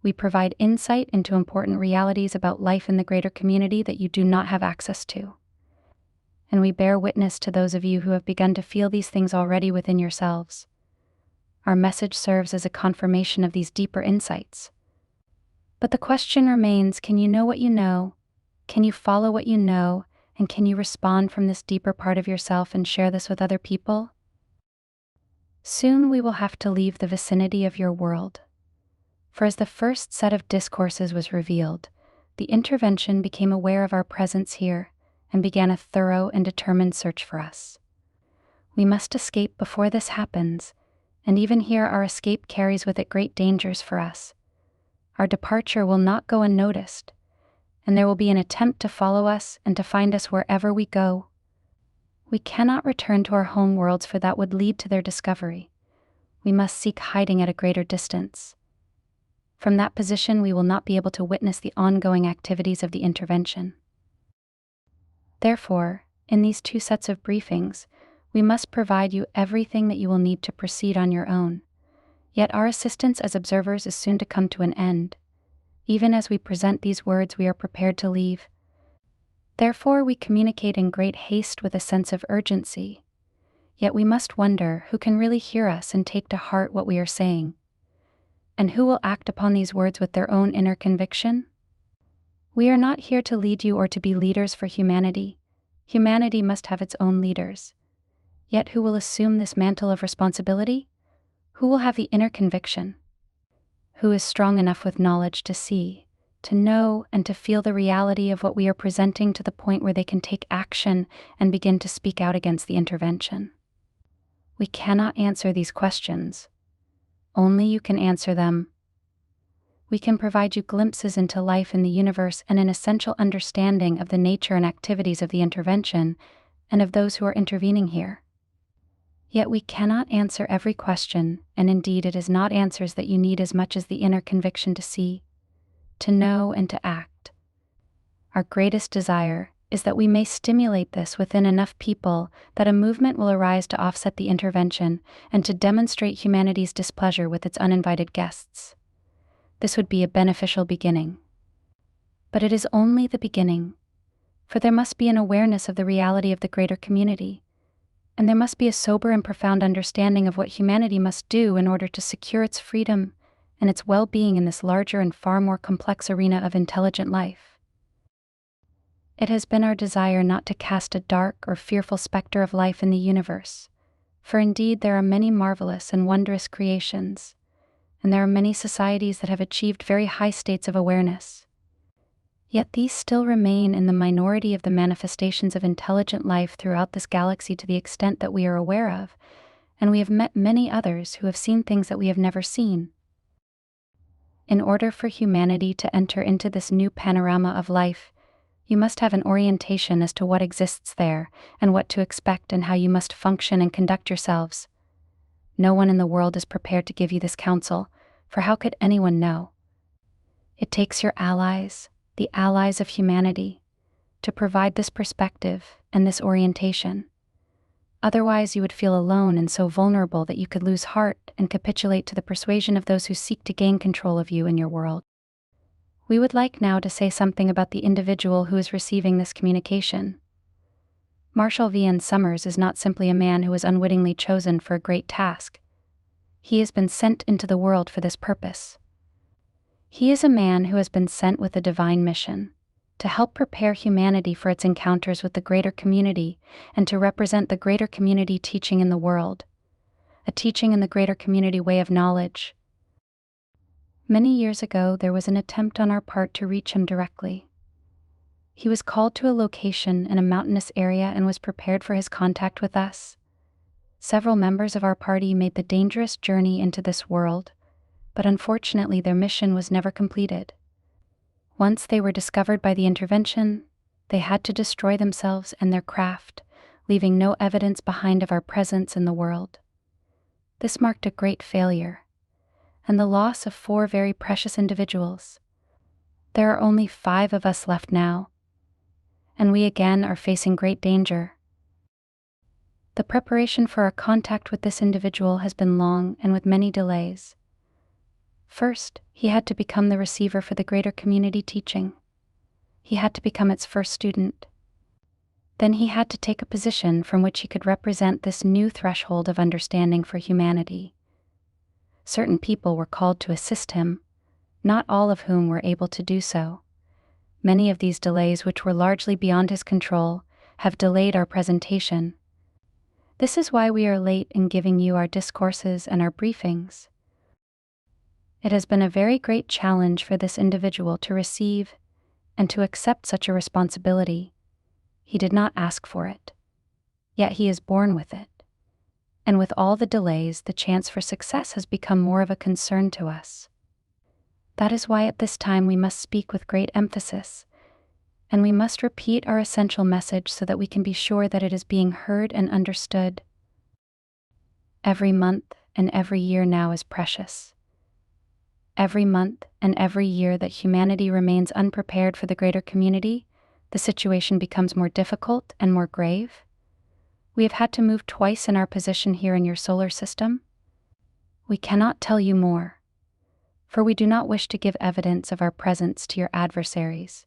We provide insight into important realities about life in the greater community that you do not have access to. And we bear witness to those of you who have begun to feel these things already within yourselves. Our message serves as a confirmation of these deeper insights. But the question remains, can you know what you know? Can you follow what you know? And can you respond from this deeper part of yourself and share this with other people? Soon we will have to leave the vicinity of your world. For as the first set of discourses was revealed, the intervention became aware of our presence here and began a thorough and determined search for us. We must escape before this happens, and even here our escape carries with it great dangers for us. Our departure will not go unnoticed, and there will be an attempt to follow us and to find us wherever we go. We cannot return to our home worlds, for that would lead to their discovery. We must seek hiding at a greater distance. From that position, we will not be able to witness the ongoing activities of the intervention. Therefore, in these two sets of briefings, we must provide you everything that you will need to proceed on your own. Yet our assistance as observers is soon to come to an end. Even as we present these words, we are prepared to leave. Therefore, we communicate in great haste with a sense of urgency. Yet we must wonder who can really hear us and take to heart what we are saying, and who will act upon these words with their own inner conviction. We are not here to lead you or to be leaders for humanity. Humanity must have its own leaders. Yet who will assume this mantle of responsibility? Who will have the inner conviction? Who is strong enough with knowledge to see, to know, and to feel the reality of what we are presenting to the point where they can take action and begin to speak out against the intervention? We cannot answer these questions. Only you can answer them. We can provide you glimpses into life in the universe and an essential understanding of the nature and activities of the intervention and of those who are intervening here. Yet we cannot answer every question, and indeed it is not answers that you need as much as the inner conviction to see, to know, and to act. Our greatest desire is that we may stimulate this within enough people that a movement will arise to offset the intervention and to demonstrate humanity's displeasure with its uninvited guests. This would be a beneficial beginning. But it is only the beginning, for there must be an awareness of the reality of the greater community, and there must be a sober and profound understanding of what humanity must do in order to secure its freedom and its well-being in this larger and far more complex arena of intelligent life. It has been our desire not to cast a dark or fearful specter of life in the universe, for indeed there are many marvelous and wondrous creations, and there are many societies that have achieved very high states of awareness. Yet these still remain in the minority of the manifestations of intelligent life throughout this galaxy to the extent that we are aware of, and we have met many others who have seen things that we have never seen. In order for humanity to enter into this new panorama of life, you must have an orientation as to what exists there, and what to expect and how you must function and conduct yourselves. No one in the world is prepared to give you this counsel, for how could anyone know? It takes your allies, the Allies of Humanity, to provide this perspective and this orientation. Otherwise you would feel alone and so vulnerable that you could lose heart and capitulate to the persuasion of those who seek to gain control of you and your world. We would like now to say something about the individual who is receiving this communication. Marshall Vian Summers is not simply a man who was unwittingly chosen for a great task. He has been sent into the world for this purpose. He is a man who has been sent with a divine mission, to help prepare humanity for its encounters with the greater community and to represent the greater community teaching in the world, a teaching in the greater community way of knowledge. Many years ago, there was an attempt on our part to reach him directly. He was called to a location in a mountainous area and was prepared for his contact with us. Several members of our party made the dangerous journey into this world, but unfortunately their mission was never completed. Once they were discovered by the intervention, they had to destroy themselves and their craft, leaving no evidence behind of our presence in the world. This marked a great failure, and the loss of 4 very precious individuals. There are only 5 of us left now, and we again are facing great danger. The preparation for our contact with this individual has been long and with many delays. First, he had to become the receiver for the greater community teaching. He had to become its first student. Then he had to take a position from which he could represent this new threshold of understanding for humanity. Certain people were called to assist him, not all of whom were able to do so. Many of these delays, which were largely beyond his control, have delayed our presentation. This is why we are late in giving you our discourses and our briefings. It has been a very great challenge for this individual to receive and to accept such a responsibility. He did not ask for it, yet he is born with it. And with all the delays, the chance for success has become more of a concern to us. That is why at this time we must speak with great emphasis, and we must repeat our essential message so that we can be sure that it is being heard and understood. Every month and every year now is precious. Every month and every year that humanity remains unprepared for the greater community, the situation becomes more difficult and more grave. We have had to move twice in our position here in your solar system. We cannot tell you more, for we do not wish to give evidence of our presence to your adversaries.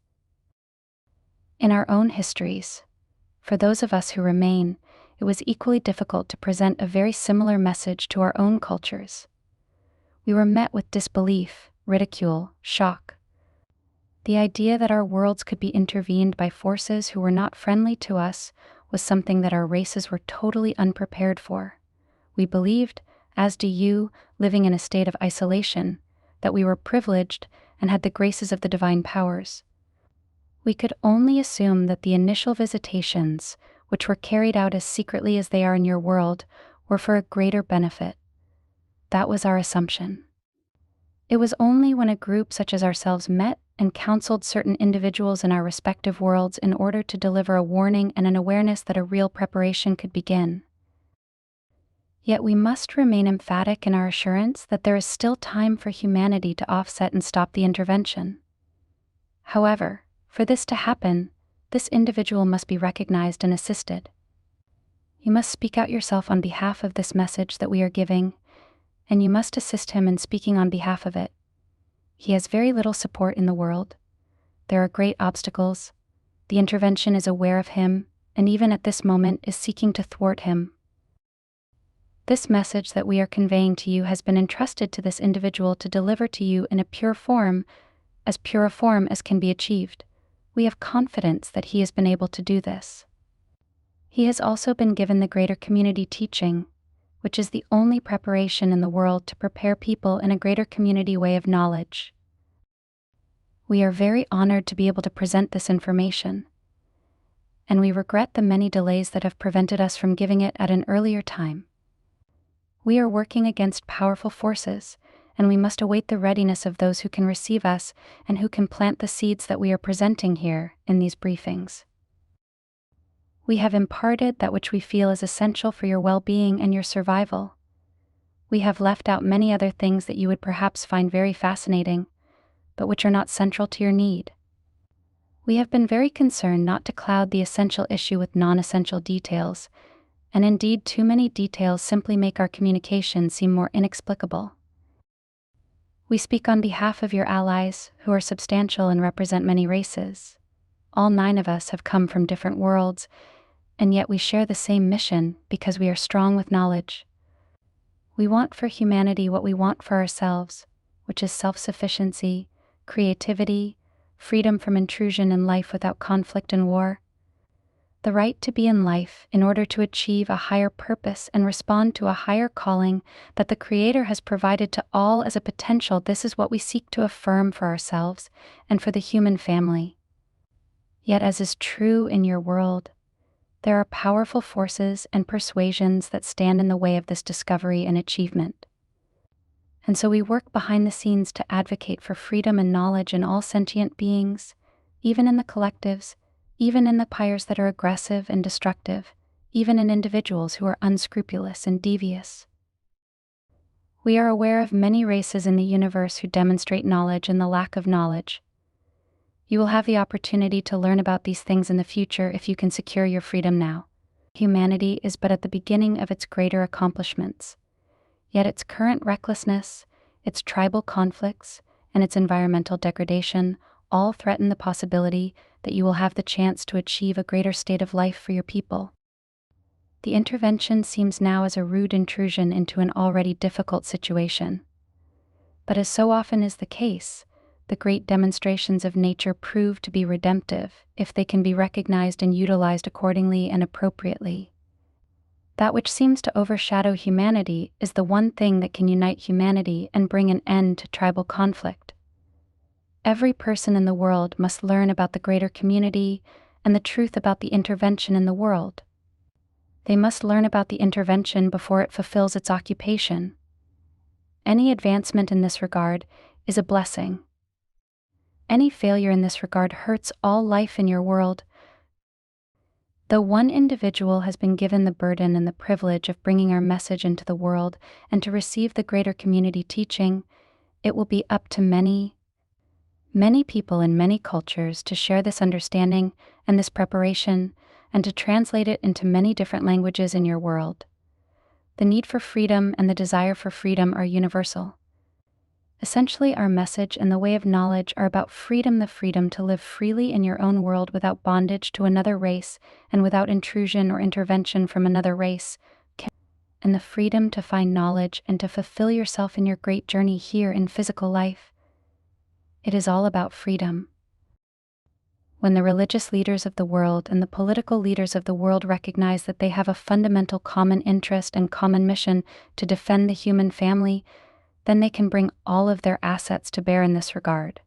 In our own histories, for those of us who remain, it was equally difficult to present a very similar message to our own cultures. We were met with disbelief, ridicule, shock. The idea that our worlds could be intervened by forces who were not friendly to us was something that our races were totally unprepared for. We believed, as do you, living in a state of isolation, that we were privileged and had the graces of the divine powers. We could only assume that the initial visitations, which were carried out as secretly as they are in your world, were for a greater benefit. That was our assumption. It was only when a group such as ourselves met and counseled certain individuals in our respective worlds in order to deliver a warning and an awareness that a real preparation could begin. Yet we must remain emphatic in our assurance that there is still time for humanity to offset and stop the intervention. However, for this to happen, this individual must be recognized and assisted. You must speak out yourself on behalf of this message that we are giving, and you must assist him in speaking on behalf of it. He has very little support in the world. There are great obstacles. The intervention is aware of him, and even at this moment is seeking to thwart him. This message that we are conveying to you has been entrusted to this individual to deliver to you in a pure form as can be achieved. We have confidence that he has been able to do this. He has also been given the greater community teaching, which is the only preparation in the world to prepare people in a greater community way of knowledge. We are very honored to be able to present this information, and we regret the many delays that have prevented us from giving it at an earlier time. We are working against powerful forces, and we must await the readiness of those who can receive us and who can plant the seeds that we are presenting here in these briefings. We have imparted that which we feel is essential for your well-being and your survival. We have left out many other things that you would perhaps find very fascinating, but which are not central to your need. We have been very concerned not to cloud the essential issue with non-essential details, and indeed too many details simply make our communication seem more inexplicable. We speak on behalf of your allies, who are substantial and represent many races. All 9 of us have come from different worlds, and yet we share the same mission because we are strong with knowledge. We want for humanity what we want for ourselves, which is self-sufficiency, creativity, freedom from intrusion in life without conflict and war, the right to be in life in order to achieve a higher purpose and respond to a higher calling that the Creator has provided to all as a potential. This is what we seek to affirm for ourselves and for the human family. Yet, as is true in your world, there are powerful forces and persuasions that stand in the way of this discovery and achievement. And so we work behind the scenes to advocate for freedom and knowledge in all sentient beings, even in the collectives, even in the pyres that are aggressive and destructive, even in individuals who are unscrupulous and devious. We are aware of many races in the universe who demonstrate knowledge and the lack of knowledge. You will have the opportunity to learn about these things in the future if you can secure your freedom now. Humanity is but at the beginning of its greater accomplishments. Yet its current recklessness, its tribal conflicts, and its environmental degradation all threaten the possibility that you will have the chance to achieve a greater state of life for your people. The intervention seems now as a rude intrusion into an already difficult situation. But as so often is the case, the great demonstrations of nature prove to be redemptive if they can be recognized and utilized accordingly and appropriately. That which seems to overshadow humanity is the one thing that can unite humanity and bring an end to tribal conflict. Every person in the world must learn about the greater community and the truth about the intervention in the world. They must learn about the intervention before it fulfills its occupation. Any advancement in this regard is a blessing. Any failure in this regard hurts all life in your world. Though one individual has been given the burden and the privilege of bringing our message into the world and to receive the greater community teaching, it will be up to many people in many cultures to share this understanding and this preparation and to translate it into many different languages in your world. The need for freedom and the desire for freedom are universal. Essentially, our message and the way of knowledge are about freedom, the freedom to live freely in your own world without bondage to another race and without intrusion or intervention from another race, and the freedom to find knowledge and to fulfill yourself in your great journey here in physical life. It is all about freedom. When the religious leaders of the world and the political leaders of the world recognize that they have a fundamental common interest and common mission to defend the human family, then they can bring all of their assets to bear in this regard.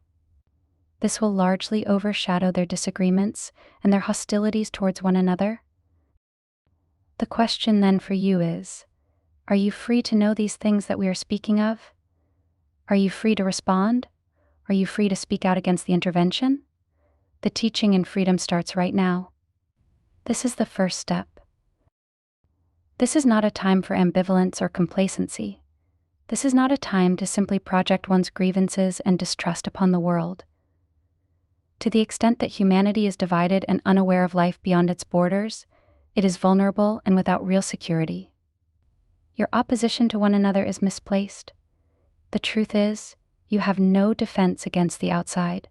This will largely overshadow their disagreements and their hostilities towards one another. The question then for you is, are you free to know these things that we are speaking of? Are you free to respond? Are you free to speak out against the intervention? The teaching in freedom starts right now. This is the first step. This is not a time for ambivalence or complacency. This is not a time to simply project one's grievances and distrust upon the world. To the extent that humanity is divided and unaware of life beyond its borders, it is vulnerable and without real security. Your opposition to one another is misplaced. The truth is, you have no defense against the outside.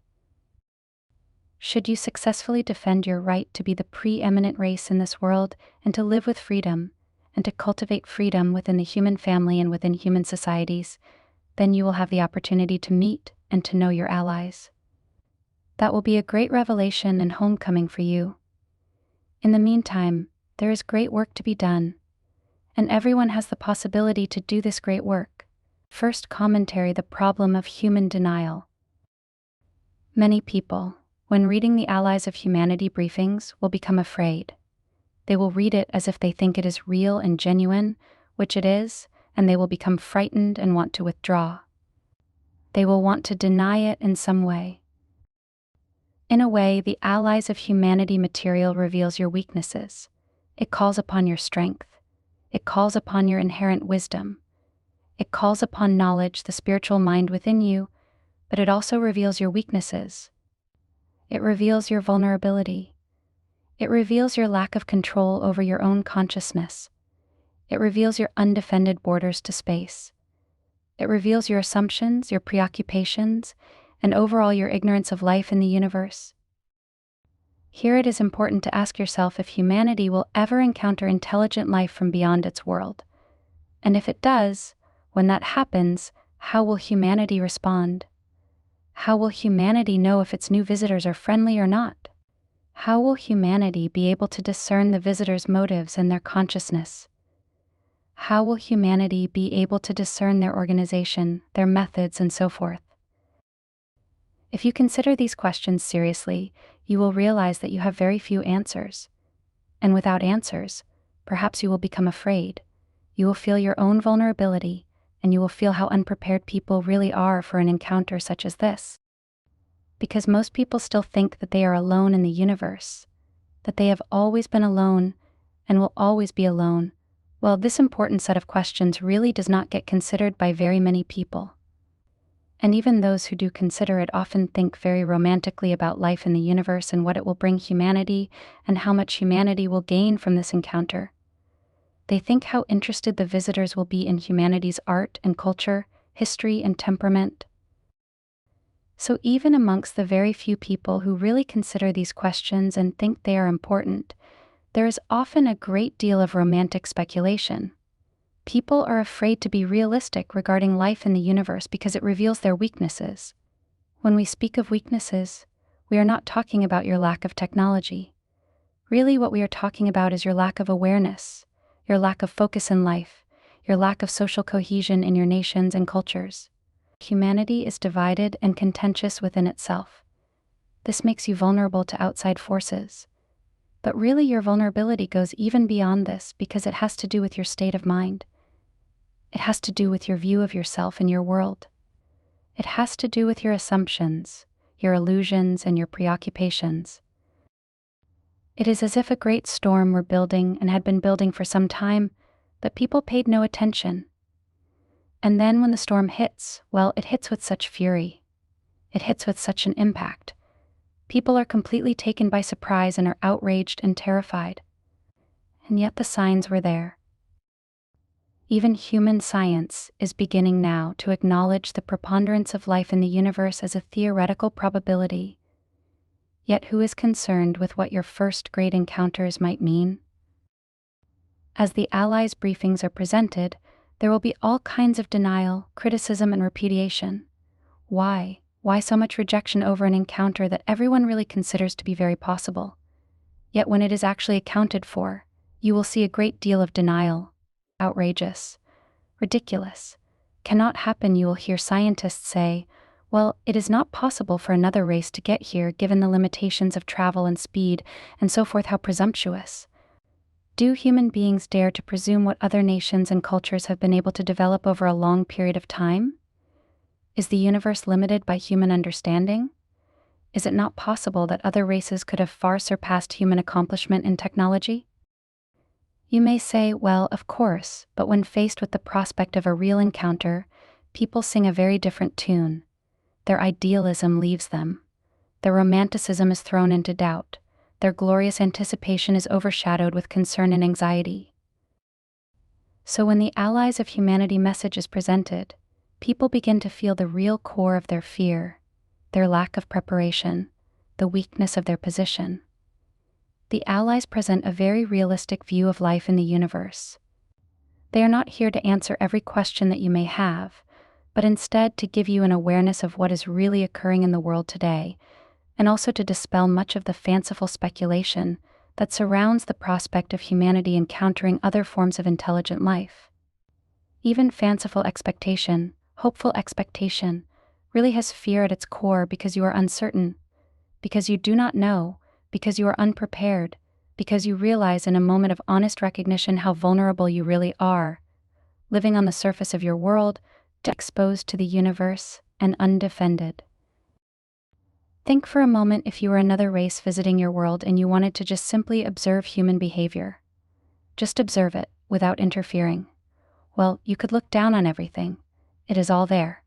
Should you successfully defend your right to be the preeminent race in this world and to live with freedom, and to cultivate freedom within the human family and within human societies, then you will have the opportunity to meet and to know your allies. That will be a great revelation and homecoming for you. In the meantime, there is great work to be done, and everyone has the possibility to do this great work. First commentary: the problem of human denial. Many people, when reading the Allies of Humanity briefings, will become afraid. They will read it as if they think it is real and genuine, which it is, and they will become frightened and want to withdraw. They will want to deny it in some way. In a way, the Allies of Humanity material reveals your weaknesses. It calls upon your strength. It calls upon your inherent wisdom. It calls upon knowledge, the spiritual mind within you, but it also reveals your weaknesses. It reveals your vulnerability. It reveals your lack of control over your own consciousness. It reveals your undefended borders to space. It reveals your assumptions, your preoccupations, and overall your ignorance of life in the universe. Here it is important to ask yourself if humanity will ever encounter intelligent life from beyond its world. And if it does, when that happens, how will humanity respond? How will humanity know if its new visitors are friendly or not? How will humanity be able to discern the visitors' motives and their consciousness? How will humanity be able to discern their organization, their methods, and so forth? If you consider these questions seriously, you will realize that you have very few answers. And without answers, perhaps you will become afraid. You will feel your own vulnerability, and you will feel how unprepared people really are for an encounter such as this. Because most people still think that they are alone in the universe, that they have always been alone and will always be alone. Well, this important set of questions really does not get considered by very many people. And even those who do consider it often think very romantically about life in the universe and what it will bring humanity and how much humanity will gain from this encounter. They think how interested the visitors will be in humanity's art and culture, history and temperament. So even amongst the very few people who really consider these questions and think they are important, there is often a great deal of romantic speculation. People are afraid to be realistic regarding life in the universe because it reveals their weaknesses. When we speak of weaknesses, we are not talking about your lack of technology. Really, what we are talking about is your lack of awareness, your lack of focus in life, your lack of social cohesion in your nations and cultures. Humanity is divided and contentious within itself. This makes you vulnerable to outside forces. But really, your vulnerability goes even beyond this because it has to do with your state of mind. It has to do with your view of yourself and your world. It has to do with your assumptions, your illusions, and your preoccupations. It is as if a great storm were building and had been building for some time, but people paid no attention. And then when the storm hits, well, it hits with such fury. It hits with such an impact. People are completely taken by surprise and are outraged and terrified. And yet the signs were there. Even human science is beginning now to acknowledge the preponderance of life in the universe as a theoretical probability. Yet who is concerned with what your first great encounters might mean? As the Allies briefings are presented, there will be all kinds of denial, criticism, and repudiation. Why? Why so much rejection over an encounter that everyone really considers to be very possible? Yet when it is actually accounted for, you will see a great deal of denial. Outrageous. Ridiculous. Cannot happen, you will hear scientists say. Well, it is not possible for another race to get here given the limitations of travel and speed, and so forth. How presumptuous. Do human beings dare to presume what other nations and cultures have been able to develop over a long period of time? Is the universe limited by human understanding? Is it not possible that other races could have far surpassed human accomplishment in technology? You may say, well, of course, but when faced with the prospect of a real encounter, people sing a very different tune. Their idealism leaves them. Their romanticism is thrown into doubt. Their glorious anticipation is overshadowed with concern and anxiety. So when the Allies of Humanity message is presented, people begin to feel the real core of their fear, their lack of preparation, the weakness of their position. The Allies present a very realistic view of life in the universe. They are not here to answer every question that you may have, but instead to give you an awareness of what is really occurring in the world today, and also to dispel much of the fanciful speculation that surrounds the prospect of humanity encountering other forms of intelligent life. Even fanciful expectation, hopeful expectation, really has fear at its core because you are uncertain, because you do not know, because you are unprepared, because you realize in a moment of honest recognition how vulnerable you really are, living on the surface of your world, exposed to the universe, and undefended. Think for a moment if you were another race visiting your world and you wanted to just simply observe human behavior. Just observe it, without interfering. Well, you could look down on everything. It is all there.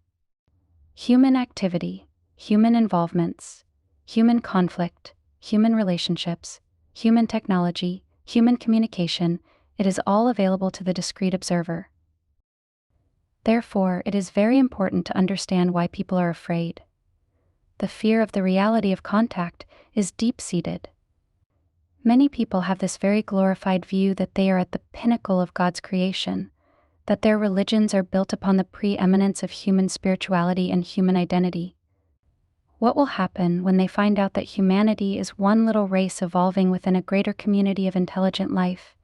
Human activity, human involvements, human conflict, human relationships, human technology, human communication, it is all available to the discreet observer. Therefore, it is very important to understand why people are afraid. The fear of the reality of contact is deep-seated. Many people have this very glorified view that they are at the pinnacle of God's creation, that their religions are built upon the preeminence of human spirituality and human identity. What will happen when they find out that humanity is one little race evolving within a greater community of intelligent life,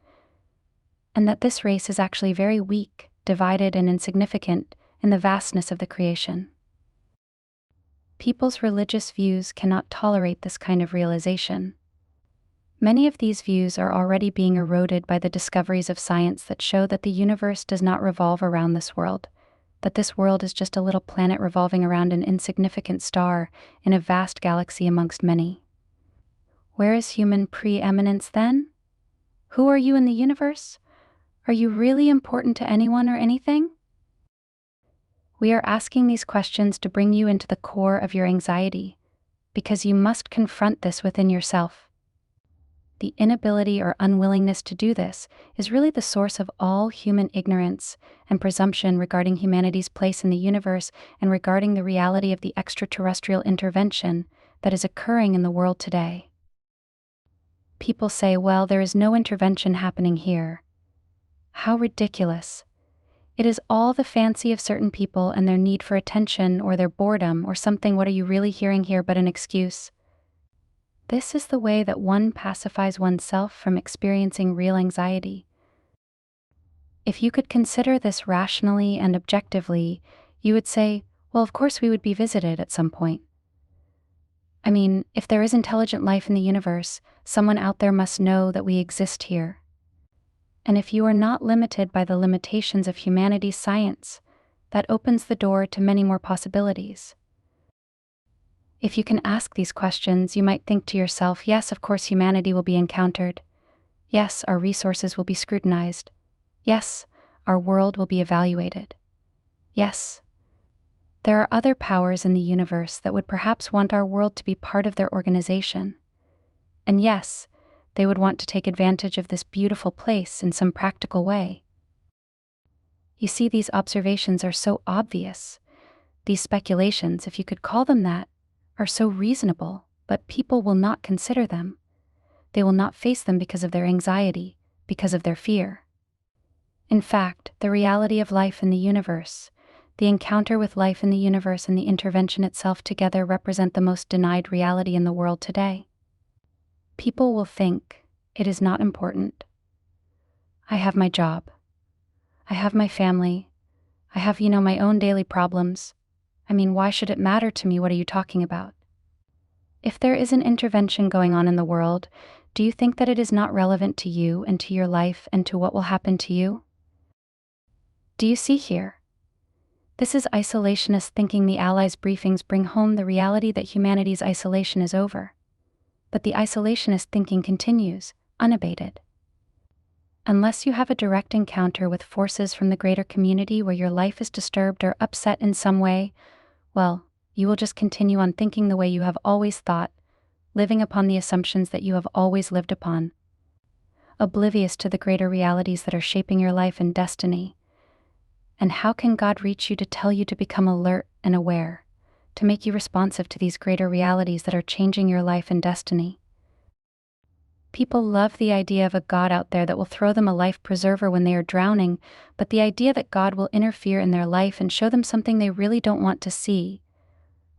and that this race is actually very weak, divided, and insignificant in the vastness of the creation? People's religious views cannot tolerate this kind of realization. Many of these views are already being eroded by the discoveries of science that show that the universe does not revolve around this world, that this world is just a little planet revolving around an insignificant star in a vast galaxy amongst many. Where is human preeminence then? Who are you in the universe? Are you really important to anyone or anything? We are asking these questions to bring you into the core of your anxiety, because you must confront this within yourself. The inability or unwillingness to do this is really the source of all human ignorance and presumption regarding humanity's place in the universe and regarding the reality of the extraterrestrial intervention that is occurring in the world today. People say, well, there is no intervention happening here. How ridiculous. It is all the fancy of certain people and their need for attention or their boredom or something. What are you really hearing here but an excuse? This is the way that one pacifies oneself from experiencing real anxiety. If you could consider this rationally and objectively, you would say, well, of course we would be visited at some point. I mean, if there is intelligent life in the universe, someone out there must know that we exist here. And if you are not limited by the limitations of humanity's science, that opens the door to many more possibilities. If you can ask these questions, you might think to yourself, yes, of course humanity will be encountered. Yes, our resources will be scrutinized. Yes, our world will be evaluated. Yes, there are other powers in the universe that would perhaps want our world to be part of their organization. And yes, they would want to take advantage of this beautiful place in some practical way. You see, these observations are so obvious. These speculations, if you could call them that, are so reasonable, but people will not consider them. They will not face them because of their anxiety, because of their fear. In fact, the reality of life in the universe, the encounter with life in the universe and the intervention itself together represent the most denied reality in the world today. People will think, it is not important. I have my job. I have my family. I have, my own daily problems. I mean, why should it matter to me? What are you talking about? If there is an intervention going on in the world, do you think that it is not relevant to you and to your life and to what will happen to you? Do you see here? This is isolationist thinking. The Allies briefings bring home the reality that humanity's isolation is over. But the isolationist thinking continues, unabated. Unless you have a direct encounter with forces from the greater community where your life is disturbed or upset in some way, well, you will just continue on thinking the way you have always thought, living upon the assumptions that you have always lived upon, oblivious to the greater realities that are shaping your life and destiny. And how can God reach you to tell you to become alert and aware, to make you responsive to these greater realities that are changing your life and destiny? People love the idea of a God out there that will throw them a life preserver when they are drowning, but the idea that God will interfere in their life and show them something they really don't want to see,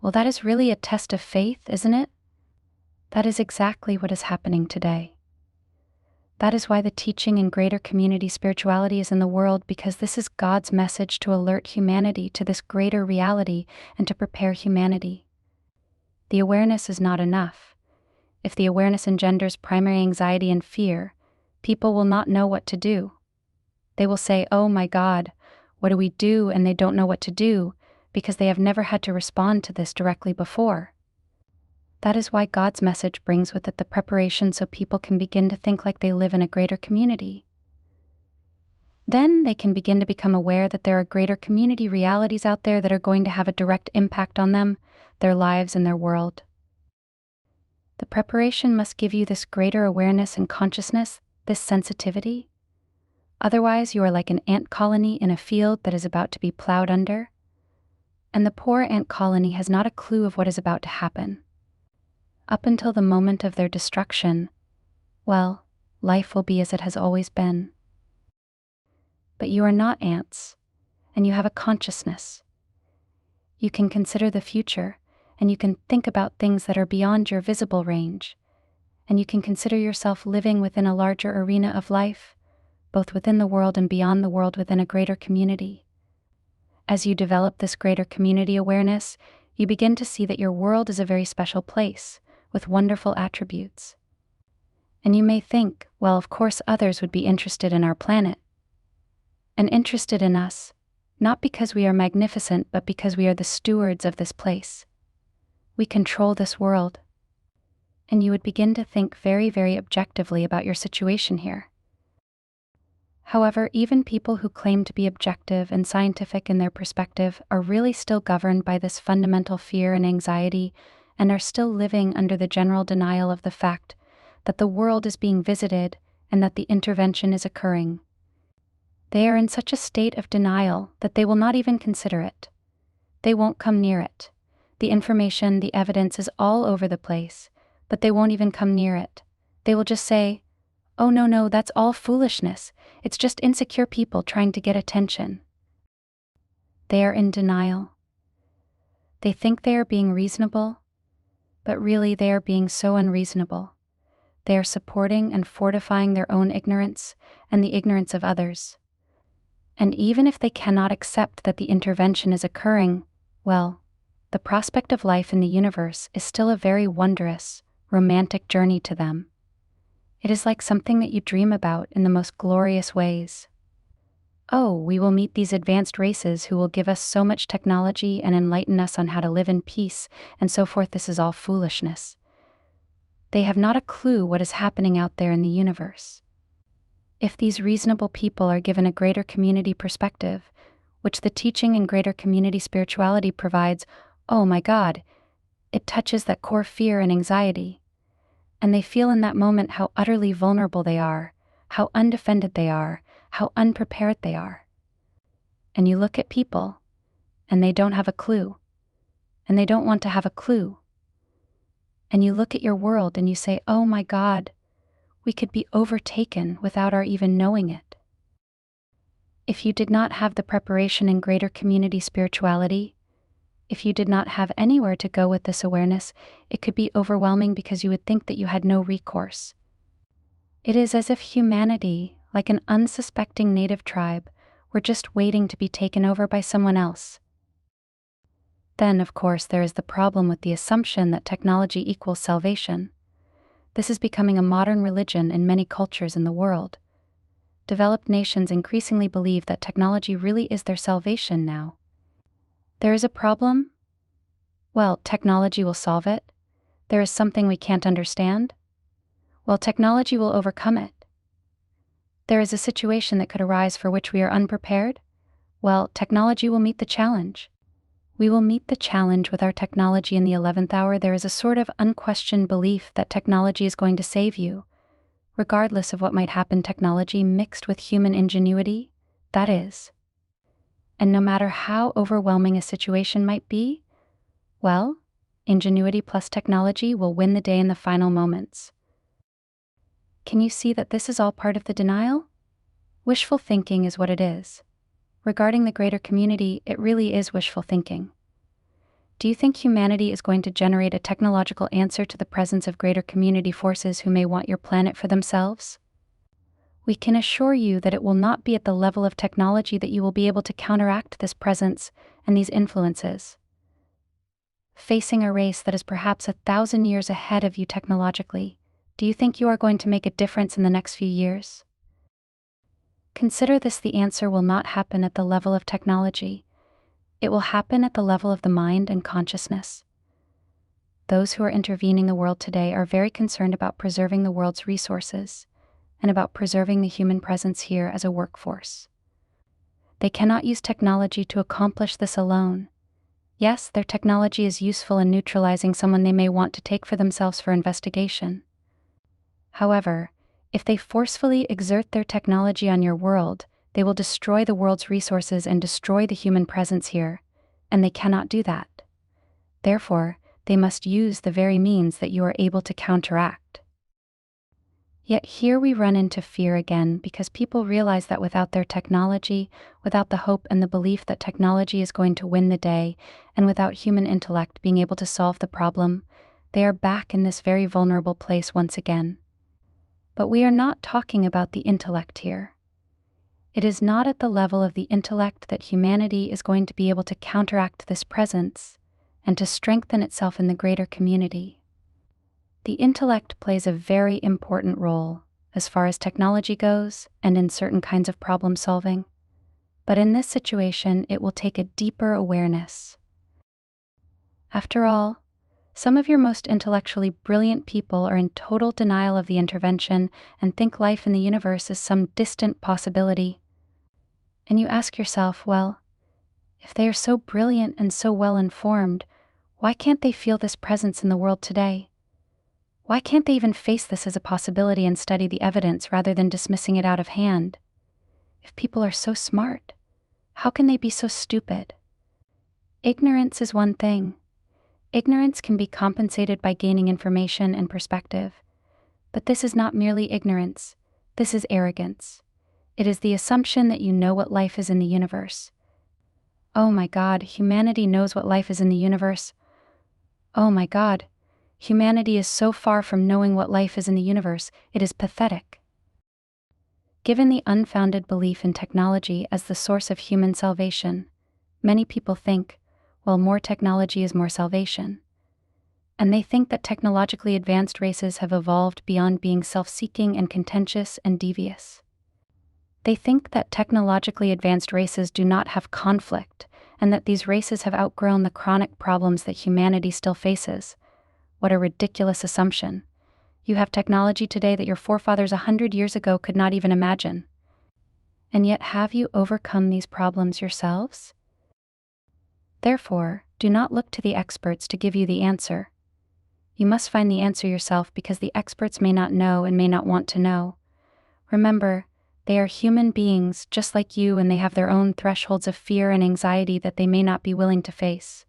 well, that is really a test of faith, isn't it? That is exactly what is happening today. That is why the teaching in greater community spirituality is in the world, because this is God's message to alert humanity to this greater reality and to prepare humanity. The awareness is not enough. If the awareness engenders primary anxiety and fear, people will not know what to do. They will say, "Oh my God, what do we do?" And they don't know what to do because they have never had to respond to this directly before. That is why God's message brings with it the preparation so people can begin to think like they live in a greater community. Then they can begin to become aware that there are greater community realities out there that are going to have a direct impact on them, their lives, and their world. The preparation must give you this greater awareness and consciousness, this sensitivity. Otherwise, you are like an ant colony in a field that is about to be plowed under, and the poor ant colony has not a clue of what is about to happen. Up until the moment of their destruction, well, life will be as it has always been. But you are not ants, and you have a consciousness. You can consider the future, and you can think about things that are beyond your visible range, and you can consider yourself living within a larger arena of life, both within the world and beyond the world within a greater community. As you develop this greater community awareness, you begin to see that your world is a very special place, with wonderful attributes. And you may think, well, of course others would be interested in our planet, and interested in us, not because we are magnificent, but because we are the stewards of this place. We control this world. And you would begin to think very, very objectively about your situation here. However, even people who claim to be objective and scientific in their perspective are really still governed by this fundamental fear and anxiety, and are still living under the general denial of the fact that the world is being visited and that the intervention is occurring. They are in such a state of denial that they will not even consider it. They won't come near it. The information, the evidence is all over the place, but they won't even come near it. They will just say, "Oh no, that's all foolishness. It's just insecure people trying to get attention." They are in denial. They think they are being reasonable, but really they are being so unreasonable. They are supporting and fortifying their own ignorance and the ignorance of others. And even if they cannot accept that the intervention is occurring, well, the prospect of life in the universe is still a very wondrous, romantic journey to them. It is like something that you dream about in the most glorious ways. Oh, we will meet these advanced races who will give us so much technology and enlighten us on how to live in peace, and so forth. This is all foolishness. They have not a clue what is happening out there in the universe. If these reasonable people are given a greater community perspective, which the teaching in greater community spirituality provides, oh my God, it touches that core fear and anxiety. And they feel in that moment how utterly vulnerable they are, how undefended they are, how unprepared they are. And you look at people, and they don't have a clue, and they don't want to have a clue. And you look at your world and you say, oh my God, we could be overtaken without our even knowing it. If you did not have the preparation in greater community spirituality, if you did not have anywhere to go with this awareness, it could be overwhelming because you would think that you had no recourse. It is as if humanity, like an unsuspecting native tribe, were just waiting to be taken over by someone else. Then, of course, there is the problem with the assumption that technology equals salvation. This is becoming a modern religion in many cultures in the world. Developed nations increasingly believe that technology really is their salvation now. There is a problem? Well, technology will solve it. There is something we can't understand? Well, technology will overcome it. There is a situation that could arise for which we are unprepared? Well, technology will meet the challenge. We will meet the challenge with our technology in the 11th hour. There is a sort of unquestioned belief that technology is going to save you, regardless of what might happen. Technology mixed with human ingenuity, that is. And no matter how overwhelming a situation might be, well, ingenuity plus technology will win the day in the final moments. Can you see that this is all part of the denial? Wishful thinking is what it is. Regarding the greater community, it really is wishful thinking. Do you think humanity is going to generate a technological answer to the presence of greater community forces who may want your planet for themselves? We can assure you that it will not be at the level of technology that you will be able to counteract this presence and these influences. Facing a race that is perhaps 1,000 years ahead of you technologically, do you think you are going to make a difference in the next few years? Consider this: the answer will not happen at the level of technology. It will happen at the level of the mind and consciousness. Those who are intervening the world today are very concerned about preserving the world's resources and about preserving the human presence here as a workforce. They cannot use technology to accomplish this alone. Yes, their technology is useful in neutralizing someone they may want to take for themselves for investigation. However, if they forcefully exert their technology on your world, they will destroy the world's resources and destroy the human presence here, and they cannot do that. Therefore, they must use the very means that you are able to counteract. Yet here we run into fear again, because people realize that without their technology, without the hope and the belief that technology is going to win the day, and without human intellect being able to solve the problem, they are back in this very vulnerable place once again. But we are not talking about the intellect here. It is not at the level of the intellect that humanity is going to be able to counteract this presence and to strengthen itself in the greater community. The intellect plays a very important role as far as technology goes and in certain kinds of problem solving, but in this situation it will take a deeper awareness. After all, some of your most intellectually brilliant people are in total denial of the intervention and think life in the universe is some distant possibility. And you ask yourself, well, if they are so brilliant and so well informed, why can't they feel this presence in the world today? Why can't they even face this as a possibility and study the evidence rather than dismissing it out of hand? If people are so smart, how can they be so stupid? Ignorance is one thing. Ignorance can be compensated by gaining information and perspective. But this is not merely ignorance. This is arrogance. It is the assumption that you know what life is in the universe. Oh my God, humanity knows what life is in the universe. Oh my God, humanity is so far from knowing what life is in the universe, it is pathetic. Given the unfounded belief in technology as the source of human salvation, many people think, well, more technology is more salvation. And they think that technologically advanced races have evolved beyond being self-seeking and contentious and devious. They think that technologically advanced races do not have conflict, and that these races have outgrown the chronic problems that humanity still faces. What a ridiculous assumption. You have technology today that your forefathers 100 years ago could not even imagine. And yet, have you overcome these problems yourselves? Therefore, do not look to the experts to give you the answer. You must find the answer yourself, because the experts may not know and may not want to know. Remember, they are human beings just like you, and they have their own thresholds of fear and anxiety that they may not be willing to face.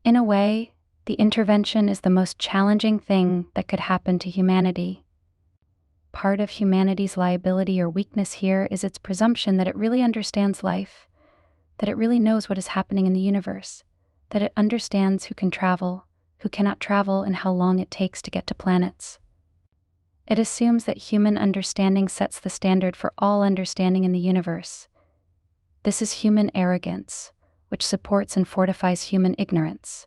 In a way, the intervention is the most challenging thing that could happen to humanity. Part of humanity's liability or weakness here is its presumption that it really understands life, that it really knows what is happening in the universe, that it understands who can travel, who cannot travel, and how long it takes to get to planets. It assumes that human understanding sets the standard for all understanding in the universe. This is human arrogance, which supports and fortifies human ignorance.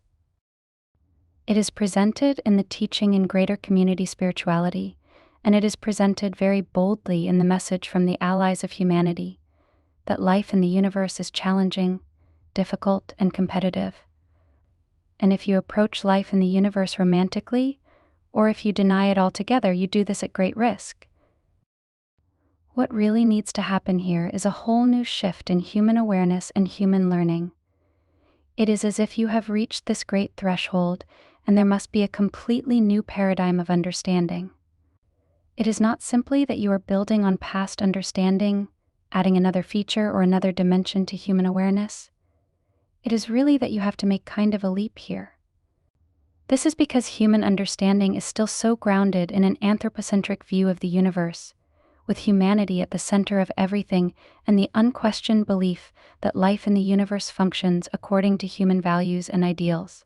It is presented in the teaching in greater community spirituality, and it is presented very boldly in the message from the Allies of Humanity, that life in the universe is challenging, difficult, and competitive. And if you approach life in the universe romantically, or if you deny it altogether, you do this at great risk. What really needs to happen here is a whole new shift in human awareness and human learning. It is as if you have reached this great threshold, and there must be a completely new paradigm of understanding. It is not simply that you are building on past understanding, adding another feature or another dimension to human awareness. It is really that you have to make kind of a leap here. This is because human understanding is still so grounded in an anthropocentric view of the universe, with humanity at the center of everything and the unquestioned belief that life in the universe functions according to human values and ideals.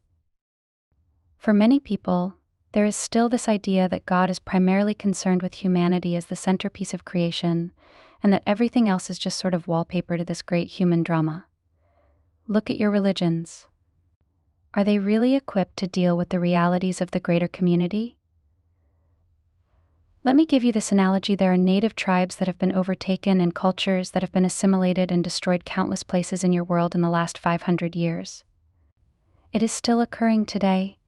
For many people, there is still this idea that God is primarily concerned with humanity as the centerpiece of creation, and that everything else is just sort of wallpaper to this great human drama. Look at your religions. Are they really equipped to deal with the realities of the greater community? Let me give you this analogy. There are native tribes that have been overtaken and cultures that have been assimilated and destroyed countless places in your world in the last 500 years. It is still occurring today.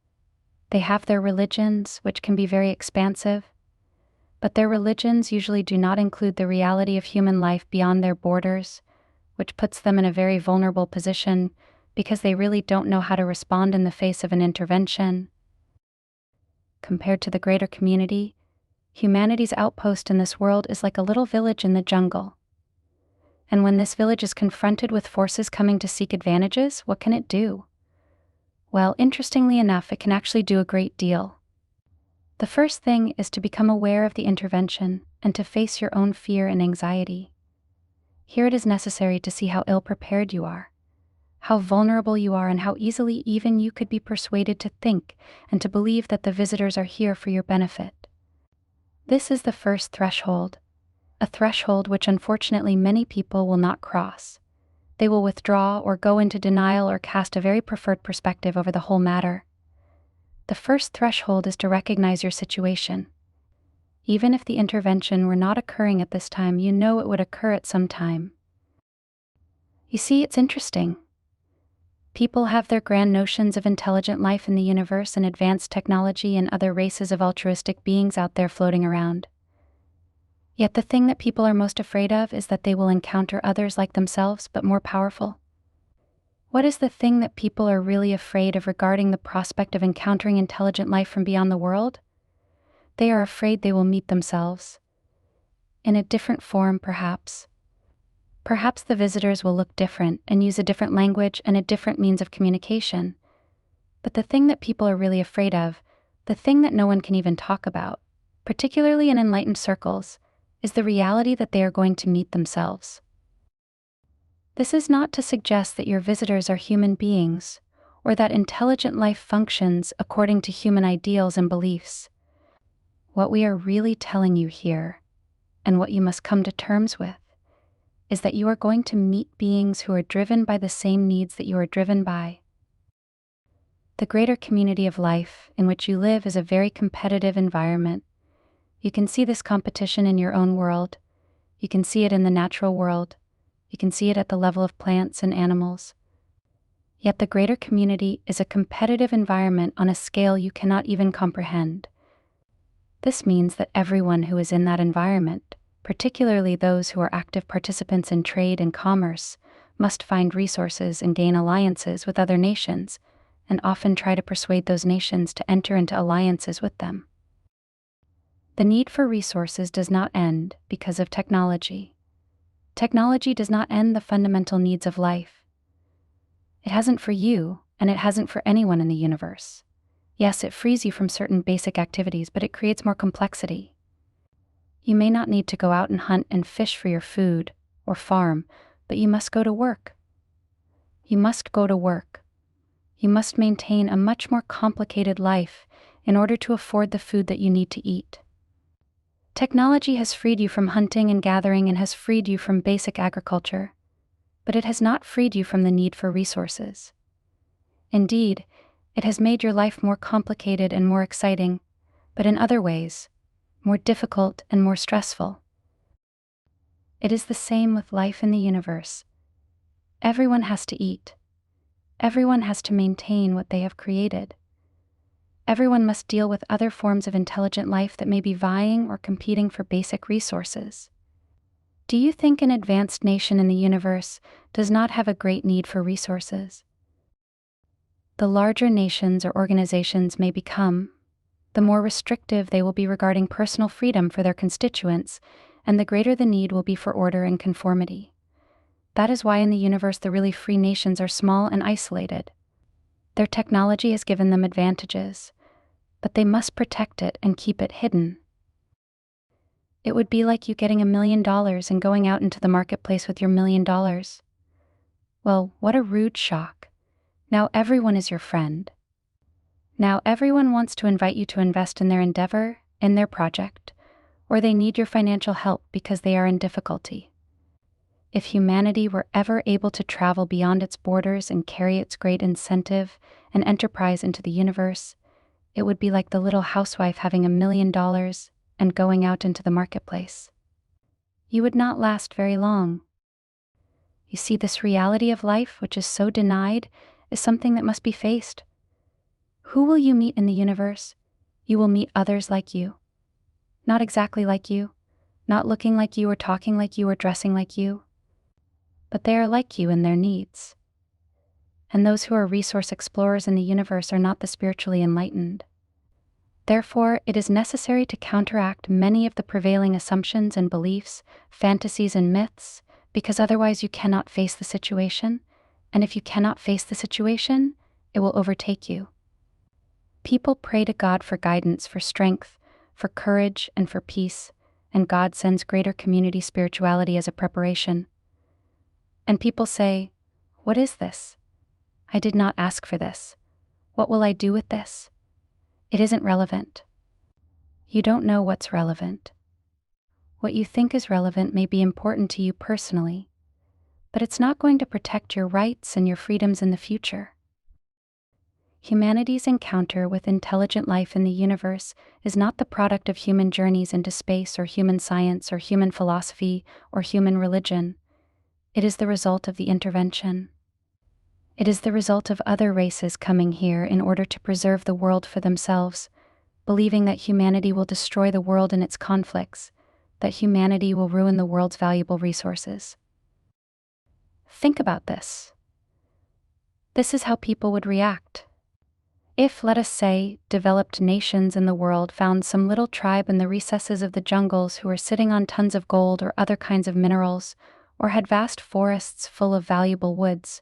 They have their religions, which can be very expansive, but their religions usually do not include the reality of human life beyond their borders, which puts them in a very vulnerable position because they really don't know how to respond in the face of an intervention. Compared to the greater community, humanity's outpost in this world is like a little village in the jungle. And when this village is confronted with forces coming to seek advantages, what can it do? Well, interestingly enough, it can actually do a great deal. The first thing is to become aware of the intervention and to face your own fear and anxiety. Here it is necessary to see how ill-prepared you are, how vulnerable you are, and how easily even you could be persuaded to think and to believe that the visitors are here for your benefit. This is the first threshold, a threshold which unfortunately many people will not cross. They will withdraw or go into denial or cast a very preferred perspective over the whole matter. The first threshold is to recognize your situation. Even if the intervention were not occurring at this time, you know it would occur at some time. You see, it's interesting. People have their grand notions of intelligent life in the universe and advanced technology and other races of altruistic beings out there floating around. Yet the thing that people are most afraid of is that they will encounter others like themselves, but more powerful. What is the thing that people are really afraid of regarding the prospect of encountering intelligent life from beyond the world? They are afraid they will meet themselves. In a different form, perhaps. Perhaps the visitors will look different and use a different language and a different means of communication. But the thing that people are really afraid of, the thing that no one can even talk about, particularly in enlightened circles, is the reality that they are going to meet themselves. This is not to suggest that your visitors are human beings, or that intelligent life functions according to human ideals and beliefs. What we are really telling you here, and what you must come to terms with, is that you are going to meet beings who are driven by the same needs that you are driven by. The greater community of life in which you live is a very competitive environment. You can see this competition in your own world. You can see it in the natural world. You can see it at the level of plants and animals. Yet the greater community is a competitive environment on a scale you cannot even comprehend. This means that everyone who is in that environment, particularly those who are active participants in trade and commerce, must find resources and gain alliances with other nations, and often try to persuade those nations to enter into alliances with them. The need for resources does not end because of technology. Technology does not end the fundamental needs of life. It hasn't for you, and it hasn't for anyone in the universe. Yes, it frees you from certain basic activities, but it creates more complexity. You may not need to go out and hunt and fish for your food or farm, but you must go to work. You must go to work. You must maintain a much more complicated life in order to afford the food that you need to eat. Technology has freed you from hunting and gathering and has freed you from basic agriculture, but it has not freed you from the need for resources. Indeed, it has made your life more complicated and more exciting, but in other ways, more difficult and more stressful. It is the same with life in the universe. Everyone has to eat. Everyone has to maintain what they have created. Everyone must deal with other forms of intelligent life that may be vying or competing for basic resources. Do you think an advanced nation in the universe does not have a great need for resources? The larger nations or organizations may become, the more restrictive they will be regarding personal freedom for their constituents, and the greater the need will be for order and conformity. That is why in the universe the really free nations are small and isolated. Their technology has given them advantages, but they must protect it and keep it hidden. It would be like you getting $1 million and going out into the marketplace with your $1 million. Well, what a rude shock. Now everyone is your friend. Now everyone wants to invite you to invest in their endeavor, in their project, or they need your financial help because they are in difficulty. If humanity were ever able to travel beyond its borders and carry its great incentive and enterprise into the universe, it would be like the little housewife having $1 million and going out into the marketplace. You would not last very long. You see, this reality of life, which is so denied, is something that must be faced. Who will you meet in the universe? You will meet others like you. Not exactly like you, not looking like you or talking like you or dressing like you, but they are like you in their needs. And those who are resource explorers in the universe are not the spiritually enlightened. Therefore, it is necessary to counteract many of the prevailing assumptions and beliefs, fantasies and myths, because otherwise you cannot face the situation, and if you cannot face the situation, it will overtake you. People pray to God for guidance, for strength, for courage, and for peace, and God sends greater community spirituality as a preparation. And people say, "What is this? I did not ask for this. What will I do with this?" It isn't relevant. You don't know what's relevant. What you think is relevant may be important to you personally, but it's not going to protect your rights and your freedoms in the future. Humanity's encounter with intelligent life in the universe is not the product of human journeys into space or human science or human philosophy or human religion. It is the result of the intervention. It is the result of other races coming here in order to preserve the world for themselves, believing that humanity will destroy the world in its conflicts, that humanity will ruin the world's valuable resources. Think about this. This is how people would react. If, let us say, developed nations in the world found some little tribe in the recesses of the jungles who were sitting on tons of gold or other kinds of minerals, or had vast forests full of valuable woods,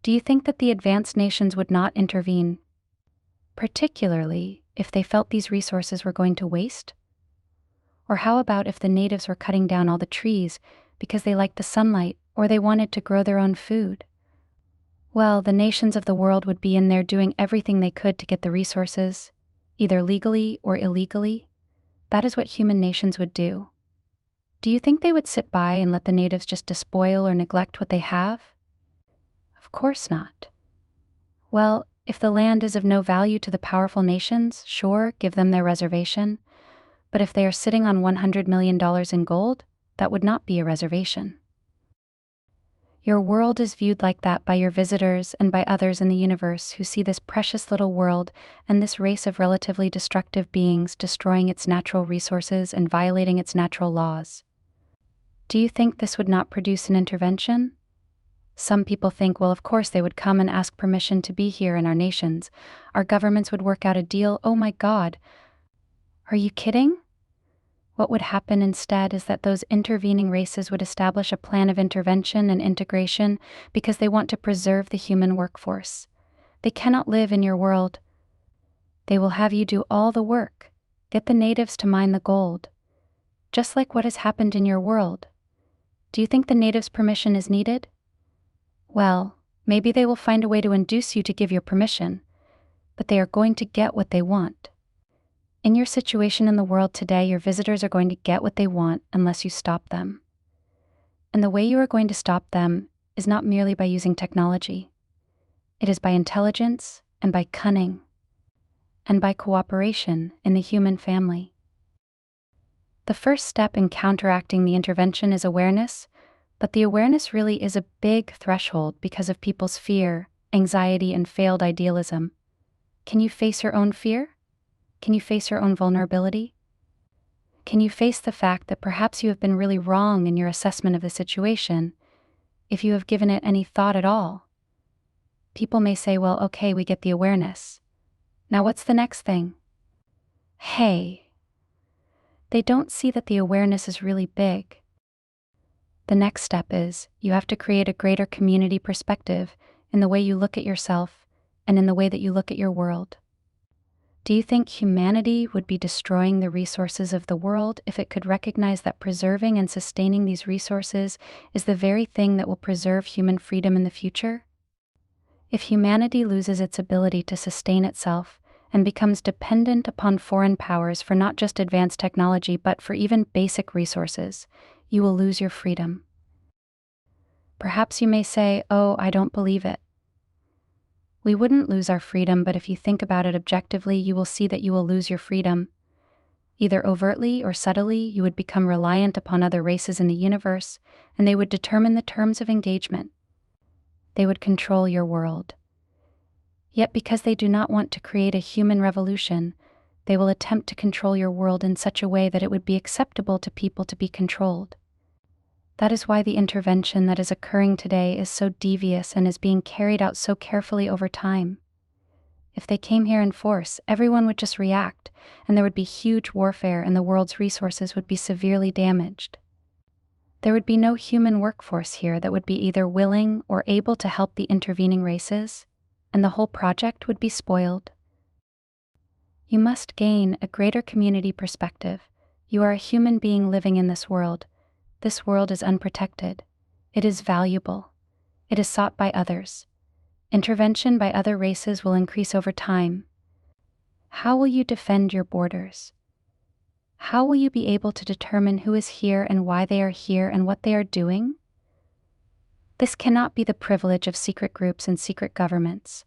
do you think that the advanced nations would not intervene? Particularly if they felt these resources were going to waste? Or how about if the natives were cutting down all the trees because they liked the sunlight or they wanted to grow their own food? Well, the nations of the world would be in there doing everything they could to get the resources, either legally or illegally. That is what human nations would do. Do you think they would sit by and let the natives just despoil or neglect what they have? Of course not. Well, if the land is of no value to the powerful nations, sure, give them their reservation. But if they are sitting on $100 million in gold, that would not be a reservation. Your world is viewed like that by your visitors and by others in the universe who see this precious little world and this race of relatively destructive beings destroying its natural resources and violating its natural laws. Do you think this would not produce an intervention? Some people think, well, of course they would come and ask permission to be here in our nations. Our governments would work out a deal. Oh my God. Are you kidding? What would happen instead is that those intervening races would establish a plan of intervention and integration because they want to preserve the human workforce. They cannot live in your world. They will have you do all the work, get the natives to mine the gold. Just like what has happened in your world. Do you think the natives' permission is needed? Well, maybe they will find a way to induce you to give your permission, but they are going to get what they want. In your situation in the world today, your visitors are going to get what they want unless you stop them. And the way you are going to stop them is not merely by using technology. It is by intelligence and by cunning and by cooperation in the human family. The first step in counteracting the intervention is awareness, but the awareness really is a big threshold because of people's fear, anxiety, and failed idealism. Can you face your own fear? Can you face your own vulnerability? Can you face the fact that perhaps you have been really wrong in your assessment of the situation, if you have given it any thought at all? People may say, well, okay, we get the awareness. Now what's the next thing? Hey. They don't see that the awareness is really big. The next step is, you have to create a greater community perspective in the way you look at yourself, and in the way that you look at your world. Do you think humanity would be destroying the resources of the world if it could recognize that preserving and sustaining these resources is the very thing that will preserve human freedom in the future? If humanity loses its ability to sustain itself and becomes dependent upon foreign powers for not just advanced technology but for even basic resources, you will lose your freedom. Perhaps you may say, "Oh, I don't believe it." We wouldn't lose our freedom, but if you think about it objectively, you will see that you will lose your freedom. Either overtly or subtly, you would become reliant upon other races in the universe, and they would determine the terms of engagement. They would control your world. Yet because they do not want to create a human revolution, they will attempt to control your world in such a way that it would be acceptable to people to be controlled. That is why the intervention that is occurring today is so devious and is being carried out so carefully over time. If they came here in force, everyone would just react, and there would be huge warfare and the world's resources would be severely damaged. There would be no human workforce here that would be either willing or able to help the intervening races, and the whole project would be spoiled. You must gain a greater community perspective. You are a human being living in this world. This world is unprotected. It is valuable. It is sought by others. Intervention by other races will increase over time. How will you defend your borders? How will you be able to determine who is here and why they are here and what they are doing? This cannot be the privilege of secret groups and secret governments.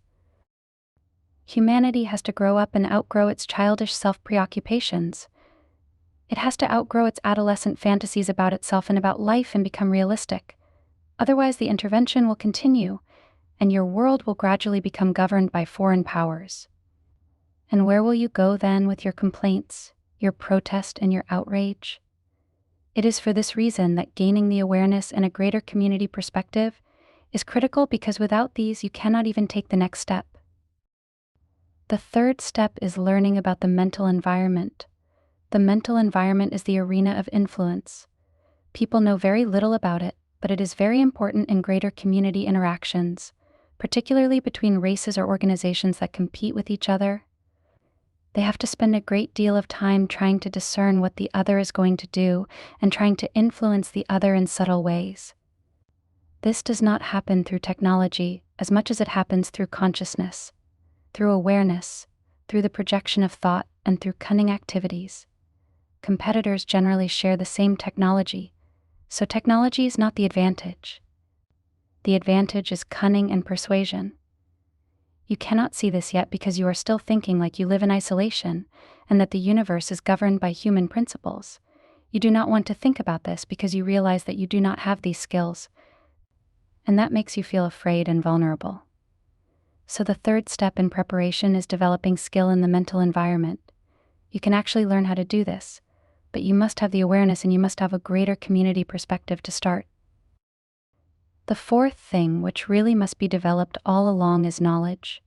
Humanity has to grow up and outgrow its childish self-preoccupations. It has to outgrow its adolescent fantasies about itself and about life and become realistic. Otherwise, the intervention will continue, and your world will gradually become governed by foreign powers. And where will you go then with your complaints, your protest, and your outrage? It is for this reason that gaining the awareness and a greater community perspective is critical, because without these, you cannot even take the next step. The third step is learning about the mental environment. The mental environment is the arena of influence. People know very little about it, but it is very important in greater community interactions, particularly between races or organizations that compete with each other. They have to spend a great deal of time trying to discern what the other is going to do and trying to influence the other in subtle ways. This does not happen through technology as much as it happens through consciousness, through awareness, through the projection of thought, and through cunning activities. Competitors generally share the same technology, so technology is not the advantage. The advantage is cunning and persuasion. You cannot see this yet because you are still thinking like you live in isolation and that the universe is governed by human principles. You do not want to think about this because you realize that you do not have these skills, and that makes you feel afraid and vulnerable. So the third step in preparation is developing skill in the mental environment. You can actually learn how to do this, but you must have the awareness and you must have a greater community perspective to start. The fourth thing, which really must be developed all along, is knowledge.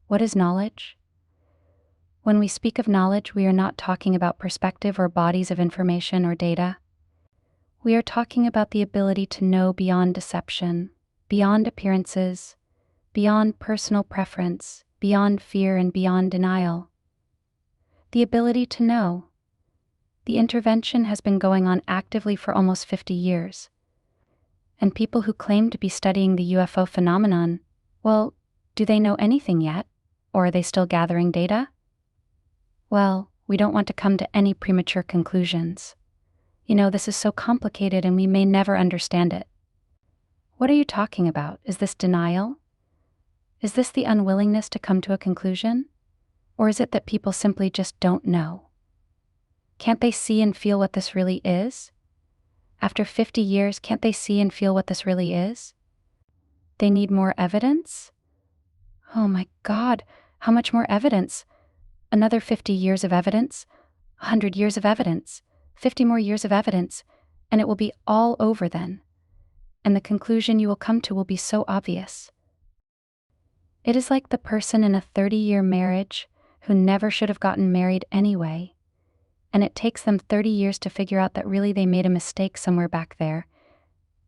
What is knowledge? When we speak of knowledge, we are not talking about perspective or bodies of information or data. We are talking about the ability to know beyond deception, beyond appearances, beyond personal preference, beyond fear, and beyond denial. The ability to know. The intervention has been going on actively for almost 50 years. And people who claim to be studying the UFO phenomenon, well, do they know anything yet? Or are they still gathering data? Well, we don't want to come to any premature conclusions. This is so complicated and we may never understand it. What are you talking about? Is this denial? Is this the unwillingness to come to a conclusion? Or is it that people simply just don't know? Can't they see and feel what this really is? After 50 years, can't they see and feel what this really is? They need more evidence? Oh my God, how much more evidence? Another 50 years of evidence? 100 years of evidence? 50 more years of evidence? And it will be all over then. And the conclusion you will come to will be so obvious. It is like the person in a 30-year marriage who never should have gotten married anyway. And it takes them 30 years to figure out that really they made a mistake somewhere back there,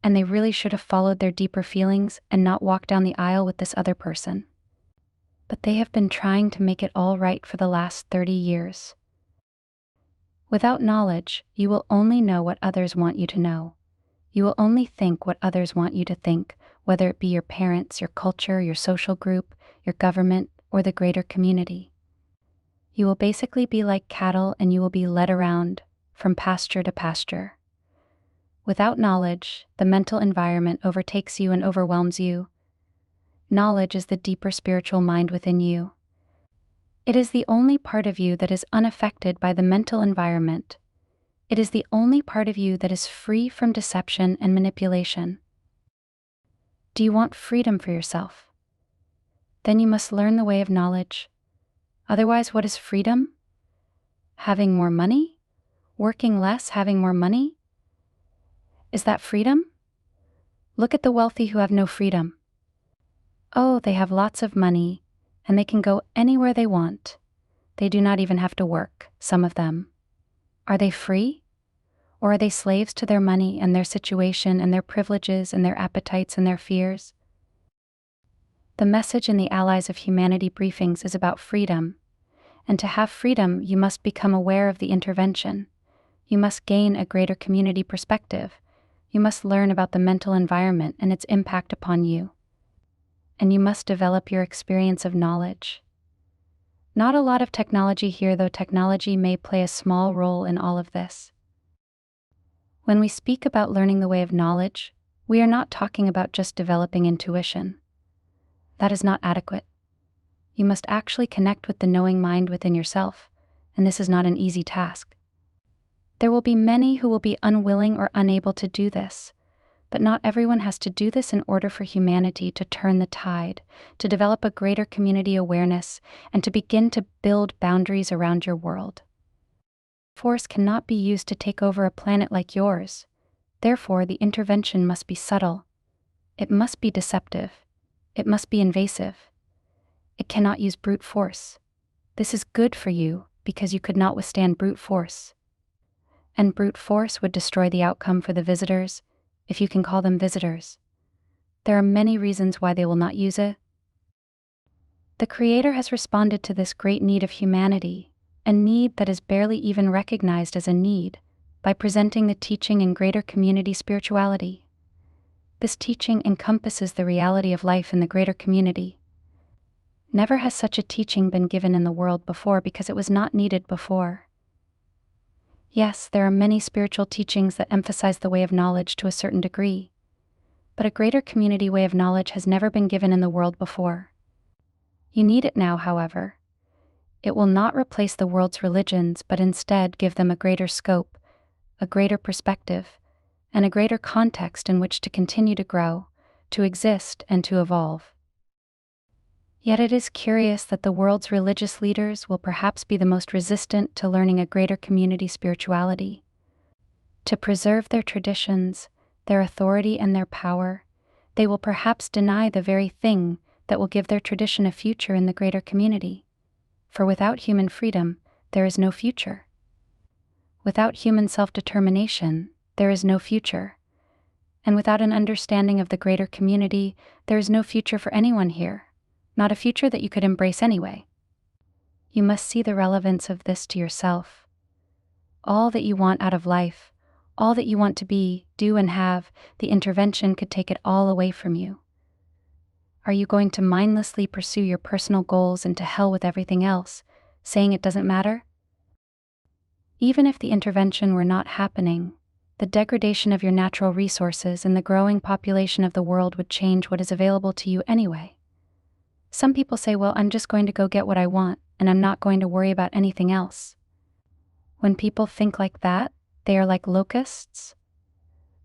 and they really should have followed their deeper feelings and not walked down the aisle with this other person. but they have been trying to make it all right for the last 30 years. Without knowledge, you will only know what others want you to know. You will only think what others want you to think, whether it be your parents, your culture, your social group, your government, or the greater community. You will basically be like cattle and you will be led around from pasture to pasture. Without knowledge, the mental environment overtakes you and overwhelms you. Knowledge is the deeper spiritual mind within you. It is the only part of you that is unaffected by the mental environment. It is the only part of you that is free from deception and manipulation. Do you want freedom for yourself? Then you must learn the way of knowledge. Otherwise, what is freedom? Having more money? Working less, having more money? Is that freedom? Look at the wealthy who have no freedom. Oh, they have lots of money, and they can go anywhere they want. They do not even have to work, some of them. Are they free? Or are they slaves to their money and their situation and their privileges and their appetites and their fears? The message in the Allies of Humanity Briefings is about freedom. And to have freedom, you must become aware of the intervention. You must gain a greater community perspective. You must learn about the mental environment and its impact upon you. And you must develop your experience of knowledge. Not a lot of technology here, though technology may play a small role in all of this. When we speak about learning the way of knowledge, we are not talking about just developing intuition. That is not adequate. You must actually connect with the knowing mind within yourself, and this is not an easy task. There will be many who will be unwilling or unable to do this, but not everyone has to do this in order for humanity to turn the tide, to develop a greater community awareness, and to begin to build boundaries around your world. Force cannot be used to take over a planet like yours. Therefore, the intervention must be subtle. It must be deceptive. It must be invasive. It cannot use brute force. This is good for you because you could not withstand brute force. And brute force would destroy the outcome for the visitors, if you can call them visitors. There are many reasons why they will not use it. The Creator has responded to this great need of humanity, a need that is barely even recognized as a need, by presenting the teaching in greater community spirituality. This teaching encompasses the reality of life in the greater community. Never has such a teaching been given in the world before because it was not needed before. Yes, there are many spiritual teachings that emphasize the way of knowledge to a certain degree, but a greater community way of knowledge has never been given in the world before. You need it now, however. It will not replace the world's religions, but instead give them a greater scope, a greater perspective, and a greater context in which to continue to grow, to exist, and to evolve. Yet it is curious that the world's religious leaders will perhaps be the most resistant to learning a greater community spirituality. To preserve their traditions, their authority, and their power, they will perhaps deny the very thing that will give their tradition a future in the greater community. For without human freedom, there is no future. Without human self-determination, there is no future. And without an understanding of the greater community, there is no future for anyone here. Not a future that you could embrace anyway. You must see the relevance of this to yourself. All that you want out of life, all that you want to be, do, and have, the intervention could take it all away from you. Are you going to mindlessly pursue your personal goals and to hell with everything else, saying it doesn't matter? Even if the intervention were not happening, the degradation of your natural resources and the growing population of the world would change what is available to you anyway. Some people say, well, I'm just going to go get what I want, and I'm not going to worry about anything else. When people think like that, they are like locusts.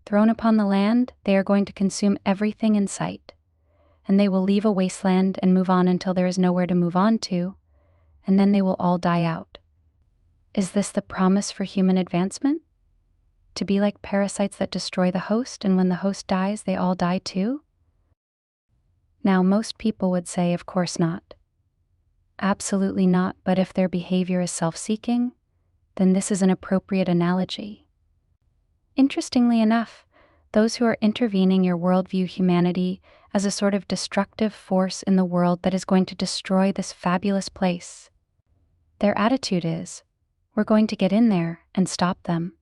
Thrown upon the land, they are going to consume everything in sight, and they will leave a wasteland and move on until there is nowhere to move on to, and then they will all die out. Is this the promise for human advancement? To be like parasites that destroy the host, and when the host dies, they all die too? Now, most people would say, of course not. Absolutely not, but if their behavior is self-seeking, then this is an appropriate analogy. Interestingly enough, Those who are intervening your world view humanity as a sort of destructive force in the world that is going to destroy this fabulous place. Their attitude is, we're going to get in there and stop them.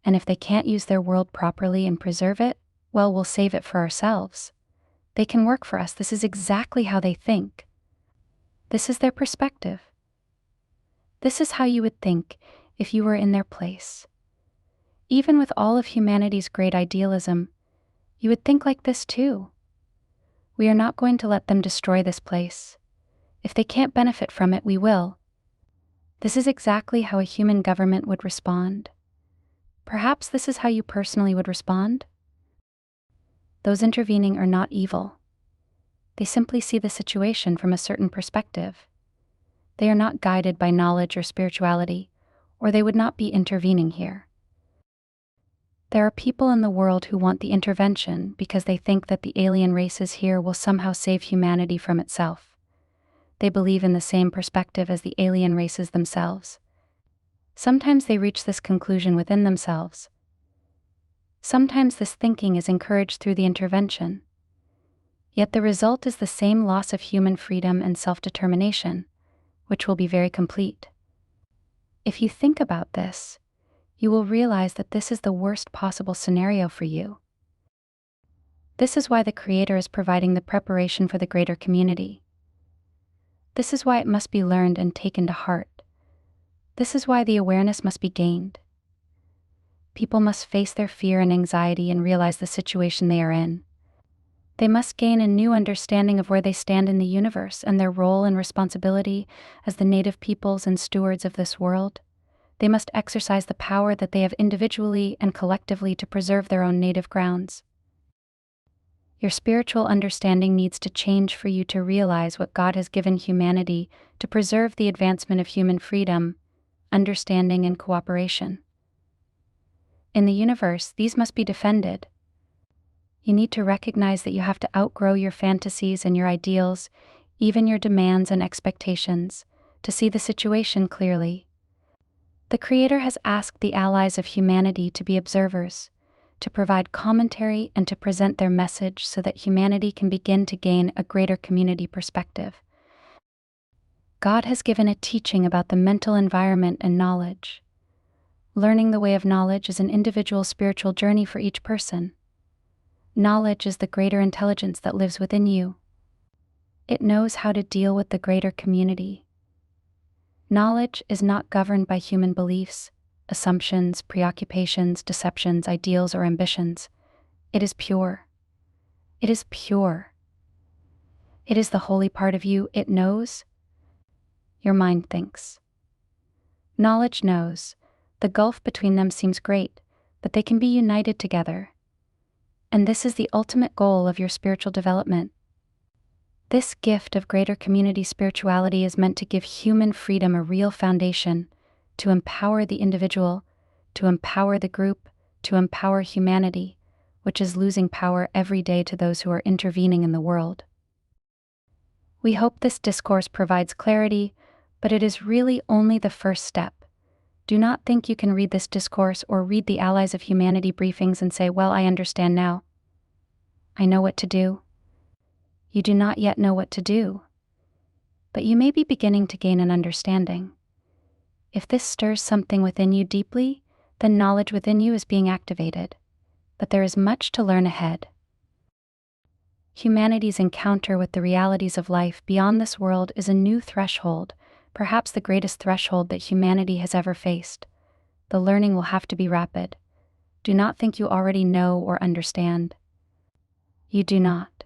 And if they can't use their world properly and preserve it, well, we'll save it for ourselves. They can work for us. This is exactly how they think. This is their perspective. This is how you would think if you were in their place. Even with all of humanity's great idealism, you would think like this too. We are not going to let them destroy this place. If they can't benefit from it, we will. This is exactly how a human government would respond. Perhaps this is how you personally would respond. Those intervening are not evil. They simply see the situation from a certain perspective. They are not guided by knowledge or spirituality, or they would not be intervening here. There are people in the world who want the intervention because they think that the alien races here will somehow save humanity from itself. They believe in the same perspective as the alien races themselves. Sometimes they reach this conclusion within themselves. Sometimes this thinking is encouraged through the intervention. Yet the result is the same loss of human freedom and self-determination, which will be very complete. If you think about this, you will realize that this is the worst possible scenario for you. This is why the Creator is providing the preparation for the greater community. This is why it must be learned and taken to heart. This is why the awareness must be gained. People must face their fear and anxiety and realize the situation they are in. They must gain a new understanding of where they stand in the universe and their role and responsibility as the native peoples and stewards of this world. They must exercise the power that they have individually and collectively to preserve their own native grounds. Your spiritual understanding needs to change for you to realize what God has given humanity to preserve the advancement of human freedom, understanding, and cooperation. In the universe, these must be defended. You need to recognize that you have to outgrow your fantasies and your ideals, even your demands and expectations, to see the situation clearly. The Creator has asked the Allies of Humanity to be observers, to provide commentary and to present their message so that humanity can begin to gain a greater community perspective. God has given a teaching about the mental environment and knowledge. Learning the way of knowledge is an individual spiritual journey for each person. Knowledge is the greater intelligence that lives within you. It knows how to deal with the greater community. Knowledge is not governed by human beliefs, assumptions, preoccupations, deceptions, ideals, or ambitions. It is pure. It is pure. It is the holy part of you. It knows. Your mind thinks. Knowledge knows. The gulf between them seems great, but they can be united together. And this is the ultimate goal of your spiritual development. This gift of greater community spirituality is meant to give human freedom a real foundation, to empower the individual, to empower the group, to empower humanity, which is losing power every day to those who are intervening in the world. We hope this discourse provides clarity, but it is really only the first step. Do not think you can read this discourse or read the Allies of Humanity briefings and say, well, I understand now. I know what to do. You do not yet know what to do, but you may be beginning to gain an understanding. If this stirs something within you deeply, then knowledge within you is being activated, but there is much to learn ahead. Humanity's encounter with the realities of life beyond this world is a new threshold, perhaps the greatest threshold that humanity has ever faced. The learning will have to be rapid. Do not think you already know or understand. You do not.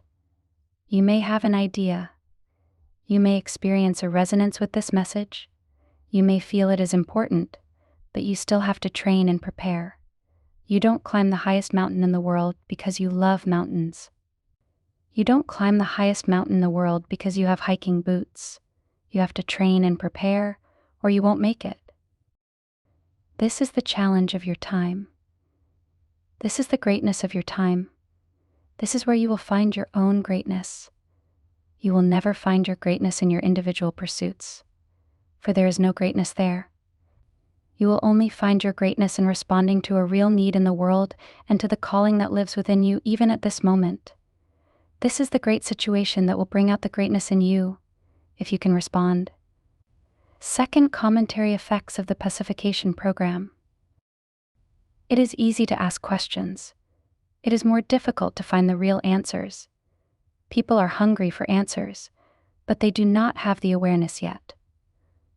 You may have an idea. You may experience a resonance with this message. You may feel it is important, but you still have to train and prepare. You don't climb the highest mountain in the world because you love mountains. You don't climb the highest mountain in the world because you have hiking boots. You have to train and prepare, or you won't make it. This is the challenge of your time. This is the greatness of your time. This is where you will find your own greatness. You will never find your greatness in your individual pursuits, for there is no greatness there. You will only find your greatness in responding to a real need in the world and to the calling that lives within you even at this moment. This is the great situation that will bring out the greatness in you, if you can respond. Second, commentary effects of the Pacification program. It is easy to ask questions. It is more difficult to find the real answers. People are hungry for answers, but they do not have the awareness yet.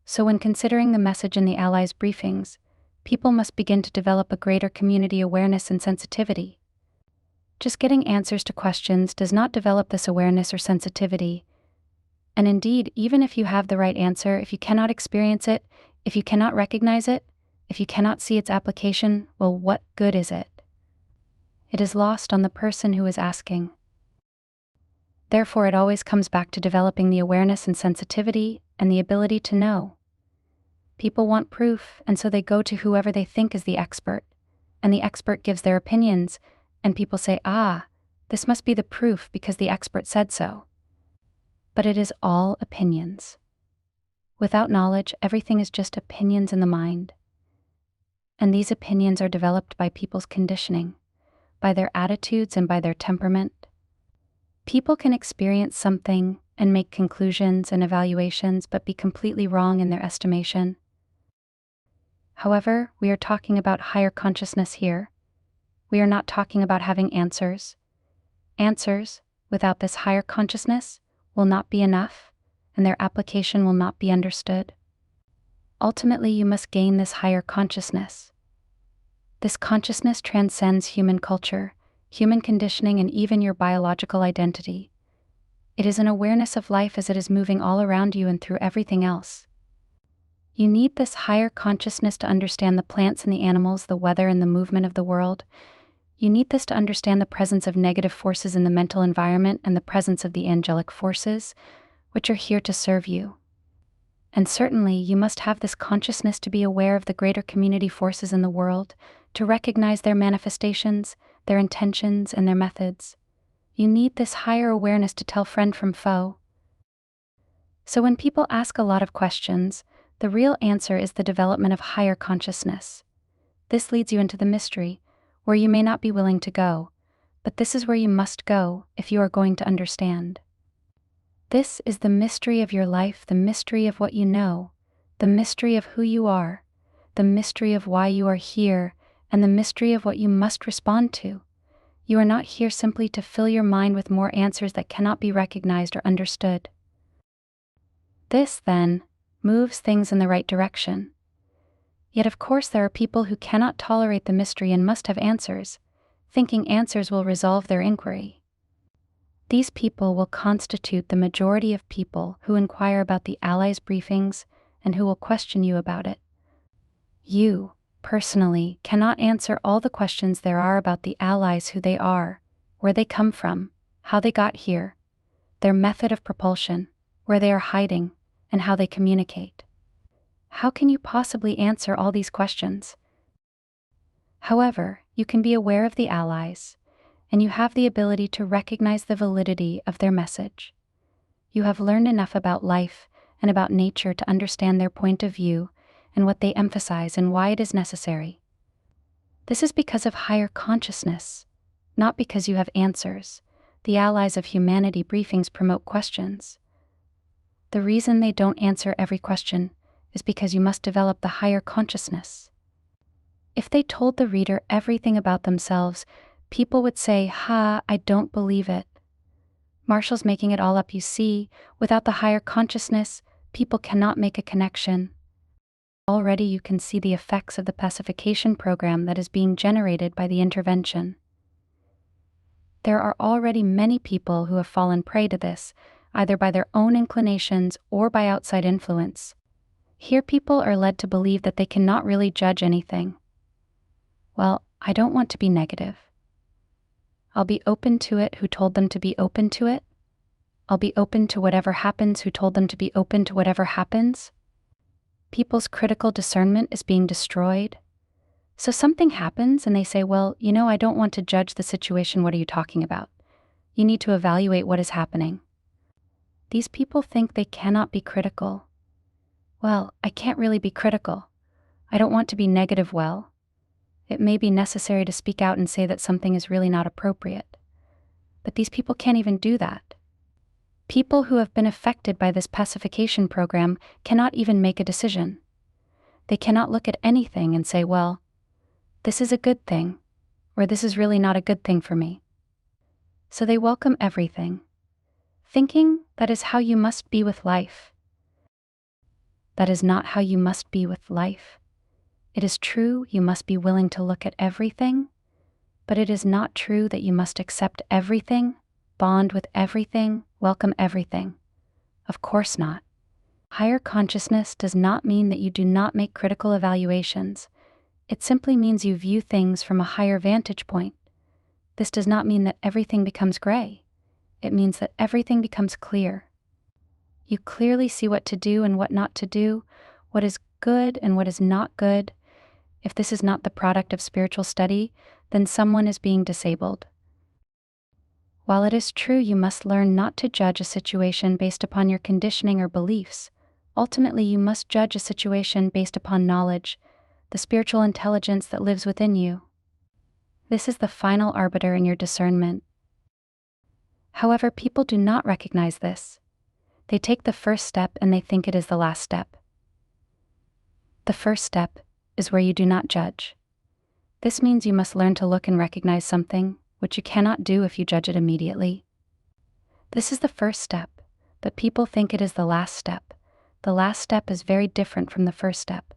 So when considering the message in the Allies briefings, people must begin to develop a greater community awareness and sensitivity. Just getting answers to questions does not develop this awareness or sensitivity. And indeed, even if you have the right answer, if you cannot experience it, if you cannot recognize it, if you cannot see its application, well, what good is it? It is lost on the person who is asking. Therefore, it always comes back to developing the awareness and sensitivity and the ability to know. People want proof, and so they go to whoever they think is the expert, and the expert gives their opinions, and people say, this must be the proof because the expert said so. But it is all opinions. Without knowledge, everything is just opinions in the mind. And these opinions are developed by people's conditioning, by their attitudes and by their temperament. People can experience something and make conclusions and evaluations but be completely wrong in their estimation. However, we are talking about higher consciousness here. We are not talking about having answers. Answers, without this higher consciousness, will not be enough, and their application will not be understood. Ultimately, you must gain this higher consciousness. This consciousness transcends human culture, human conditioning, and even your biological identity. It is an awareness of life as it is moving all around you and through everything else. You need this higher consciousness to understand the plants and the animals, the weather and the movement of the world. You need this to understand the presence of negative forces in the mental environment and the presence of the angelic forces, which are here to serve you. And certainly, you must have this consciousness to be aware of the greater community forces in the world, to recognize their manifestations, their intentions, and their methods. You need this higher awareness to tell friend from foe. So when people ask a lot of questions, the real answer is the development of higher consciousness. This leads you into the mystery, where you may not be willing to go, but this is where you must go if you are going to understand. This is the mystery of your life, the mystery of what you know, the mystery of who you are, the mystery of why you are here, and the mystery of what you must respond to. You are not here simply to fill your mind with more answers that cannot be recognized or understood. This, then, moves things in the right direction. Yet of course there are people who cannot tolerate the mystery and must have answers, thinking answers will resolve their inquiry. These people will constitute the majority of people who inquire about the Allies briefings and who will question you about it. You, personally, cannot answer all the questions there are about the Allies, who they are, where they come from, how they got here, their method of propulsion, where they are hiding, and how they communicate. How can you possibly answer all these questions? However, you can be aware of the Allies, and you have the ability to recognize the validity of their message. You have learned enough about life and about nature to understand their point of view and what they emphasize and why it is necessary. This is because of higher consciousness, not because you have answers. The Allies of Humanity briefings promote questions. The reason they don't answer every question is because you must develop the higher consciousness. If they told the reader everything about themselves, people would say, I don't believe it. Marshall's making it all up, you see. Without the higher consciousness, people cannot make a connection. Already you can see the effects of the pacification program that is being generated by the intervention. There are already many people who have fallen prey to this, either by their own inclinations or by outside influence. Here people are led to believe that they cannot really judge anything. Well, I don't want to be negative. I'll be open to it who told them to be open to it. I'll be open to whatever happens who told them to be open to whatever happens. People's critical discernment is being destroyed. So something happens and they say, I don't want to judge the situation. What are you talking about? You need to evaluate what is happening. These people think they cannot be critical. Well, I can't really be critical. I don't want to be negative. Well, it may be necessary to speak out and say that something is really not appropriate. But these people can't even do that. People who have been affected by this pacification program cannot even make a decision. They cannot look at anything and say, well, this is a good thing, or this is really not a good thing for me. So they welcome everything, thinking that is how you must be with life. That is not how you must be with life. It is true you must be willing to look at everything, but it is not true that you must accept everything, bond with everything, welcome everything. Of course not. Higher consciousness does not mean that you do not make critical evaluations. It simply means you view things from a higher vantage point. This does not mean that everything becomes gray. It means that everything becomes clear. You clearly see what to do and what not to do, what is good and what is not good. If this is not the product of spiritual study, then someone is being disabled. While it is true you must learn not to judge a situation based upon your conditioning or beliefs, ultimately you must judge a situation based upon knowledge, the spiritual intelligence that lives within you. This is the final arbiter in your discernment. However, people do not recognize this. They take the first step and they think it is the last step. The first step is where you do not judge. This means you must learn to look and recognize something, which you cannot do if you judge it immediately. This is the first step, but people think it is the last step. The last step is very different from the first step.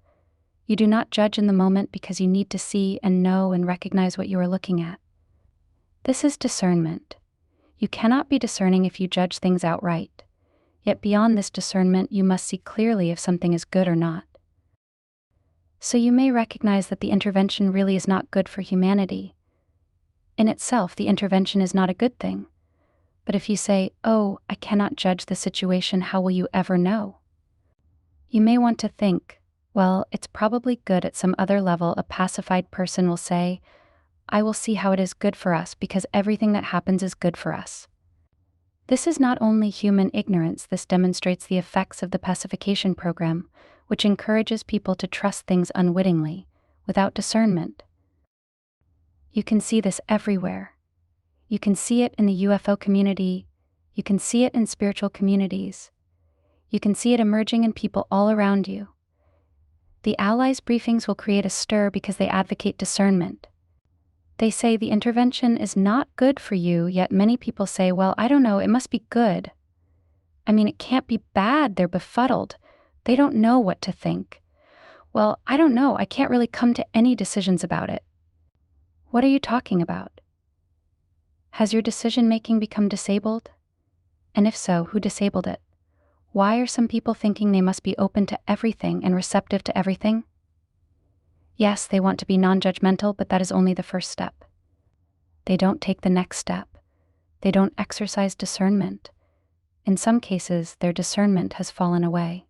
You do not judge in the moment because you need to see and know and recognize what you are looking at. This is discernment. You cannot be discerning if you judge things outright. Yet beyond this discernment, you must see clearly if something is good or not. So you may recognize that the intervention really is not good for humanity. In itself, the intervention is not a good thing. But if you say, oh, I cannot judge the situation, how will you ever know? You may want to think, well, it's probably good at some other level. A pacified person will say, I will see how it is good for us because everything that happens is good for us. This is not only human ignorance, this demonstrates the effects of the pacification program, which encourages people to trust things unwittingly, without discernment. You can see this everywhere. You can see it in the UFO community. You can see it in spiritual communities. You can see it emerging in people all around you. The Allies briefings will create a stir because they advocate discernment. They say the intervention is not good for you, yet many people say, well, I don't know, it must be good. I mean, it can't be bad, they're befuddled. They don't know what to think. Well, I don't know, I can't really come to any decisions about it. What are you talking about? Has your decision-making become disabled? And if so, who disabled it? Why are some people thinking they must be open to everything and receptive to everything? Yes, they want to be non-judgmental, but that is only the first step. They don't take the next step. They don't exercise discernment. In some cases, their discernment has fallen away.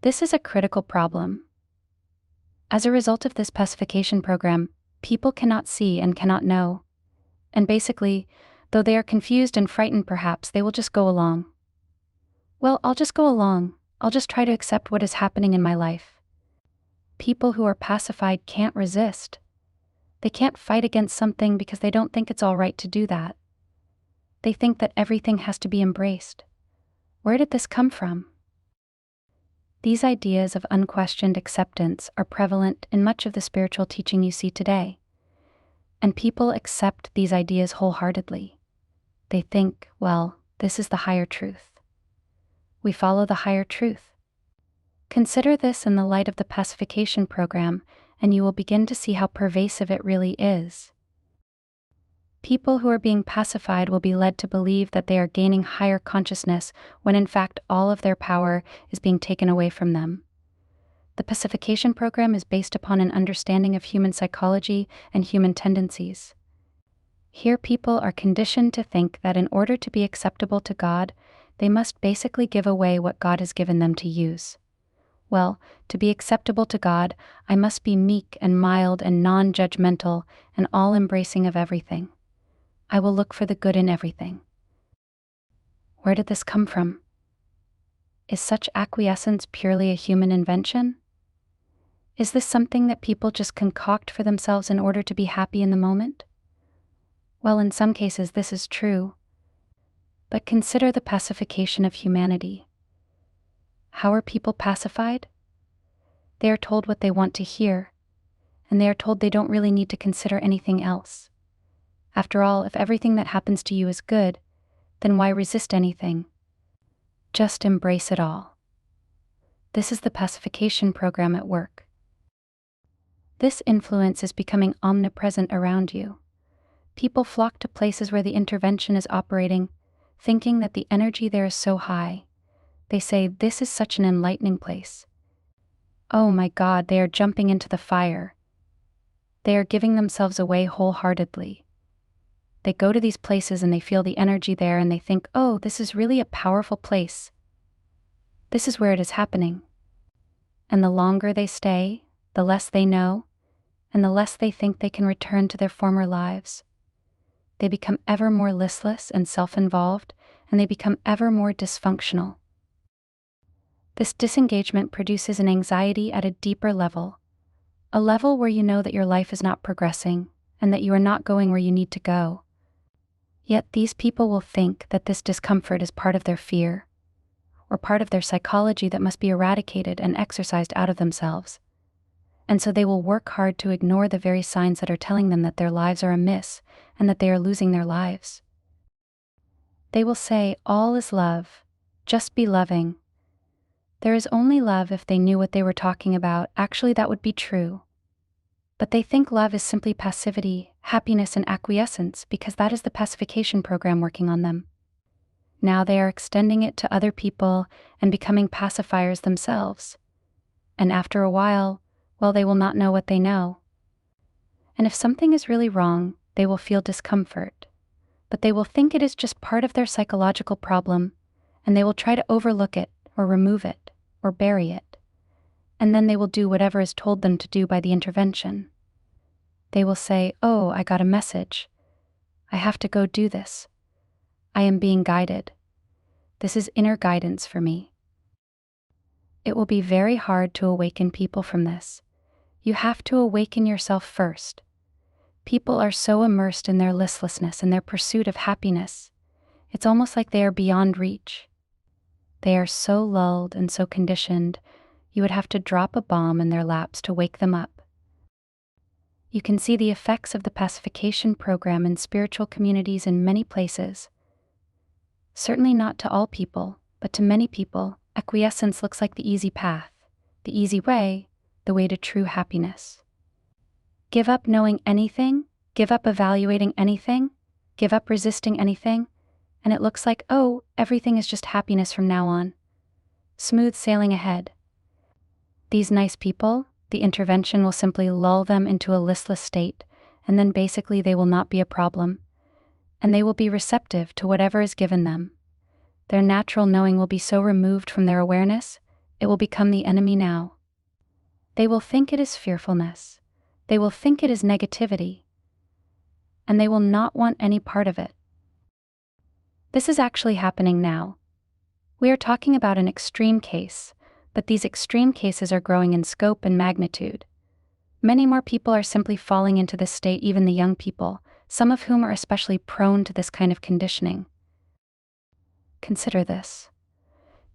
This is a critical problem. As a result of this pacification program, people cannot see and cannot know. And basically, though they are confused and frightened perhaps, they will just go along. Well, I'll just go along. I'll just try to accept what is happening in my life. People who are pacified can't resist. They can't fight against something because they don't think it's all right to do that. They think that everything has to be embraced. Where did this come from? These ideas of unquestioned acceptance are prevalent in much of the spiritual teaching you see today. And people accept these ideas wholeheartedly. They think, well, this is the higher truth. We follow the higher truth. Consider this in the light of the pacification program, and you will begin to see how pervasive it really is. People who are being pacified will be led to believe that they are gaining higher consciousness when in fact all of their power is being taken away from them. The pacification program is based upon an understanding of human psychology and human tendencies. Here people are conditioned to think that in order to be acceptable to God, they must basically give away what God has given them to use. Well, to be acceptable to God, I must be meek and mild and non-judgmental and all-embracing of everything. I will look for the good in everything. Where did this come from? Is such acquiescence purely a human invention? Is this something that people just concoct for themselves in order to be happy in the moment? Well, in some cases this is true. But consider the pacification of humanity. How are people pacified? They are told what they want to hear, and they are told they don't really need to consider anything else. After all, if everything that happens to you is good, then why resist anything? Just embrace it all. This is the pacification program at work. This influence is becoming omnipresent around you. People flock to places where the intervention is operating, thinking that the energy there is so high. They say, "This is such an enlightening place. Oh my God, they are jumping into the fire." They are giving themselves away wholeheartedly. They go to these places and they feel the energy there and they think, "Oh, this is really a powerful place. This is where it is happening." And the longer they stay, the less they know, and the less they think they can return to their former lives. They become ever more listless and self-involved, and they become ever more dysfunctional. This disengagement produces an anxiety at a deeper level, a level where you know that your life is not progressing and that you are not going where you need to go. Yet these people will think that this discomfort is part of their fear, or part of their psychology that must be eradicated and exorcised out of themselves. And so they will work hard to ignore the very signs that are telling them that their lives are amiss and that they are losing their lives. They will say, "All is love, just be loving." There is only love if they knew what they were talking about. Actually, that would be true. But they think love is simply passivity, happiness, and acquiescence because that is the pacification program working on them. Now they are extending it to other people and becoming pacifiers themselves. And after a while, well, they will not know what they know. And if something is really wrong, they will feel discomfort. But they will think it is just part of their psychological problem, and they will try to overlook it, or remove it, or bury it. And then they will do whatever is told them to do by the intervention. They will say, "Oh, I got a message. I have to go do this. I am being guided. This is inner guidance for me." It will be very hard to awaken people from this. You have to awaken yourself first. People are so immersed in their listlessness and their pursuit of happiness. It's almost like they are beyond reach. They are so lulled and so conditioned, you would have to drop a bomb in their laps to wake them up. You can see the effects of the pacification program in spiritual communities in many places. Certainly not to all people, but to many people, acquiescence looks like the easy path, the easy way, the way to true happiness. Give up knowing anything, give up evaluating anything, give up resisting anything, and it looks like, oh, everything is just happiness from now on. Smooth sailing ahead. These nice people, the intervention will simply lull them into a listless state, and then basically they will not be a problem, and they will be receptive to whatever is given them. Their natural knowing will be so removed from their awareness, it will become the enemy now. They will think it is fearfulness. They will think it is negativity, and they will not want any part of it. This is actually happening now. We are talking about an extreme case, but these extreme cases are growing in scope and magnitude. Many more people are simply falling into this state, even the young people, some of whom are especially prone to this kind of conditioning. Consider this.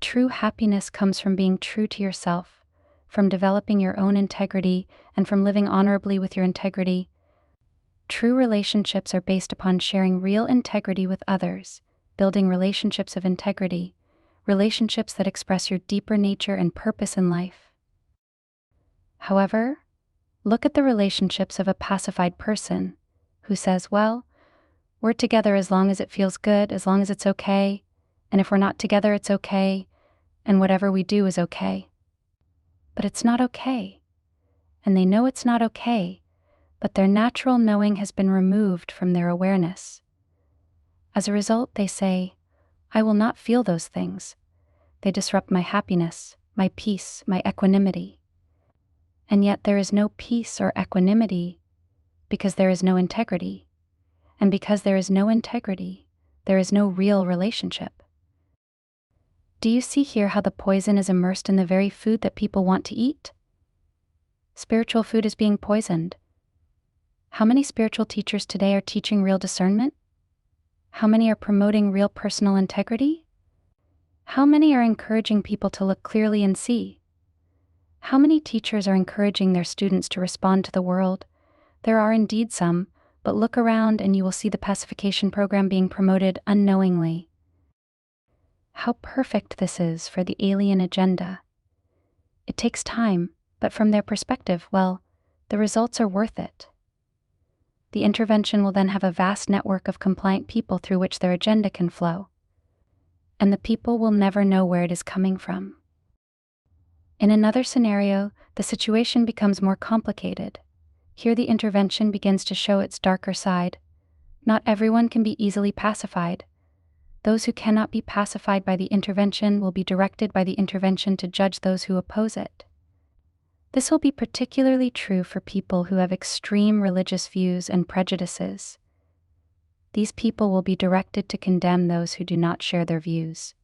True happiness comes from being true to yourself, from developing your own integrity, and from living honorably with your integrity. True relationships are based upon sharing real integrity with others, building relationships of integrity, relationships that express your deeper nature and purpose in life. However, look at the relationships of a pacified person who says, "Well, we're together as long as it feels good, as long as it's okay, and if we're not together, it's okay, and whatever we do is okay." But it's not okay, and they know it's not okay, but their natural knowing has been removed from their awareness. As a result, they say, "I will not feel those things. They disrupt my happiness, my peace, my equanimity." And yet there is no peace or equanimity because there is no integrity. And because there is no integrity, there is no real relationship. Do you see here how the poison is immersed in the very food that people want to eat? Spiritual food is being poisoned. How many spiritual teachers today are teaching real discernment? How many are promoting real personal integrity? How many are encouraging people to look clearly and see? How many teachers are encouraging their students to respond to the world? There are indeed some, but look around and you will see the Pacification program being promoted unknowingly. How perfect this is for the alien agenda. It takes time, but from their perspective, well, the results are worth it. The intervention will then have a vast network of compliant people through which their agenda can flow. And the people will never know where it is coming from. In another scenario, the situation becomes more complicated. Here the intervention begins to show its darker side. Not everyone can be easily pacified. Those who cannot be pacified by the intervention will be directed by the intervention to judge those who oppose it. This will be particularly true for people who have extreme religious views and prejudices. These people will be directed to condemn those who do not share their views.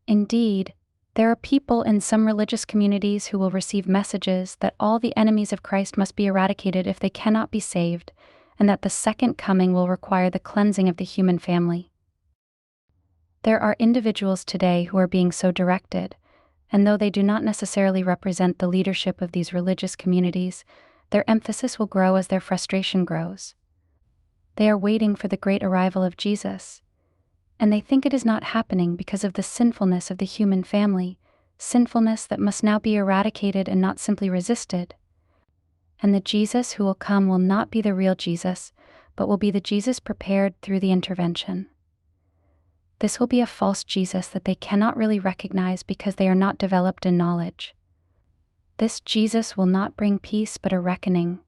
Indeed, there are people in some religious communities who will receive messages that all the enemies of Christ must be eradicated if they cannot be saved, and that the second coming will require the cleansing of the human family. There are individuals today who are being so directed, and though they do not necessarily represent the leadership of these religious communities, their emphasis will grow as their frustration grows. They are waiting for the great arrival of Jesus, and they think it is not happening because of the sinfulness of the human family, sinfulness that must now be eradicated and not simply resisted. And the Jesus who will come will not be the real Jesus, but will be the Jesus prepared through the intervention. This will be a false Jesus that they cannot really recognize because they are not developed in knowledge. This Jesus will not bring peace but a reckoning.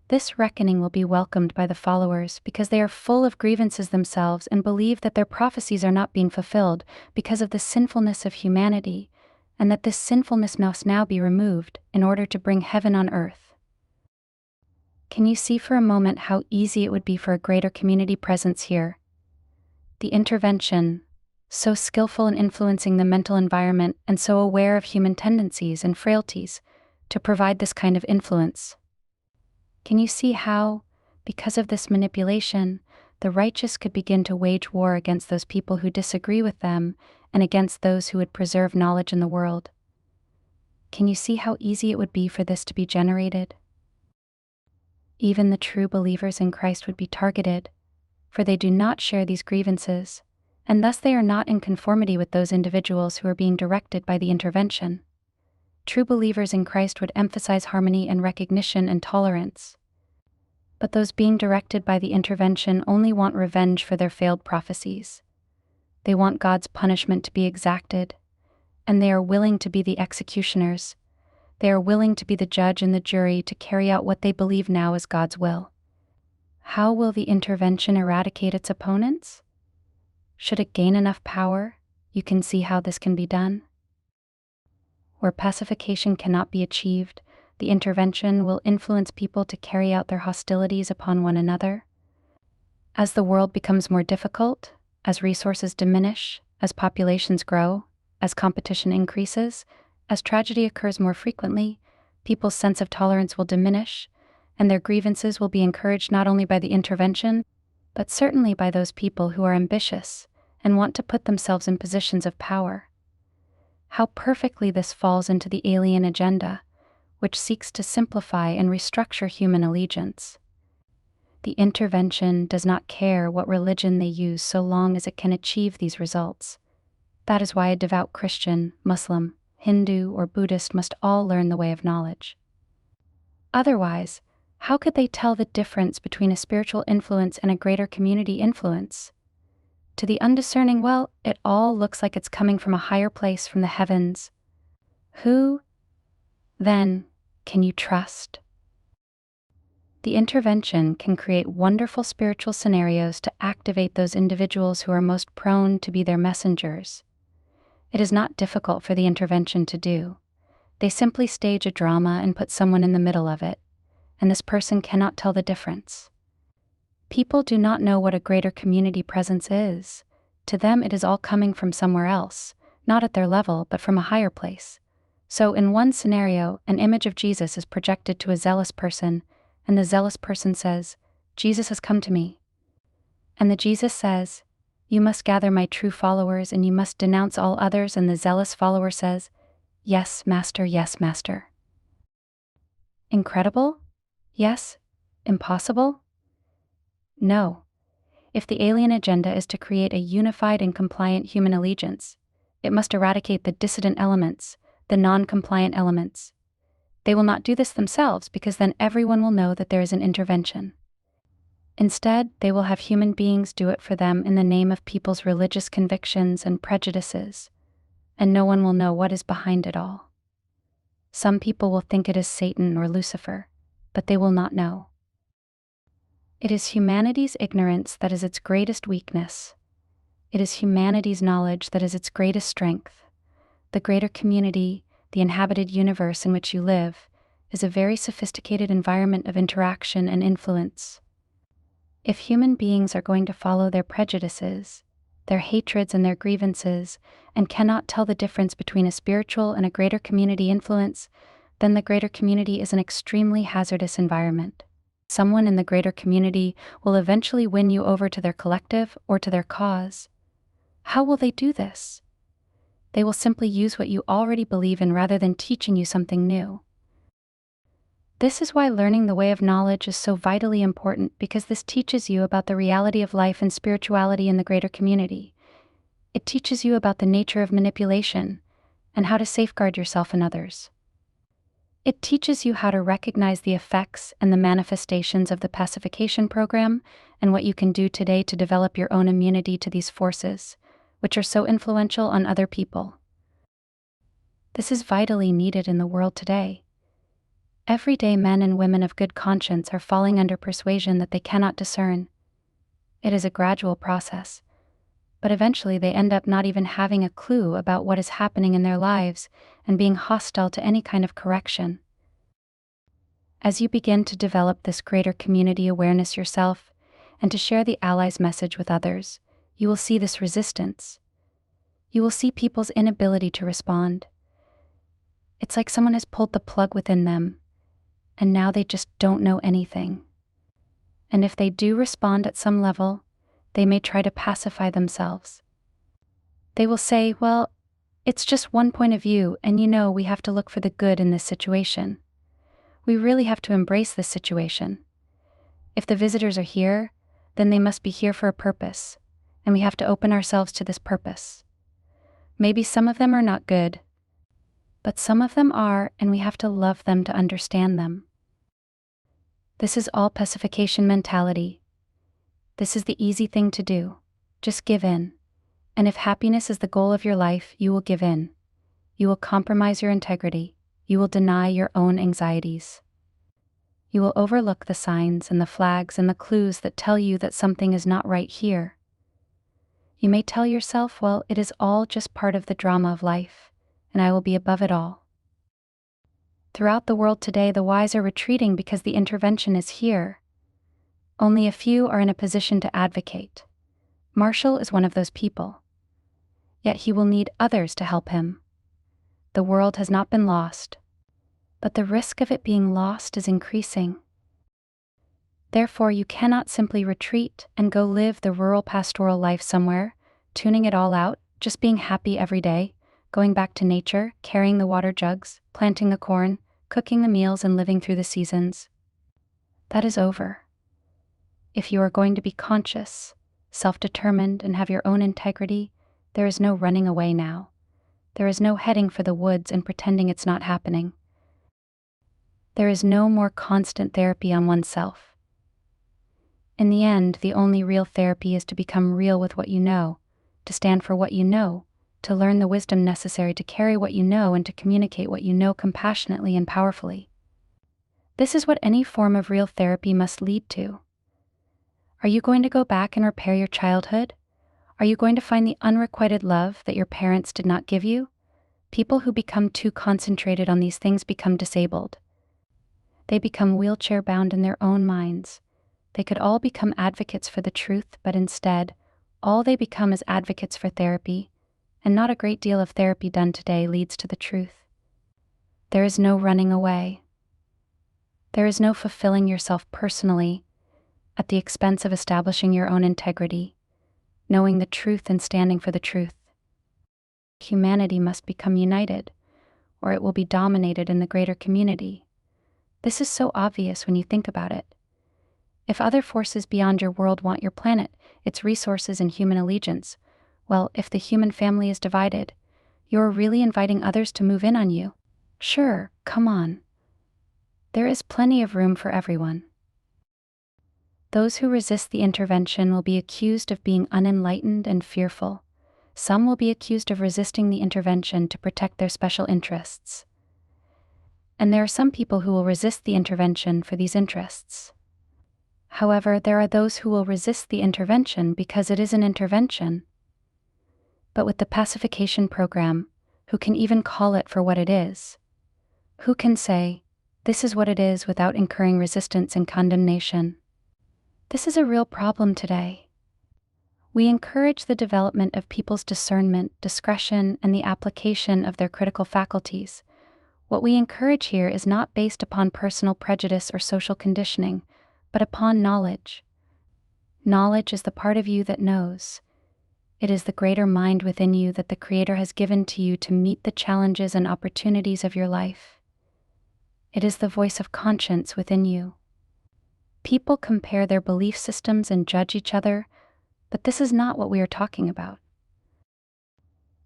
This reckoning will be welcomed by the followers because they are full of grievances themselves and believe that their prophecies are not being fulfilled because of the sinfulness of humanity, and that this sinfulness must now be removed in order to bring heaven on earth. Can you see for a moment how easy it would be for a greater community presence here? The intervention, so skillful in influencing the mental environment and so aware of human tendencies and frailties, to provide this kind of influence. Can you see how, because of this manipulation, the righteous could begin to wage war against those people who disagree with them and against those who would preserve knowledge in the world? Can you see how easy it would be for this to be generated? Even the true believers in Christ would be targeted, for they do not share these grievances, and thus they are not in conformity with those individuals who are being directed by the intervention. True believers in Christ would emphasize harmony and recognition and tolerance. But those being directed by the intervention only want revenge for their failed prophecies. They want God's punishment to be exacted, and they are willing to be the executioners. They are willing to be the judge and the jury to carry out what they believe now is God's will. How will the intervention eradicate its opponents? Should it gain enough power, you can see how this can be done. Where pacification cannot be achieved, the intervention will influence people to carry out their hostilities upon one another. As the world becomes more difficult, as resources diminish, as populations grow, as competition increases, as tragedy occurs more frequently, people's sense of tolerance will diminish, and their grievances will be encouraged not only by the intervention, but certainly by those people who are ambitious and want to put themselves in positions of power. How perfectly this falls into the alien agenda, which seeks to simplify and restructure human allegiance. The intervention does not care what religion they use so long as it can achieve these results. That is why a devout Christian, Muslim, Hindu, or Buddhist must all learn the way of knowledge. Otherwise, how could they tell the difference between a spiritual influence and a greater community influence? To the undiscerning, well, it all looks like it's coming from a higher place from the heavens. Who, then, can you trust? The intervention can create wonderful spiritual scenarios to activate those individuals who are most prone to be their messengers. It is not difficult for the intervention to do. They simply stage a drama and put someone in the middle of it, and this person cannot tell the difference. People do not know what a greater community presence is. To them it is all coming from somewhere else, not at their level, but from a higher place. So in one scenario, an image of Jesus is projected to a zealous person, and the zealous person says, "Jesus has come to me." And the Jesus says, "You must gather my true followers and you must denounce all others," and the zealous follower says, "Yes, Master, yes, Master." Incredible? Yes. Impossible? No. If the alien agenda is to create a unified and compliant human allegiance, it must eradicate the dissident elements, the non-compliant elements. They will not do this themselves because then everyone will know that there is an intervention. Instead, they will have human beings do it for them in the name of people's religious convictions and prejudices, and no one will know what is behind it all. Some people will think it is Satan or Lucifer, but they will not know. It is humanity's ignorance that is its greatest weakness. It is humanity's knowledge that is its greatest strength. The greater community, the inhabited universe in which you live, is a very sophisticated environment of interaction and influence. If human beings are going to follow their prejudices, their hatreds and their grievances, and cannot tell the difference between a spiritual and a greater community influence, then the greater community is an extremely hazardous environment. Someone in the greater community will eventually win you over to their collective or to their cause. How will they do this? They will simply use what you already believe in rather than teaching you something new. This is why learning the way of knowledge is so vitally important, because this teaches you about the reality of life and spirituality in the greater community. It teaches you about the nature of manipulation and how to safeguard yourself and others. It teaches you how to recognize the effects and the manifestations of the pacification program and what you can do today to develop your own immunity to these forces, which are so influential on other people. This is vitally needed in the world today. Everyday men and women of good conscience are falling under persuasion that they cannot discern. It is a gradual process, but eventually they end up not even having a clue about what is happening in their lives and being hostile to any kind of correction. As you begin to develop this greater community awareness yourself and to share the Allies message with others, you will see this resistance. You will see people's inability to respond. It's like someone has pulled the plug within them, and now they just don't know anything. And if they do respond at some level, they may try to pacify themselves. They will say, "Well, it's just one point of view, and we have to look for the good in this situation. We really have to embrace this situation. If the visitors are here, then they must be here for a purpose, and we have to open ourselves to this purpose. Maybe some of them are not good, but some of them are, and we have to love them to understand them." This is all pacification mentality. This is the easy thing to do. Just give in. And if happiness is the goal of your life, you will give in. You will compromise your integrity. You will deny your own anxieties. You will overlook the signs and the flags and the clues that tell you that something is not right here. You may tell yourself, "Well, it is all just part of the drama of life, and I will be above it all." Throughout the world today, the wise are retreating because the intervention is here. Only a few are in a position to advocate. Marshall is one of those people. Yet he will need others to help him. The world has not been lost, but the risk of it being lost is increasing. Therefore, you cannot simply retreat and go live the rural pastoral life somewhere, tuning it all out, just being happy every day, going back to nature, carrying the water jugs, planting the corn, cooking the meals, and living through the seasons. That is over. If you are going to be conscious, self-determined, and have your own integrity, there is no running away now. There is no heading for the woods and pretending it's not happening. There is no more constant therapy on oneself. In the end, the only real therapy is to become real with what you know, to stand for what you know, to learn the wisdom necessary to carry what you know and to communicate what you know compassionately and powerfully. This is what any form of real therapy must lead to. Are you going to go back and repair your childhood? Are you going to find the unrequited love that your parents did not give you? People who become too concentrated on these things become disabled. They become wheelchair-bound in their own minds. They could all become advocates for the truth, but instead, all they become is advocates for therapy, and not a great deal of therapy done today leads to the truth. There is no running away. There is no fulfilling yourself personally at the expense of establishing your own integrity, knowing the truth and standing for the truth. Humanity must become united, or it will be dominated in the greater community. This is so obvious when you think about it. If other forces beyond your world want your planet, its resources and human allegiance, well, if the human family is divided, you're really inviting others to move in on you. Sure, come on. There is plenty of room for everyone. Those who resist the intervention will be accused of being unenlightened and fearful. Some will be accused of resisting the intervention to protect their special interests. And there are some people who will resist the intervention for these interests. However, there are those who will resist the intervention because it is an intervention. But with the pacification program, who can even call it for what it is? Who can say, this is what it is without incurring resistance and condemnation? This is a real problem today. We encourage the development of people's discernment, discretion, and the application of their critical faculties. What we encourage here is not based upon personal prejudice or social conditioning, but upon knowledge. Knowledge is the part of you that knows. It is the greater mind within you that the Creator has given to you to meet the challenges and opportunities of your life. It is the voice of conscience within you. People compare their belief systems and judge each other, but this is not what we are talking about.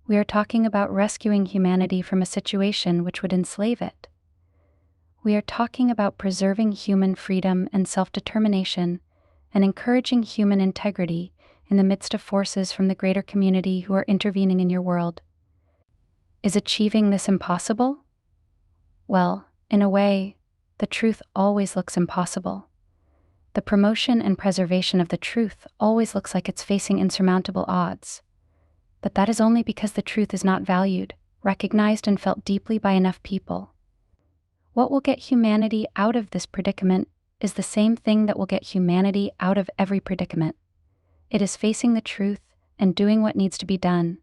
We are talking about rescuing humanity from a situation which would enslave it. We are talking about preserving human freedom and self-determination and encouraging human integrity in the midst of forces from the greater community who are intervening in your world. Is achieving this impossible? Well, in a way, the truth always looks impossible. The promotion and preservation of the truth always looks like it's facing insurmountable odds. But that is only because the truth is not valued, recognized, and felt deeply by enough people. What will get humanity out of this predicament is the same thing that will get humanity out of every predicament. It is facing the truth and doing what needs to be done.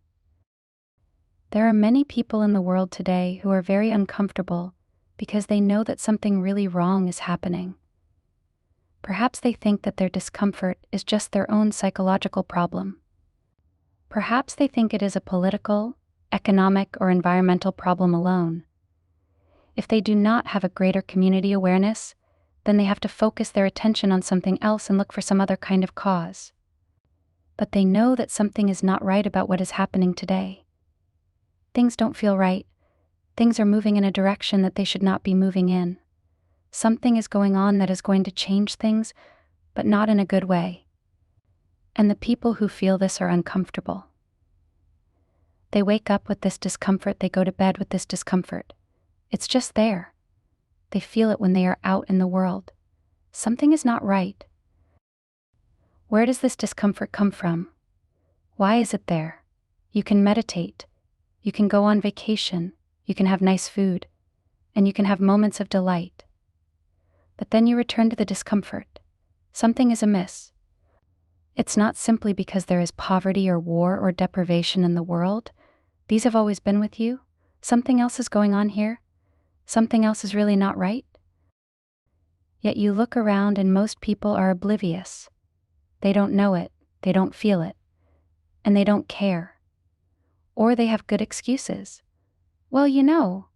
There are many people in the world today who are very uncomfortable because they know that something really wrong is happening. Perhaps they think that their discomfort is just their own psychological problem. Perhaps they think it is a political, economic, or environmental problem alone. If they do not have a greater community awareness, then they have to focus their attention on something else and look for some other kind of cause. But they know that something is not right about what is happening today. Things don't feel right. Things are moving in a direction that they should not be moving in. Something is going on that is going to change things, but not in a good way. And the people who feel this are uncomfortable. They wake up with this discomfort, they go to bed with this discomfort. It's just there. They feel it when they are out in the world. Something is not right. Where does this discomfort come from? Why is it there? You can meditate. You can go on vacation. You can have nice food. And you can have moments of delight. But then you return to the discomfort. Something is amiss. It's not simply because there is poverty or war or deprivation in the world. These have always been with you. Something else is going on here. Something else is really not right. Yet you look around and most people are oblivious. They don't know it, they don't feel it, and they don't care. Or they have good excuses. Well,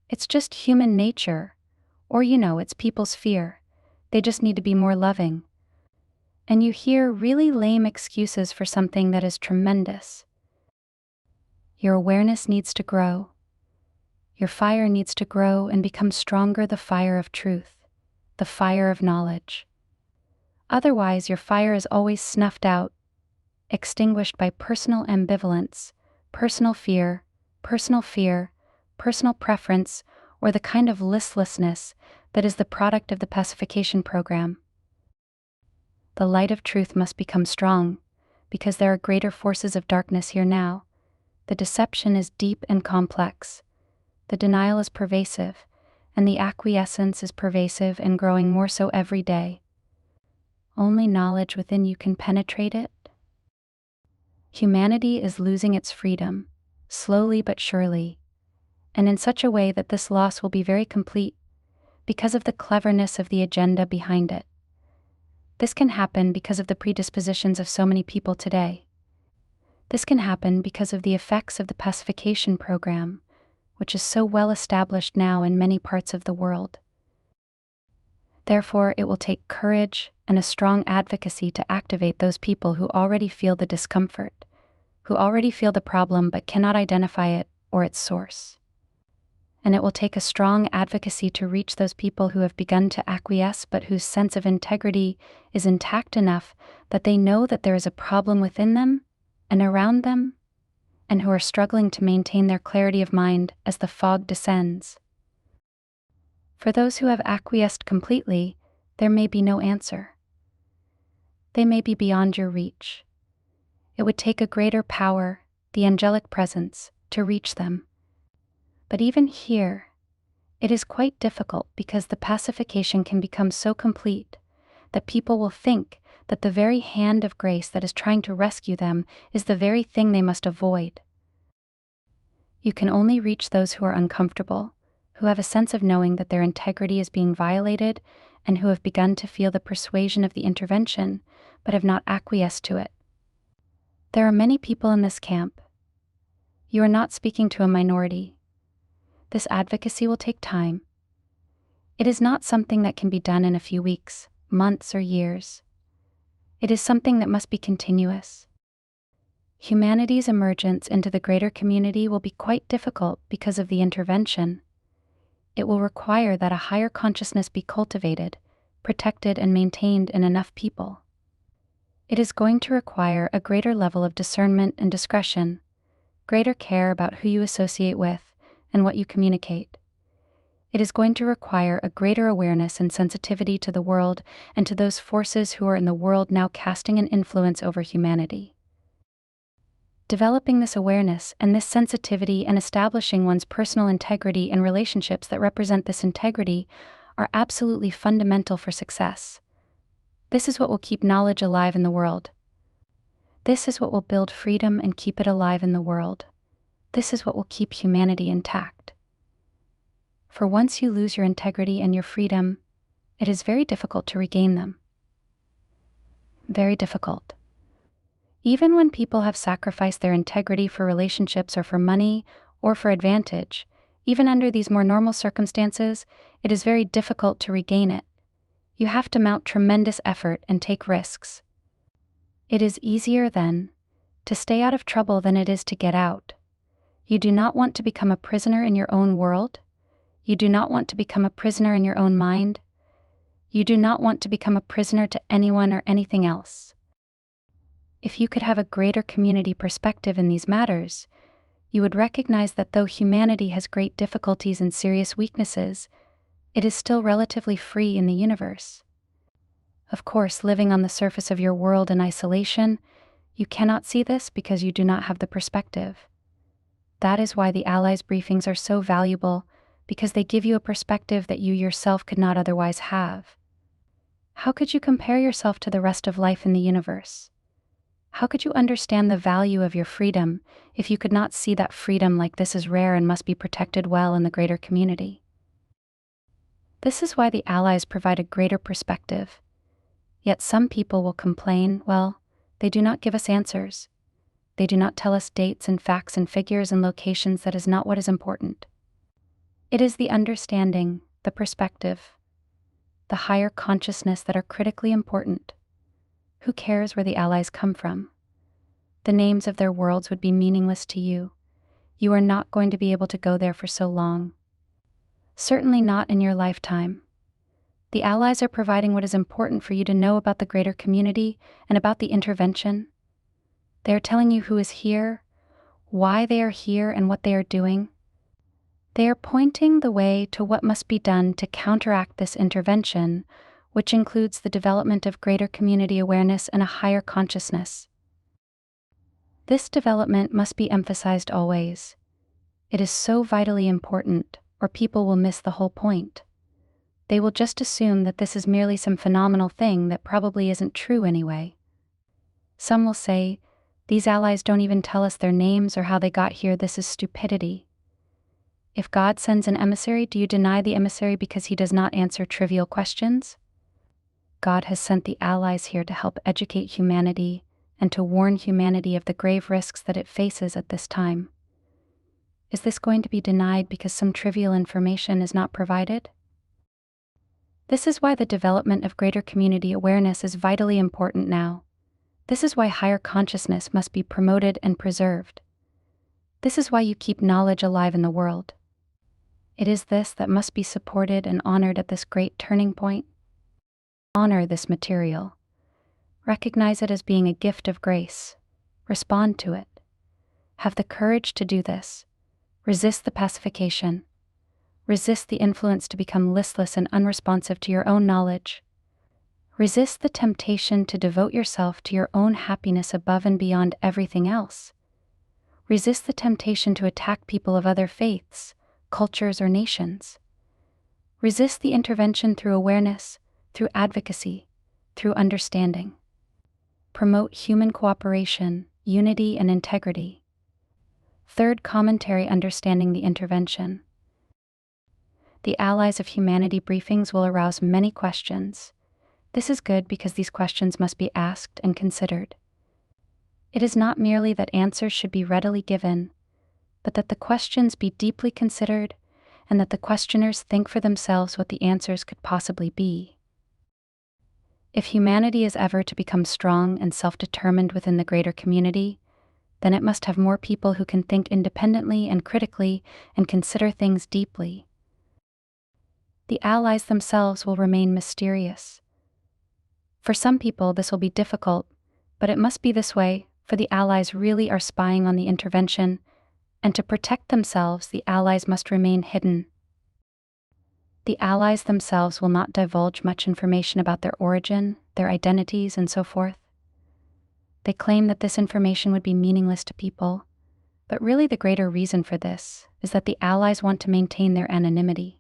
it's just human nature. Or it's people's fear. They just need to be more loving. And you hear really lame excuses for something that is tremendous. Your awareness needs to grow. Your fire needs to grow and become stronger, the fire of truth, the fire of knowledge. Otherwise, your fire is always snuffed out, extinguished by personal ambivalence, personal fear, personal preference, or the kind of listlessness that is the product of the pacification program. The light of truth must become strong, because there are greater forces of darkness here now. The deception is deep and complex. The denial is pervasive, and the acquiescence is pervasive and growing more so every day. Only knowledge within you can penetrate it. Humanity is losing its freedom, slowly but surely, and in such a way that this loss will be very complete because of the cleverness of the agenda behind it. This can happen because of the predispositions of so many people today. This can happen because of the effects of the pacification program, which is so well established now in many parts of the world. Therefore, it will take courage and a strong advocacy to activate those people who already feel the discomfort, who already feel the problem but cannot identify it or its source. And it will take a strong advocacy to reach those people who have begun to acquiesce but whose sense of integrity is intact enough that they know that there is a problem within them and around them, and who are struggling to maintain their clarity of mind as the fog descends. For those who have acquiesced completely, there may be no answer. They may be beyond your reach. It would take a greater power, the angelic presence, to reach them. But even here, it is quite difficult because the pacification can become so complete that people will think that the very hand of grace that is trying to rescue them is the very thing they must avoid. You can only reach those who are uncomfortable, who have a sense of knowing that their integrity is being violated, and who have begun to feel the persuasion of the intervention, but have not acquiesced to it. There are many people in this camp. You are not speaking to a minority. This advocacy will take time. It is not something that can be done in a few weeks, months, or years. It is something that must be continuous. Humanity's emergence into the greater community will be quite difficult because of the intervention. It will require that a higher consciousness be cultivated, protected, and maintained in enough people. It is going to require a greater level of discernment and discretion, greater care about who you associate with and what you communicate. It is going to require a greater awareness and sensitivity to the world and to those forces who are in the world now casting an influence over humanity. Developing this awareness and this sensitivity and establishing one's personal integrity and relationships that represent this integrity are absolutely fundamental for success. This is what will keep knowledge alive in the world. This is what will build freedom and keep it alive in the world. This is what will keep humanity intact. For once you lose your integrity and your freedom, it is very difficult to regain them. Very difficult. Even when people have sacrificed their integrity for relationships or for money or for advantage, even under these more normal circumstances, it is very difficult to regain it. You have to mount tremendous effort and take risks. It is easier, then, to stay out of trouble than it is to get out. You do not want to become a prisoner in your own world. You do not want to become a prisoner in your own mind. You do not want to become a prisoner to anyone or anything else. If you could have a greater community perspective in these matters, you would recognize that though humanity has great difficulties and serious weaknesses, it is still relatively free in the universe. Of course, living on the surface of your world in isolation, you cannot see this because you do not have the perspective. That is why the Allies briefings are so valuable, because they give you a perspective that you yourself could not otherwise have. How could you compare yourself to the rest of life in the universe? How could you understand the value of your freedom if you could not see that freedom like this is rare and must be protected well in the greater community? This is why the Allies provide a greater perspective. Yet some people will complain, well, they do not give us answers. They do not tell us dates and facts and figures and locations. That is not what is important. It is the understanding, the perspective, the higher consciousness that are critically important. Who cares where the Allies come from? The names of their worlds would be meaningless to you. You are not going to be able to go there for so long. Certainly not in your lifetime. The Allies are providing what is important for you to know about the greater community and about the intervention. They are telling you who is here, why they are here, and what they are doing. They are pointing the way to what must be done to counteract this intervention, which includes the development of greater community awareness and a higher consciousness. This development must be emphasized always. It is so vitally important, or people will miss the whole point. They will just assume that this is merely some phenomenal thing that probably isn't true anyway. Some will say, these Allies don't even tell us their names or how they got here. This is stupidity. If God sends an emissary, do you deny the emissary because he does not answer trivial questions? God has sent the allies here to help educate humanity and to warn humanity of the grave risks that it faces at this time. Is this going to be denied because some trivial information is not provided? This is why the development of greater community awareness is vitally important now. This is why higher consciousness must be promoted and preserved. This is why you keep knowledge alive in the world. It is this that must be supported and honored at this great turning point. Honor this material. Recognize it as being a gift of grace. Respond to it. Have the courage to do this. Resist the pacification. Resist the influence to become listless and unresponsive to your own knowledge. Resist the temptation to devote yourself to your own happiness above and beyond everything else. Resist the temptation to attack people of other faiths, cultures, or nations. Resist the intervention through awareness, through advocacy, through understanding. Promote human cooperation, unity, and integrity. Third commentary, understanding the intervention. The Allies of Humanity briefings will arouse many questions. This is good because these questions must be asked and considered. It is not merely that answers should be readily given, but that the questions be deeply considered and that the questioners think for themselves what the answers could possibly be. If humanity is ever to become strong and self-determined within the greater community, then it must have more people who can think independently and critically and consider things deeply. The allies themselves will remain mysterious. For some people, this will be difficult, but it must be this way, for the allies really are spying on the intervention, and to protect themselves, the allies must remain hidden. The allies themselves will not divulge much information about their origin, their identities, and so forth. They claim that this information would be meaningless to people, but really the greater reason for this is that the allies want to maintain their anonymity.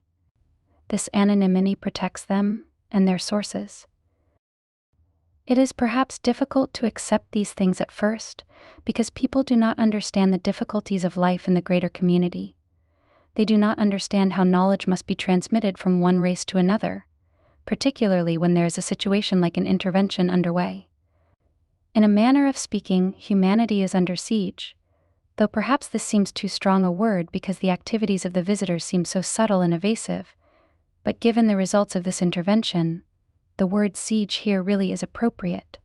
This anonymity protects them and their sources. It is perhaps difficult to accept these things at first because people do not understand the difficulties of life in the greater community. They do not understand how knowledge must be transmitted from one race to another, particularly when there is a situation like an intervention underway. In a manner of speaking, humanity is under siege, though perhaps this seems too strong a word because the activities of the visitors seem so subtle and evasive, but given the results of this intervention, the word siege here really is appropriate.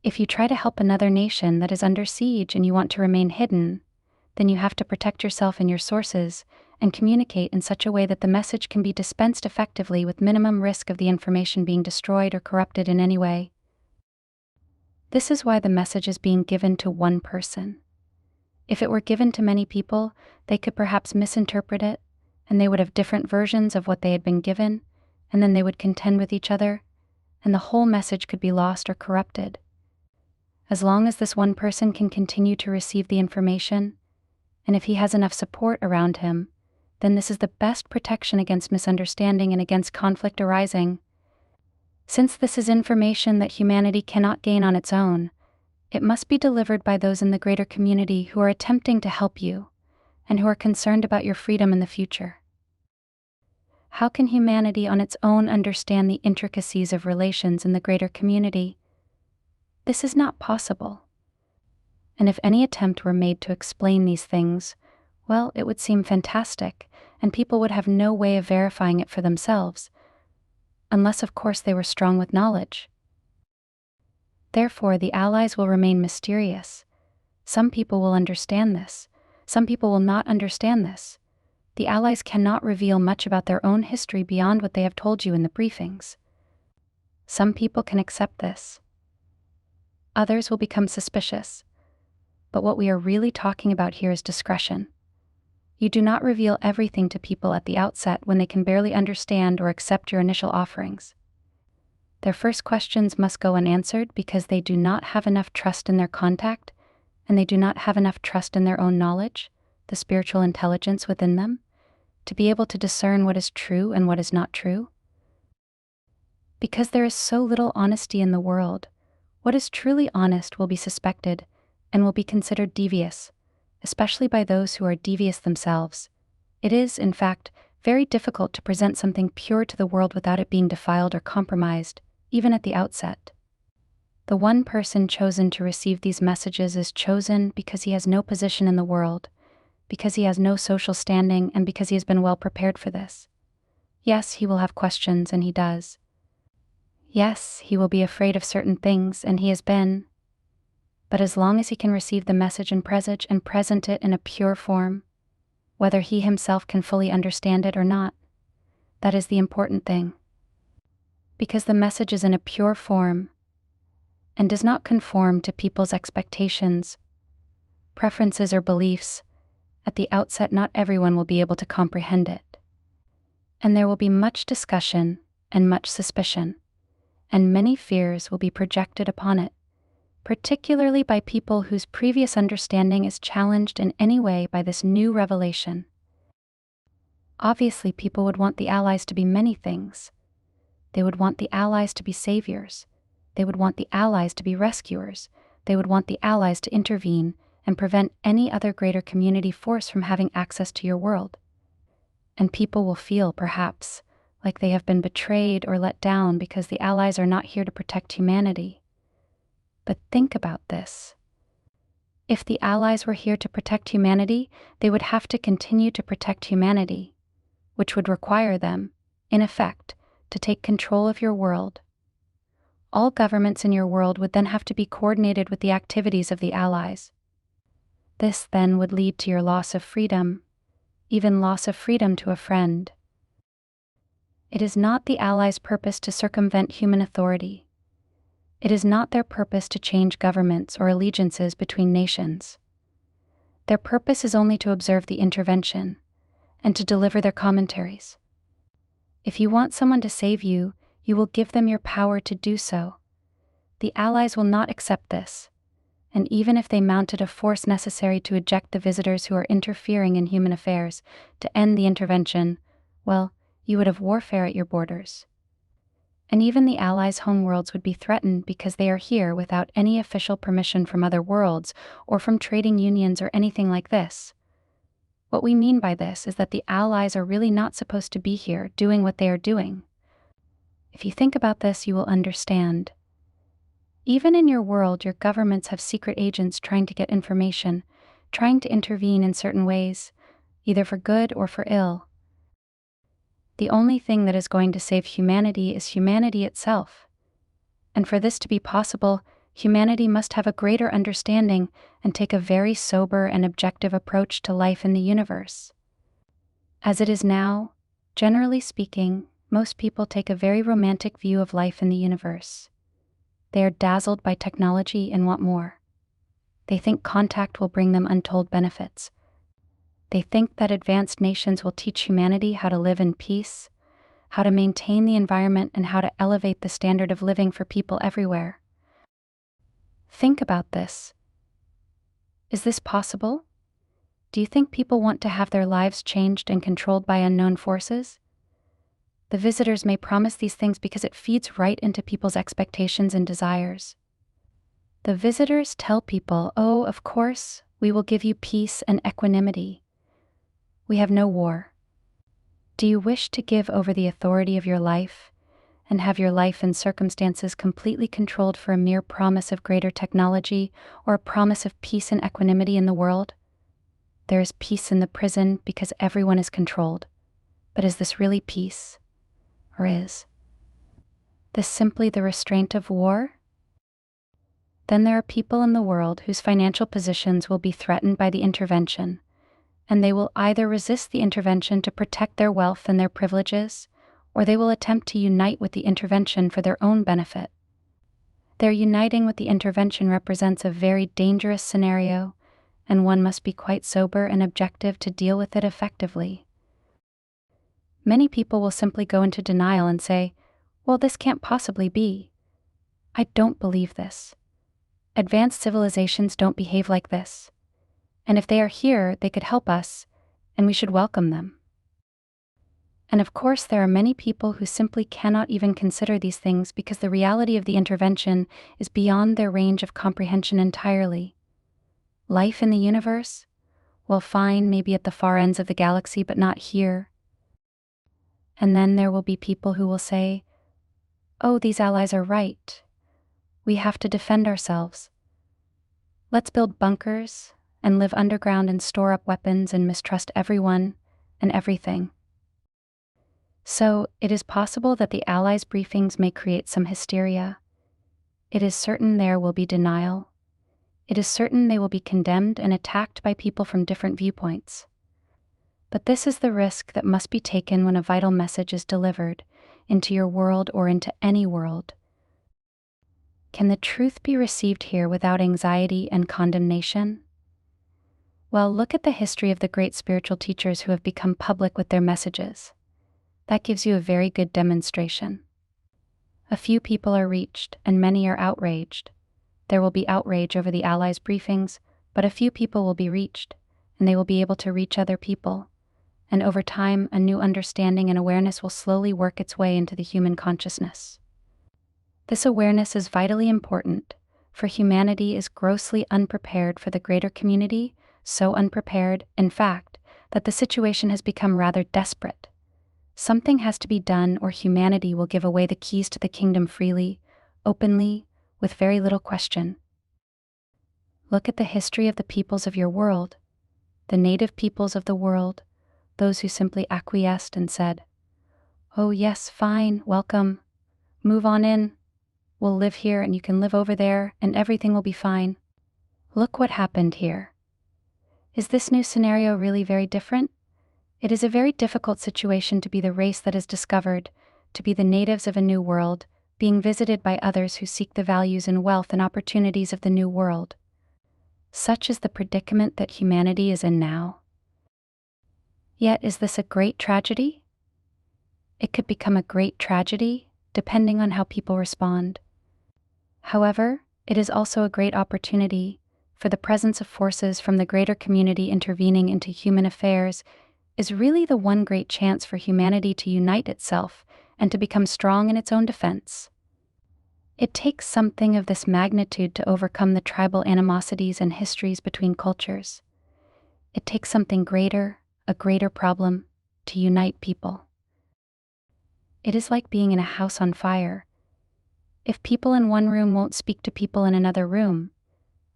If you try to help another nation that is under siege and you want to remain hidden, then you have to protect yourself and your sources and communicate in such a way that the message can be dispensed effectively with minimum risk of the information being destroyed or corrupted in any way. This is why the message is being given to one person. If it were given to many people, they could perhaps misinterpret it, and they would have different versions of what they had been given, and then they would contend with each other, and the whole message could be lost or corrupted. As long as this one person can continue to receive the information, and if he has enough support around him, then this is the best protection against misunderstanding and against conflict arising. Since this is information that humanity cannot gain on its own, it must be delivered by those in the greater community who are attempting to help you, and who are concerned about your freedom in the future. How can humanity on its own understand the intricacies of relations in the greater community? This is not possible. And if any attempt were made to explain these things, well, it would seem fantastic, and people would have no way of verifying it for themselves, unless of course they were strong with knowledge. Therefore, the allies will remain mysterious. Some people will understand this. Some people will not understand this. The allies cannot reveal much about their own history beyond what they have told you in the briefings. Some people can accept this. Others will become suspicious. But what we are really talking about here is discretion. You do not reveal everything to people at the outset when they can barely understand or accept your initial offerings. Their first questions must go unanswered because they do not have enough trust in their contact, and they do not have enough trust in their own knowledge, the spiritual intelligence within them, to be able to discern what is true and what is not true. Because there is so little honesty in the world, what is truly honest will be suspected and will be considered devious, especially by those who are devious themselves. It is, in fact, very difficult to present something pure to the world without it being defiled or compromised, even at the outset. The one person chosen to receive these messages is chosen because he has no position in the world, because he has no social standing, and because he has been well prepared for this. Yes, he will have questions, and he does. Yes, he will be afraid of certain things, and he has been. But as long as he can receive the message and present it in a pure form, whether he himself can fully understand it or not, that is the important thing. Because the message is in a pure form and does not conform to people's expectations, preferences, or beliefs, at the outset not everyone will be able to comprehend it. And there will be much discussion and much suspicion, and many fears will be projected upon it, particularly by people whose previous understanding is challenged in any way by this new revelation. Obviously, people would want the Allies to be many things. They would want the Allies to be saviors. They would want the Allies to be rescuers. They would want the Allies to intervene and prevent any other greater community force from having access to your world. And people will feel, perhaps, like they have been betrayed or let down because the Allies are not here to protect humanity. But think about this. If the Allies were here to protect humanity, they would have to continue to protect humanity, which would require them, in effect, to take control of your world. All governments in your world would then have to be coordinated with the activities of the Allies. This then would lead to your loss of freedom, even loss of freedom to a friend. It is not the Allies' purpose to circumvent human authority. It is not their purpose to change governments or allegiances between nations. Their purpose is only to observe the intervention and to deliver their commentaries. If you want someone to save you, you will give them your power to do so. The Allies will not accept this, and even if they mounted a force necessary to eject the visitors who are interfering in human affairs, to end the intervention, well, you would have warfare at your borders. And even the Allies' homeworlds would be threatened because they are here without any official permission from other worlds or from trading unions or anything like this. What we mean by this is that the Allies are really not supposed to be here doing what they are doing. If you think about this, you will understand. Even in your world, your governments have secret agents trying to get information, trying to intervene in certain ways, either for good or for ill. The only thing that is going to save humanity is humanity itself. And for this to be possible, humanity must have a greater understanding and take a very sober and objective approach to life in the universe. As it is now, generally speaking, most people take a very romantic view of life in the universe. They are dazzled by technology and want more. They think contact will bring them untold benefits. They think that advanced nations will teach humanity how to live in peace, how to maintain the environment, and how to elevate the standard of living for people everywhere. Think about this. Is this possible? Do you think people want to have their lives changed and controlled by unknown forces? The visitors may promise these things because it feeds right into people's expectations and desires. The visitors tell people, oh, of course, we will give you peace and equanimity. We have no war. Do you wish to give over the authority of your life and have your life and circumstances completely controlled for a mere promise of greater technology or a promise of peace and equanimity in the world? There is peace in the prison because everyone is controlled. But is this really peace? Or is this simply the restraint of war? Then there are people in the world whose financial positions will be threatened by the intervention, and they will either resist the intervention to protect their wealth and their privileges, or they will attempt to unite with the intervention for their own benefit. Their uniting with the intervention represents a very dangerous scenario, and one must be quite sober and objective to deal with it effectively. Many people will simply go into denial and say, well, this can't possibly be. I don't believe this. Advanced civilizations don't behave like this. And if they are here, they could help us, and we should welcome them. And of course, there are many people who simply cannot even consider these things because the reality of the intervention is beyond their range of comprehension entirely. Life in the universe? Well, fine, maybe at the far ends of the galaxy, but not here. And then there will be people who will say, oh, these allies are right. We have to defend ourselves. Let's build bunkers and live underground and store up weapons and mistrust everyone and everything. So, it is possible that the Allies' briefings may create some hysteria. It is certain there will be denial. It is certain they will be condemned and attacked by people from different viewpoints. But this is the risk that must be taken when a vital message is delivered into your world or into any world. Can the truth be received here without anxiety and condemnation? Well, look at the history of the great spiritual teachers who have become public with their messages. That gives you a very good demonstration. A few people are reached, and many are outraged. There will be outrage over the Allies' briefings, but a few people will be reached, and they will be able to reach other people. And over time, a new understanding and awareness will slowly work its way into the human consciousness. This awareness is vitally important, for humanity is grossly unprepared for the greater community, so unprepared, in fact, that the situation has become rather desperate. Something has to be done, or humanity will give away the keys to the kingdom freely, openly, with very little question. Look at the history of the peoples of your world, the native peoples of the world, those who simply acquiesced and said, oh yes, fine, welcome, move on in, we'll live here and you can live over there and everything will be fine. Look what happened here. Is this new scenario really very different? It is a very difficult situation to be the race that is discovered, to be the natives of a new world, being visited by others who seek the values and wealth and opportunities of the new world. Such is the predicament that humanity is in now. Yet, is this a great tragedy? It could become a great tragedy, depending on how people respond. However, it is also a great opportunity, for the presence of forces from the greater community intervening into human affairs is really the one great chance for humanity to unite itself and to become strong in its own defense. It takes something of this magnitude to overcome the tribal animosities and histories between cultures. It takes something greater, a greater problem, to unite people. It is like being in a house on fire. If people in one room won't speak to people in another room,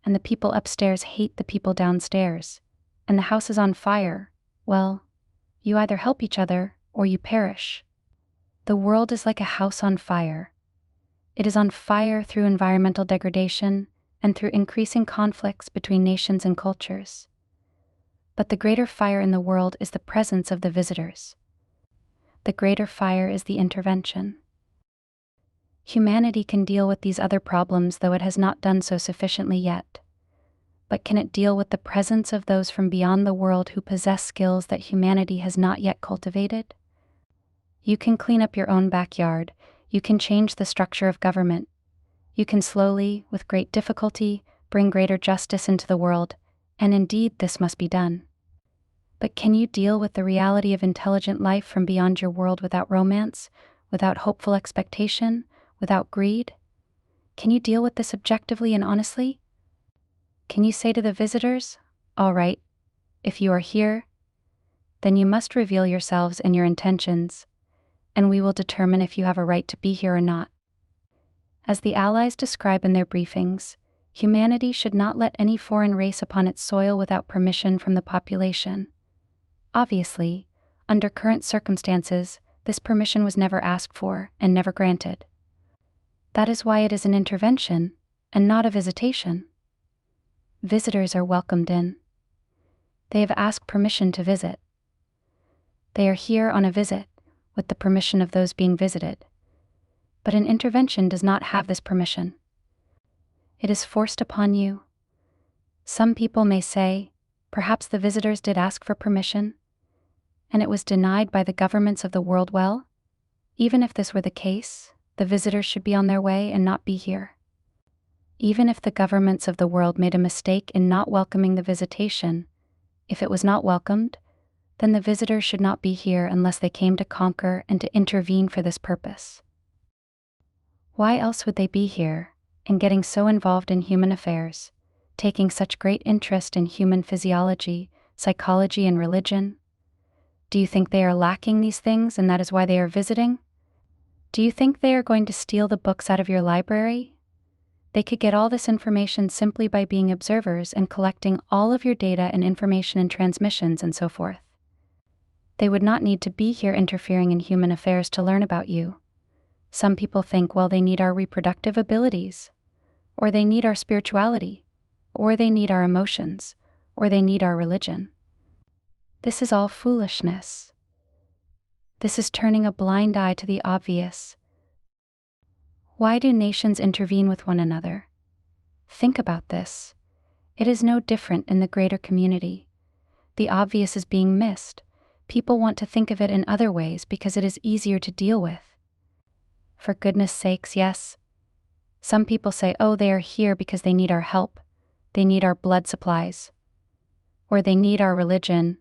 and the people upstairs hate the people downstairs, and the house is on fire, well, you either help each other or you perish. The world is like a house on fire. It is on fire through environmental degradation and through increasing conflicts between nations and cultures. But the greater fire in the world is the presence of the visitors. The greater fire is the intervention. Humanity can deal with these other problems, though it has not done so sufficiently yet. But can it deal with the presence of those from beyond the world who possess skills that humanity has not yet cultivated? You can clean up your own backyard, you can change the structure of government, you can slowly, with great difficulty, bring greater justice into the world, and indeed this must be done. But can you deal with the reality of intelligent life from beyond your world without romance, without hopeful expectation, without greed? Can you deal with this objectively and honestly? Can you say to the visitors, all right, if you are here, then you must reveal yourselves and your intentions, and we will determine if you have a right to be here or not. As the Allies describe in their briefings, humanity should not let any foreign race upon its soil without permission from the population. Obviously, under current circumstances, this permission was never asked for and never granted. That is why it is an intervention and not a visitation. Visitors are welcomed in. They have asked permission to visit. They are here on a visit, with the permission of those being visited. But an intervention does not have this permission. It is forced upon you. Some people may say, perhaps the visitors did ask for permission, and it was denied by the governments of the world. Well, even if this were the case, the visitors should be on their way and not be here. Even if the governments of the world made a mistake in not welcoming the visitation, if it was not welcomed, then the visitors should not be here unless they came to conquer and to intervene for this purpose. Why else would they be here, and getting so involved in human affairs, taking such great interest in human physiology, psychology, and religion? Do you think they are lacking these things and that is why they are visiting? Do you think they are going to steal the books out of your library? They could get all this information simply by being observers and collecting all of your data and information and transmissions and so forth. They would not need to be here interfering in human affairs to learn about you. Some people think, well, they need our reproductive abilities, or they need our spirituality, or they need our emotions, or they need our religion. This is all foolishness. This is turning a blind eye to the obvious. Why do nations intervene with one another? Think about this. It is no different in the greater community. The obvious is being missed. People want to think of it in other ways because it is easier to deal with. For goodness sakes, yes. Some people say, oh, they are here because they need our help. They need our blood supplies. Or they need our religion,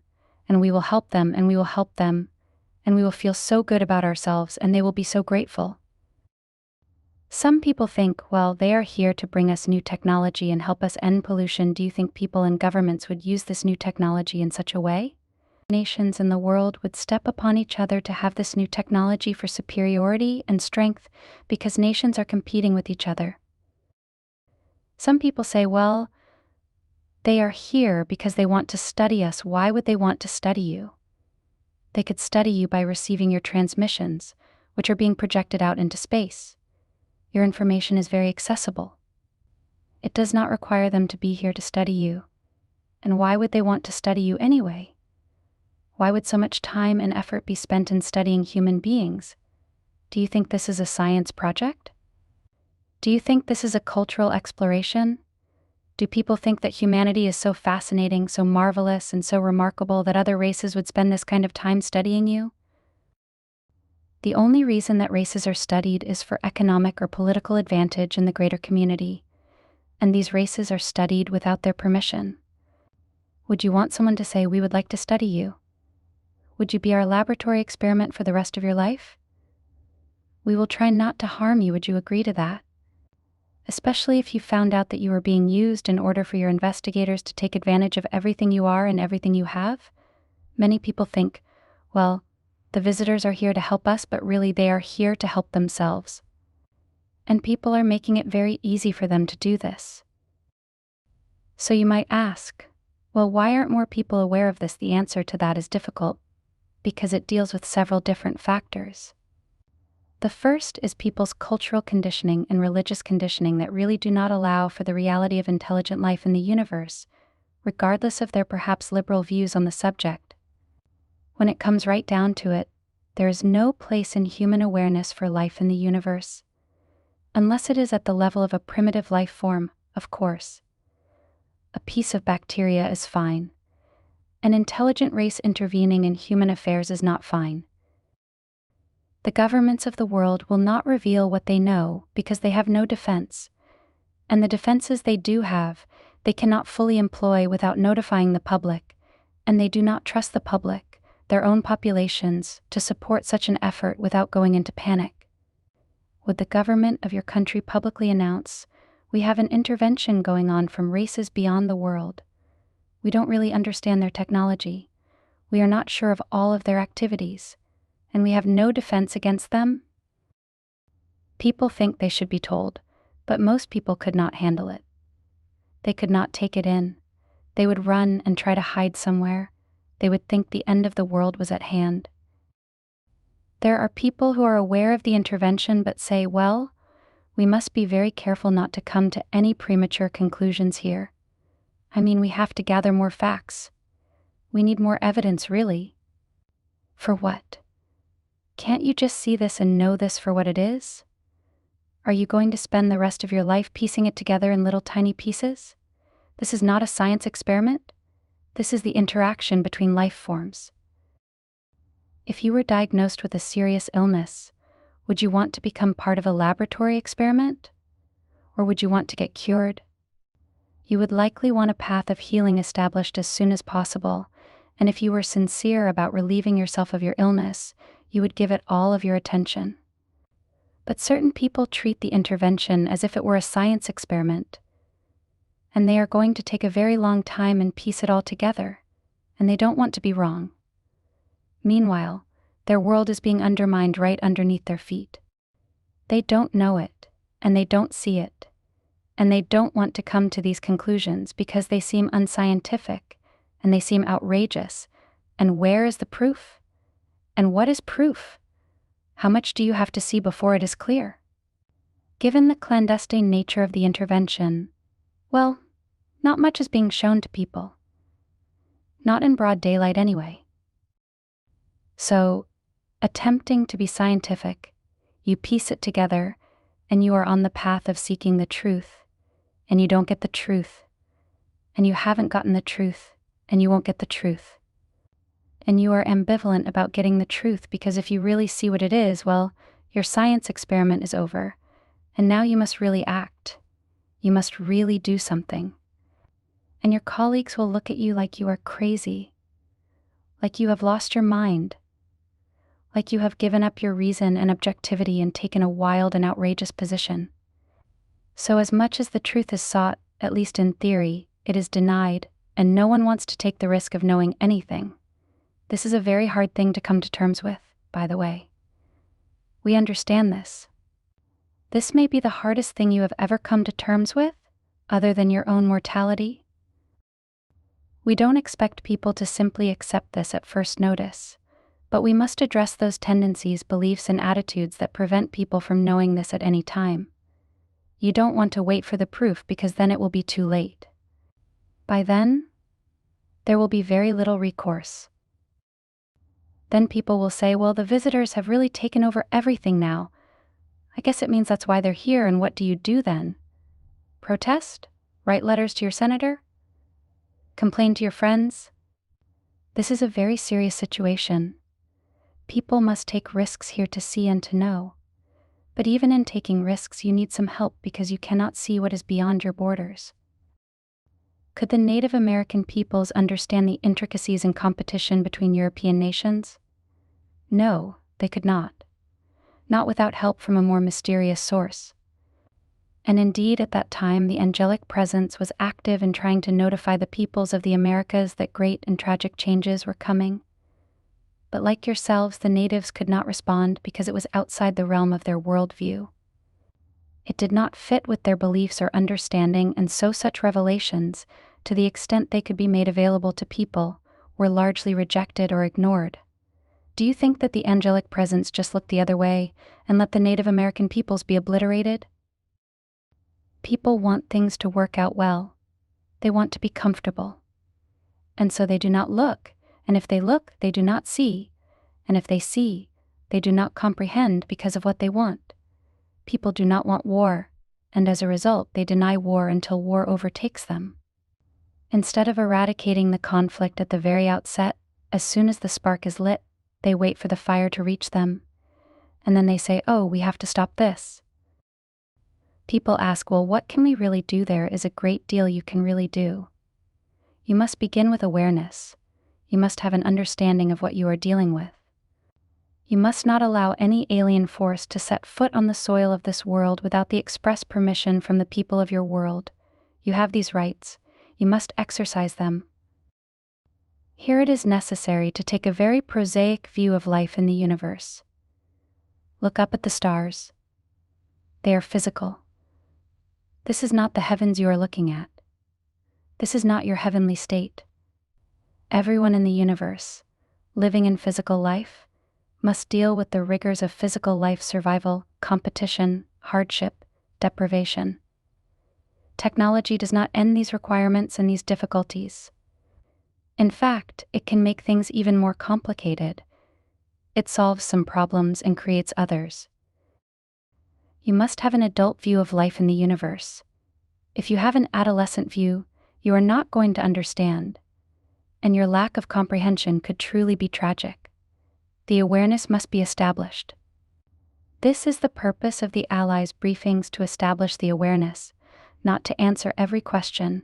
and we will help them, and we will help them, and we will feel so good about ourselves, and they will be so grateful. Some people think, well, they are here to bring us new technology and help us end pollution. Do you think people and governments would use this new technology in such a way? Nations in the world would step upon each other to have this new technology for superiority and strength because nations are competing with each other. Some people say, well, they are here because they want to study us. Why would they want to study you? They could study you by receiving your transmissions, which are being projected out into space. Your information is very accessible. It does not require them to be here to study you. And why would they want to study you anyway? Why would so much time and effort be spent in studying human beings? Do you think this is a science project? Do you think this is a cultural exploration? Do people think that humanity is so fascinating, so marvelous, and so remarkable that other races would spend this kind of time studying you? The only reason that races are studied is for economic or political advantage in the greater community, and these races are studied without their permission. Would you want someone to say, we would like to study you? Would you be our laboratory experiment for the rest of your life? We will try not to harm you. Would you agree to that? Especially if you found out that you were being used in order for your investigators to take advantage of everything you are and everything you have? Many people think, well, the visitors are here to help us, but really they are here to help themselves. And people are making it very easy for them to do this. So you might ask, well, why aren't more people aware of this? The answer to that is difficult, because it deals with several different factors. The first is people's cultural conditioning and religious conditioning that really do not allow for the reality of intelligent life in the universe, regardless of their perhaps liberal views on the subject. When it comes right down to it, there is no place in human awareness for life in the universe, unless it is at the level of a primitive life form, of course. A piece of bacteria is fine. An intelligent race intervening in human affairs is not fine. The governments of the world will not reveal what they know because they have no defense, and the defenses they do have, they cannot fully employ without notifying the public, and they do not trust the public, their own populations, to support such an effort without going into panic. Would the government of your country publicly announce, we have an intervention going on from races beyond the world. We don't really understand their technology. We are not sure of all of their activities, and we have no defense against them? People think they should be told, but most people could not handle it. They could not take it in. They would run and try to hide somewhere. They would think the end of the world was at hand. There are people who are aware of the intervention but say, well, we must be very careful not to come to any premature conclusions here. I mean, we have to gather more facts. We need more evidence, really. For what? Can't you just see this and know this for what it is? Are you going to spend the rest of your life piecing it together in little tiny pieces? This is not a science experiment. This is the interaction between life forms. If you were diagnosed with a serious illness, would you want to become part of a laboratory experiment? Or would you want to get cured? You would likely want a path of healing established as soon as possible, and if you were sincere about relieving yourself of your illness, you would give it all of your attention. But certain people treat the intervention as if it were a science experiment, and they are going to take a very long time and piece it all together, and they don't want to be wrong. Meanwhile, their world is being undermined right underneath their feet. They don't know it, and they don't see it, and they don't want to come to these conclusions because they seem unscientific, and they seem outrageous. And where is the proof? And what is proof? How much do you have to see before it is clear? Given the clandestine nature of the intervention, well, not much is being shown to people. Not in broad daylight anyway. So, attempting to be scientific, you piece it together, and you are on the path of seeking the truth, and you don't get the truth, and you haven't gotten the truth, and you won't get the truth. And you are ambivalent about getting the truth because if you really see what it is, well, your science experiment is over, and now you must really act. You must really do something. And your colleagues will look at you like you are crazy, like you have lost your mind, like you have given up your reason and objectivity and taken a wild and outrageous position. So as much as the truth is sought, at least in theory, it is denied, and no one wants to take the risk of knowing anything. This is a very hard thing to come to terms with, by the way. We understand this. This may be the hardest thing you have ever come to terms with, other than your own mortality. We don't expect people to simply accept this at first notice, but we must address those tendencies, beliefs, and attitudes that prevent people from knowing this at any time. You don't want to wait for the proof because then it will be too late. By then, there will be very little recourse. Then people will say, well, the visitors have really taken over everything now. I guess it means that's why they're here, and what do you do then? Protest? Write letters to your senator? Complain to your friends? This is a very serious situation. People must take risks here to see and to know. But even in taking risks, you need some help because you cannot see what is beyond your borders. Could the Native American peoples understand the intricacies and competition between European nations? No, they could not. Not without help from a more mysterious source. And indeed, at that time, the angelic presence was active in trying to notify the peoples of the Americas that great and tragic changes were coming. But like yourselves, the natives could not respond because it was outside the realm of their worldview. It did not fit with their beliefs or understanding, and so such revelations, to the extent they could be made available to people, were largely rejected or ignored. Do you think that the angelic presence just looked the other way and let the Native American peoples be obliterated? People want things to work out well. They want to be comfortable. And so they do not look, and if they look, they do not see, and if they see, they do not comprehend because of what they want. People do not want war, and as a result, they deny war until war overtakes them. Instead of eradicating the conflict at the very outset, as soon as the spark is lit, they wait for the fire to reach them, and then they say, oh, we have to stop this. People ask, well, what can we really do? There is a great deal you can really do. You must begin with awareness. You must have an understanding of what you are dealing with. You must not allow any alien force to set foot on the soil of this world without the express permission from the people of your world. You have these rights. You must exercise them. Here it is necessary to take a very prosaic view of life in the universe. Look up at the stars. They are physical. This is not the heavens you are looking at. This is not your heavenly state. Everyone in the universe, living in physical life, must deal with the rigors of physical life survival, competition, hardship, deprivation. Technology does not end these requirements and these difficulties. In fact, it can make things even more complicated. It solves some problems and creates others. You must have an adult view of life in the universe. If you have an adolescent view, you are not going to understand, and your lack of comprehension could truly be tragic. The awareness must be established. This is the purpose of the Allies briefings, to establish the awareness, not to answer every question,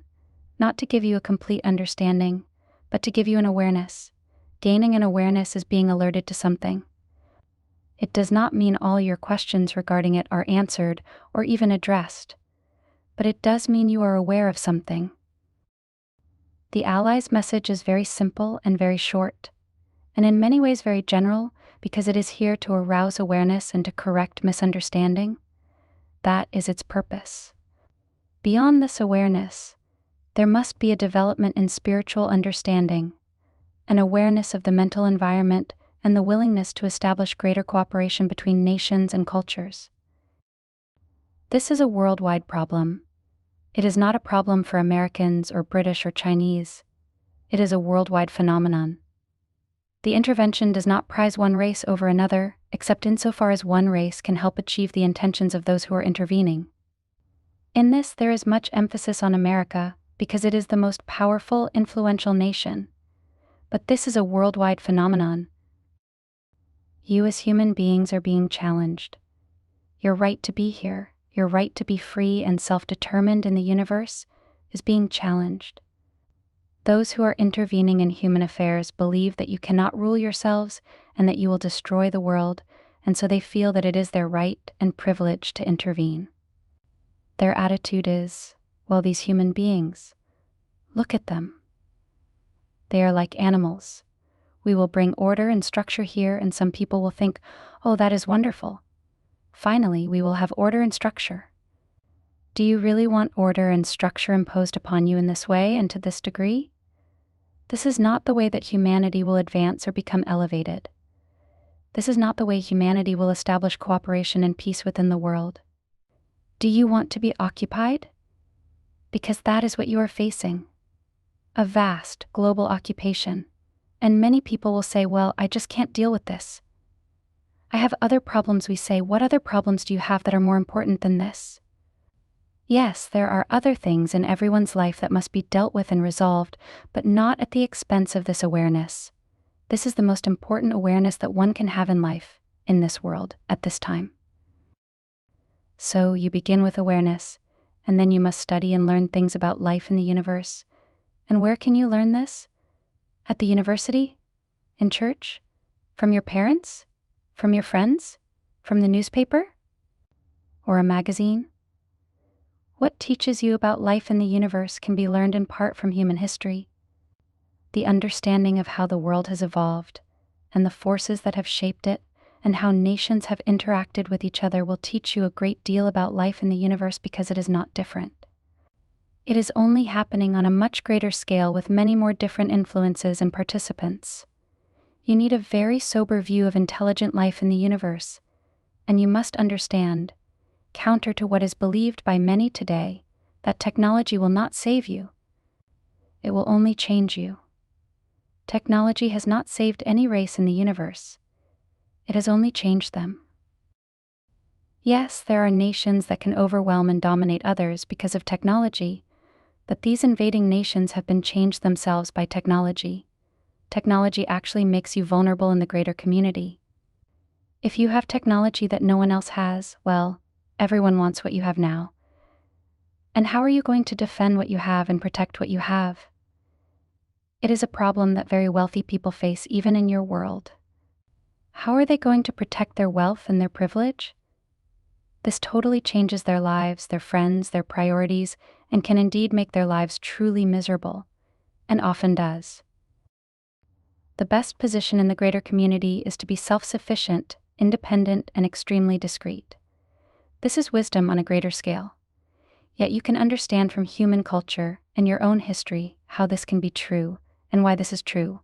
not to give you a complete understanding, but to give you an awareness. Gaining an awareness is being alerted to something. It does not mean all your questions regarding it are answered or even addressed, but it does mean you are aware of something. The Allies' message is very simple and very short, and in many ways very general because it is here to arouse awareness and to correct misunderstanding. That is its purpose. Beyond this awareness, there must be a development in spiritual understanding, an awareness of the mental environment, and the willingness to establish greater cooperation between nations and cultures. This is a worldwide problem. It is not a problem for Americans or British or Chinese. It is a worldwide phenomenon. The intervention does not prize one race over another, except insofar as one race can help achieve the intentions of those who are intervening. In this, there is much emphasis on America, because it is the most powerful, influential nation. But this is a worldwide phenomenon. You as human beings are being challenged. Your right to be here, your right to be free and self-determined in the universe, is being challenged. Those who are intervening in human affairs believe that you cannot rule yourselves and that you will destroy the world, and so they feel that it is their right and privilege to intervene. Their attitude is, well, these human beings, look at them. They are like animals. We will bring order and structure here, and some people will think, oh, that is wonderful. Finally, we will have order and structure. Do you really want order and structure imposed upon you in this way and to this degree? This is not the way that humanity will advance or become elevated. This is not the way humanity will establish cooperation and peace within the world. Do you want to be occupied? Because that is what you are facing. A vast, global occupation. And many people will say, well, I just can't deal with this. I have other problems. We say, what other problems do you have that are more important than this? Yes, there are other things in everyone's life that must be dealt with and resolved, but not at the expense of this awareness. This is the most important awareness that one can have in life, in this world, at this time. So you begin with awareness, and then you must study and learn things about life in the universe. And where can you learn this? At the university? In church? From your parents? From your friends? From the newspaper? Or a magazine? What teaches you about life in the universe can be learned in part from human history. The understanding of how the world has evolved, and the forces that have shaped it, and how nations have interacted with each other will teach you a great deal about life in the universe because it is not different. It is only happening on a much greater scale with many more different influences and participants. You need a very sober view of intelligent life in the universe, and you must understand, counter to what is believed by many today, that technology will not save you. It will only change you. Technology has not saved any race in the universe. It has only changed them. Yes, there are nations that can overwhelm and dominate others because of technology, but these invading nations have been changed themselves by technology. Technology actually makes you vulnerable in the greater community. If you have technology that no one else has, well, everyone wants what you have now. And how are you going to defend what you have and protect what you have? It is a problem that very wealthy people face even in your world. How are they going to protect their wealth and their privilege? This totally changes their lives, their friends, their priorities, and can indeed make their lives truly miserable, and often does. The best position in the greater community is to be self-sufficient, independent, and extremely discreet. This is wisdom on a greater scale. Yet you can understand from human culture and your own history how this can be true and why this is true.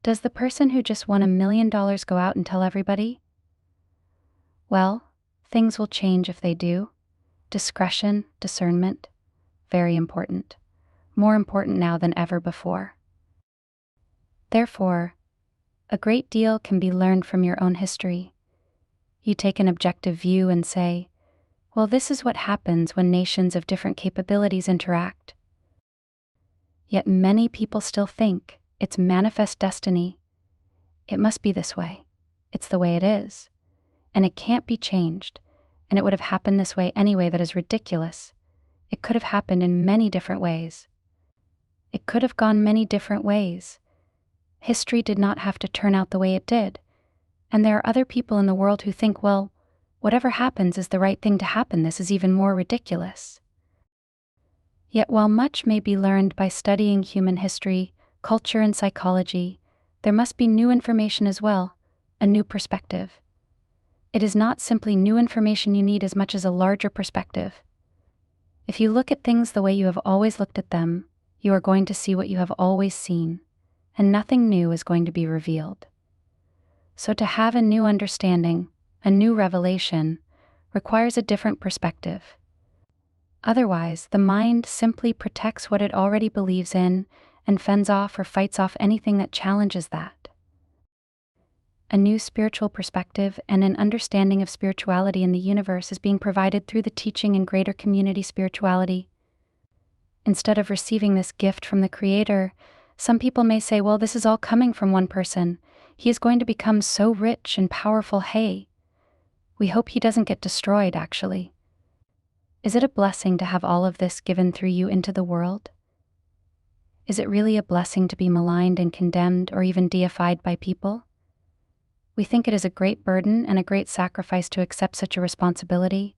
Does the person who just won $1 million go out and tell everybody? Well, things will change if they do. Discretion, discernment, very important. More important now than ever before. Therefore, a great deal can be learned from your own history. You take an objective view and say, well, this is what happens when nations of different capabilities interact. Yet many people still think it's manifest destiny. It must be this way. It's the way it is. And it can't be changed. And it would have happened this way anyway. That is ridiculous. It could have happened in many different ways. It could have gone many different ways. History did not have to turn out the way it did. And there are other people in the world who think, well, whatever happens is the right thing to happen. This is even more ridiculous. Yet while much may be learned by studying human history, culture, and psychology, there must be new information as well, a new perspective. It is not simply new information you need as much as a larger perspective. If you look at things the way you have always looked at them, you are going to see what you have always seen, and nothing new is going to be revealed. So to have a new understanding, a new revelation, requires a different perspective. Otherwise, the mind simply protects what it already believes in and fends off or fights off anything that challenges that. A new spiritual perspective and an understanding of spirituality in the universe is being provided through the teaching in greater community spirituality. Instead of receiving this gift from the Creator, some people may say, well, this is all coming from one person. He is going to become so rich and powerful, hey. We hope he doesn't get destroyed, actually. Is it a blessing to have all of this given through you into the world? Is it really a blessing to be maligned and condemned or even deified by people? We think it is a great burden and a great sacrifice to accept such a responsibility.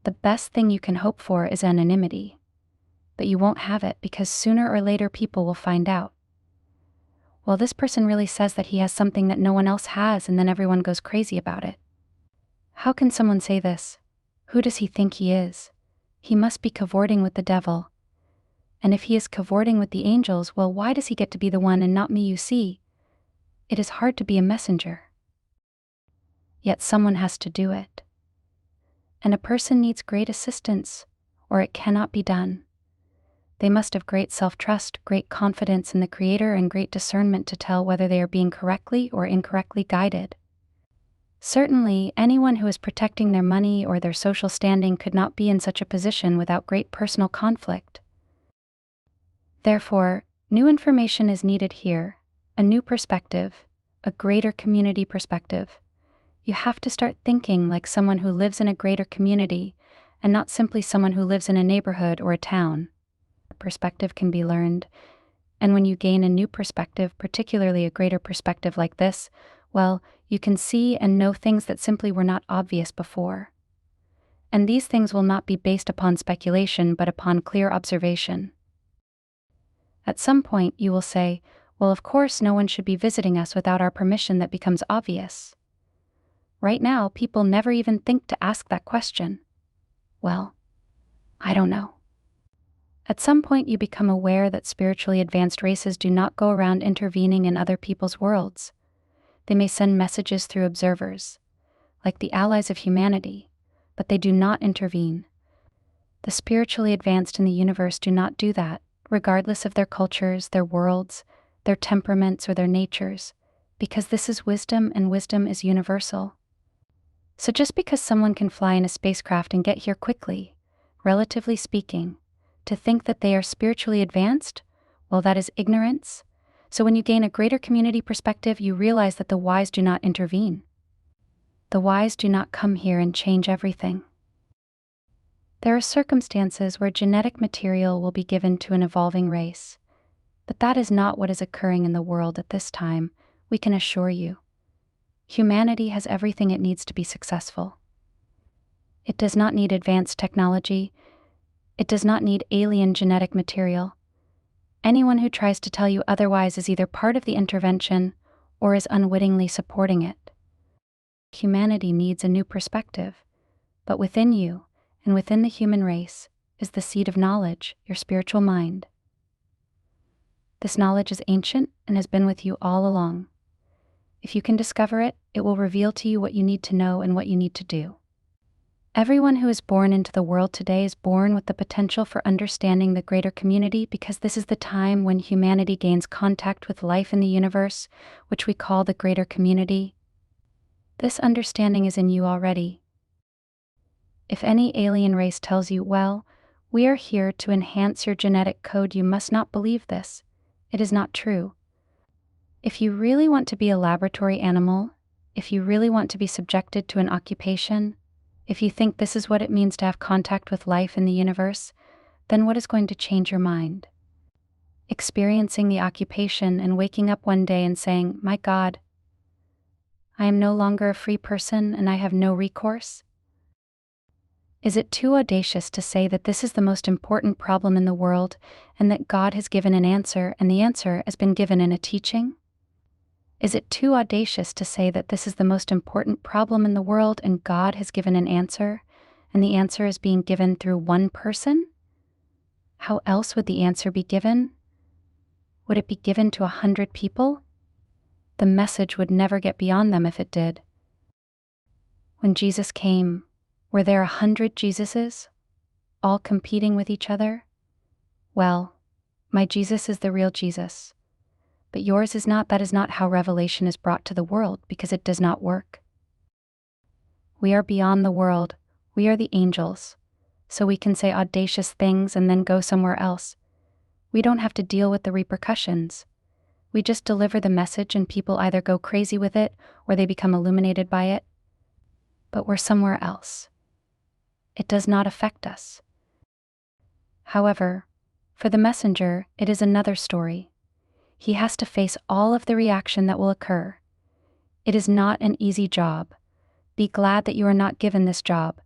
The best thing you can hope for is anonymity, but you won't have it because sooner or later people will find out. Well, this person really says that he has something that no one else has, and then everyone goes crazy about it. How can someone say this? Who does he think he is? He must be cavorting with the devil. And if he is cavorting with the angels, well, why does he get to be the one and not me, you see? It is hard to be a messenger. Yet someone has to do it. And a person needs great assistance, or it cannot be done. They must have great self-trust, great confidence in the Creator, and great discernment to tell whether they are being correctly or incorrectly guided. Certainly, anyone who is protecting their money or their social standing could not be in such a position without great personal conflict. Therefore, new information is needed here, a new perspective, a greater community perspective. You have to start thinking like someone who lives in a greater community, and not simply someone who lives in a neighborhood or a town. Perspective can be learned, and when you gain a new perspective, particularly a greater perspective like this, well, you can see and know things that simply were not obvious before. And these things will not be based upon speculation but upon clear observation. At some point you will say, well, of course no one should be visiting us without our permission. That becomes obvious. Right now, people never even think to ask that question. Well, I don't know. At some point you become aware that spiritually advanced races do not go around intervening in other people's worlds. They may send messages through observers, like the Allies of Humanity, but they do not intervene. The spiritually advanced in the universe do not do that, regardless of their cultures, their worlds, their temperaments, or their natures, because this is wisdom, and wisdom is universal. So just because someone can fly in a spacecraft and get here quickly, relatively speaking, to think that they are spiritually advanced, well, that is ignorance. So when you gain a greater community perspective, you realize that the wise do not intervene. The wise do not come here and change everything. There are circumstances where genetic material will be given to an evolving race, but that is not what is occurring in the world at this time, we can assure you. Humanity has everything it needs to be successful. It does not need advanced technology. It does not need alien genetic material. Anyone who tries to tell you otherwise is either part of the intervention or is unwittingly supporting it. Humanity needs a new perspective, but within you and within the human race is the seed of knowledge, your spiritual mind. This knowledge is ancient and has been with you all along. If you can discover it, it will reveal to you what you need to know and what you need to do. Everyone who is born into the world today is born with the potential for understanding the greater community, because this is the time when humanity gains contact with life in the universe, which we call the greater community. This understanding is in you already. If any alien race tells you, well, we are here to enhance your genetic code, you must not believe this. It is not true. If you really want to be a laboratory animal, if you really want to be subjected to an occupation, if you think this is what it means to have contact with life in the universe, then what is going to change your mind? Experiencing the occupation and waking up one day and saying, my God, I am no longer a free person and I have no recourse? Is it too audacious to say that this is the most important problem in the world and that God has given an answer and the answer has been given in a teaching? Is it too audacious to say that this is the most important problem in the world and God has given an answer and the answer is being given through one person? How else would the answer be given? Would it be given to 100 people? The message would never get beyond them if it did. When Jesus came, were there 100 Jesuses, all competing with each other? Well, my Jesus is the real Jesus, but yours is not. That is not how revelation is brought to the world, because it does not work. We are beyond the world, we are the angels, so we can say audacious things and then go somewhere else. We don't have to deal with the repercussions. We just deliver the message and people either go crazy with it or they become illuminated by it. But we're somewhere else. It does not affect us. However, for the messenger, it is another story. He has to face all of the reaction that will occur. It is not an easy job. Be glad that you are not given this job.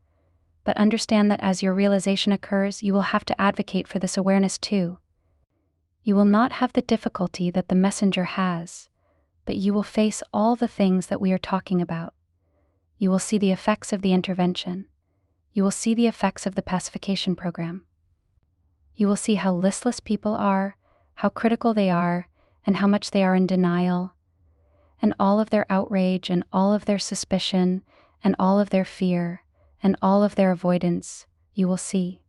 But understand that as your realization occurs, you will have to advocate for this awareness too. You will not have the difficulty that the messenger has, but you will face all the things that we are talking about. You will see the effects of the intervention. You will see the effects of the pacification program. You will see how listless people are, how critical they are, and how much they are in denial, and all of their outrage and all of their suspicion and all of their fear and all of their avoidance. You will see.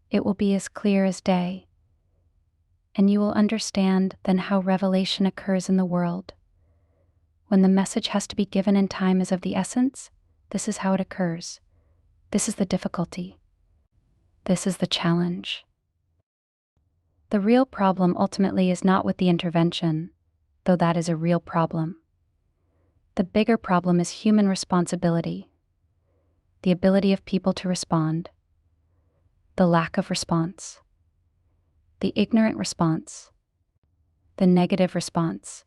It will be as clear as day. And you will understand then how revelation occurs in the world. When the message has to be given and time is of the essence, this is how it occurs. This is the difficulty. This is the challenge. The real problem ultimately is not with the intervention, though that is a real problem. The bigger problem is human responsibility, the ability of people to respond, the lack of response, the ignorant response, the negative response.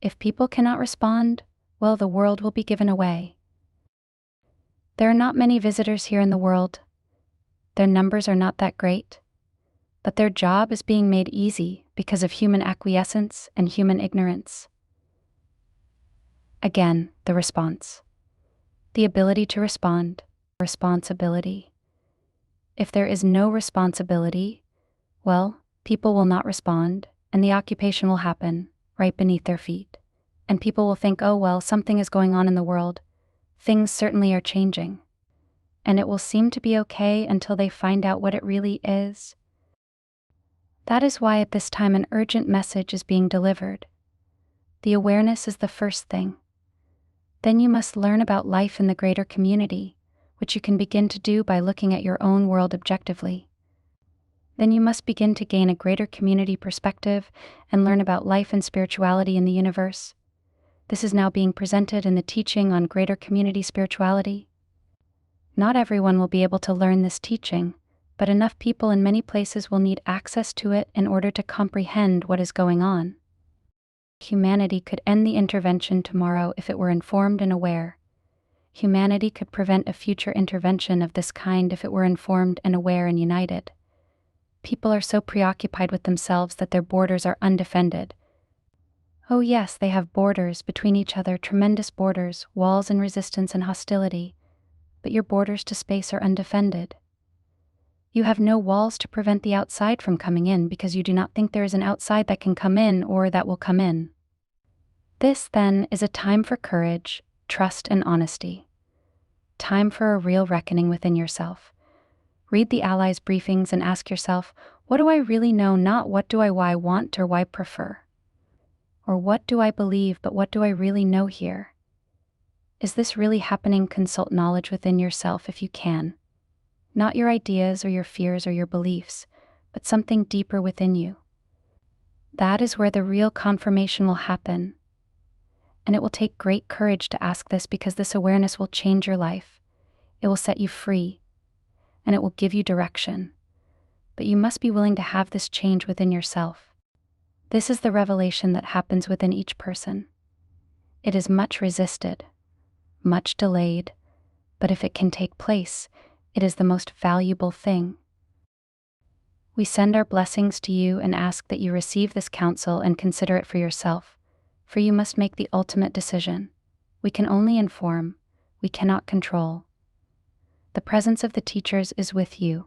If people cannot respond, well, the world will be given away. There are not many visitors here in the world. Their numbers are not that great, but their job is being made easy because of human acquiescence and human ignorance. Again, the response. The ability to respond, responsibility. If there is no responsibility, well, people will not respond, and the occupation will happen right beneath their feet. And people will think, oh well, something is going on in the world. Things certainly are changing. And it will seem to be okay until they find out what it really is. That is why at this time an urgent message is being delivered. The awareness is the first thing. Then you must learn about life in the greater community, which you can begin to do by looking at your own world objectively. Then you must begin to gain a greater community perspective and learn about life and spirituality in the universe. This is now being presented in the teaching on greater community spirituality. Not everyone will be able to learn this teaching, but enough people in many places will need access to it in order to comprehend what is going on. Humanity could end the intervention tomorrow if it were informed and aware. Humanity could prevent a future intervention of this kind if it were informed and aware and united. People are so preoccupied with themselves that their borders are undefended. Oh yes, they have borders between each other, tremendous borders, walls and resistance and hostility, but your borders to space are undefended. You have no walls to prevent the outside from coming in because you do not think there is an outside that can come in or that will come in. This, then, is a time for courage, trust, and honesty. Time for a real reckoning within yourself. Read the Allies briefings and ask yourself, what do I really know, not what do I why want or why prefer? Or what do I believe, but what do I really know here? Is this really happening? Consult knowledge within yourself if you can. Not your ideas or your fears or your beliefs, but something deeper within you. That is where the real confirmation will happen. And it will take great courage to ask this because this awareness will change your life. It will set you free, and it will give you direction. But you must be willing to have this change within yourself. This is the revelation that happens within each person. It is much resisted, much delayed, but if it can take place, it is the most valuable thing. We send our blessings to you and ask that you receive this counsel and consider it for yourself, for you must make the ultimate decision. We can only inform, we cannot control. The presence of the teachers is with you.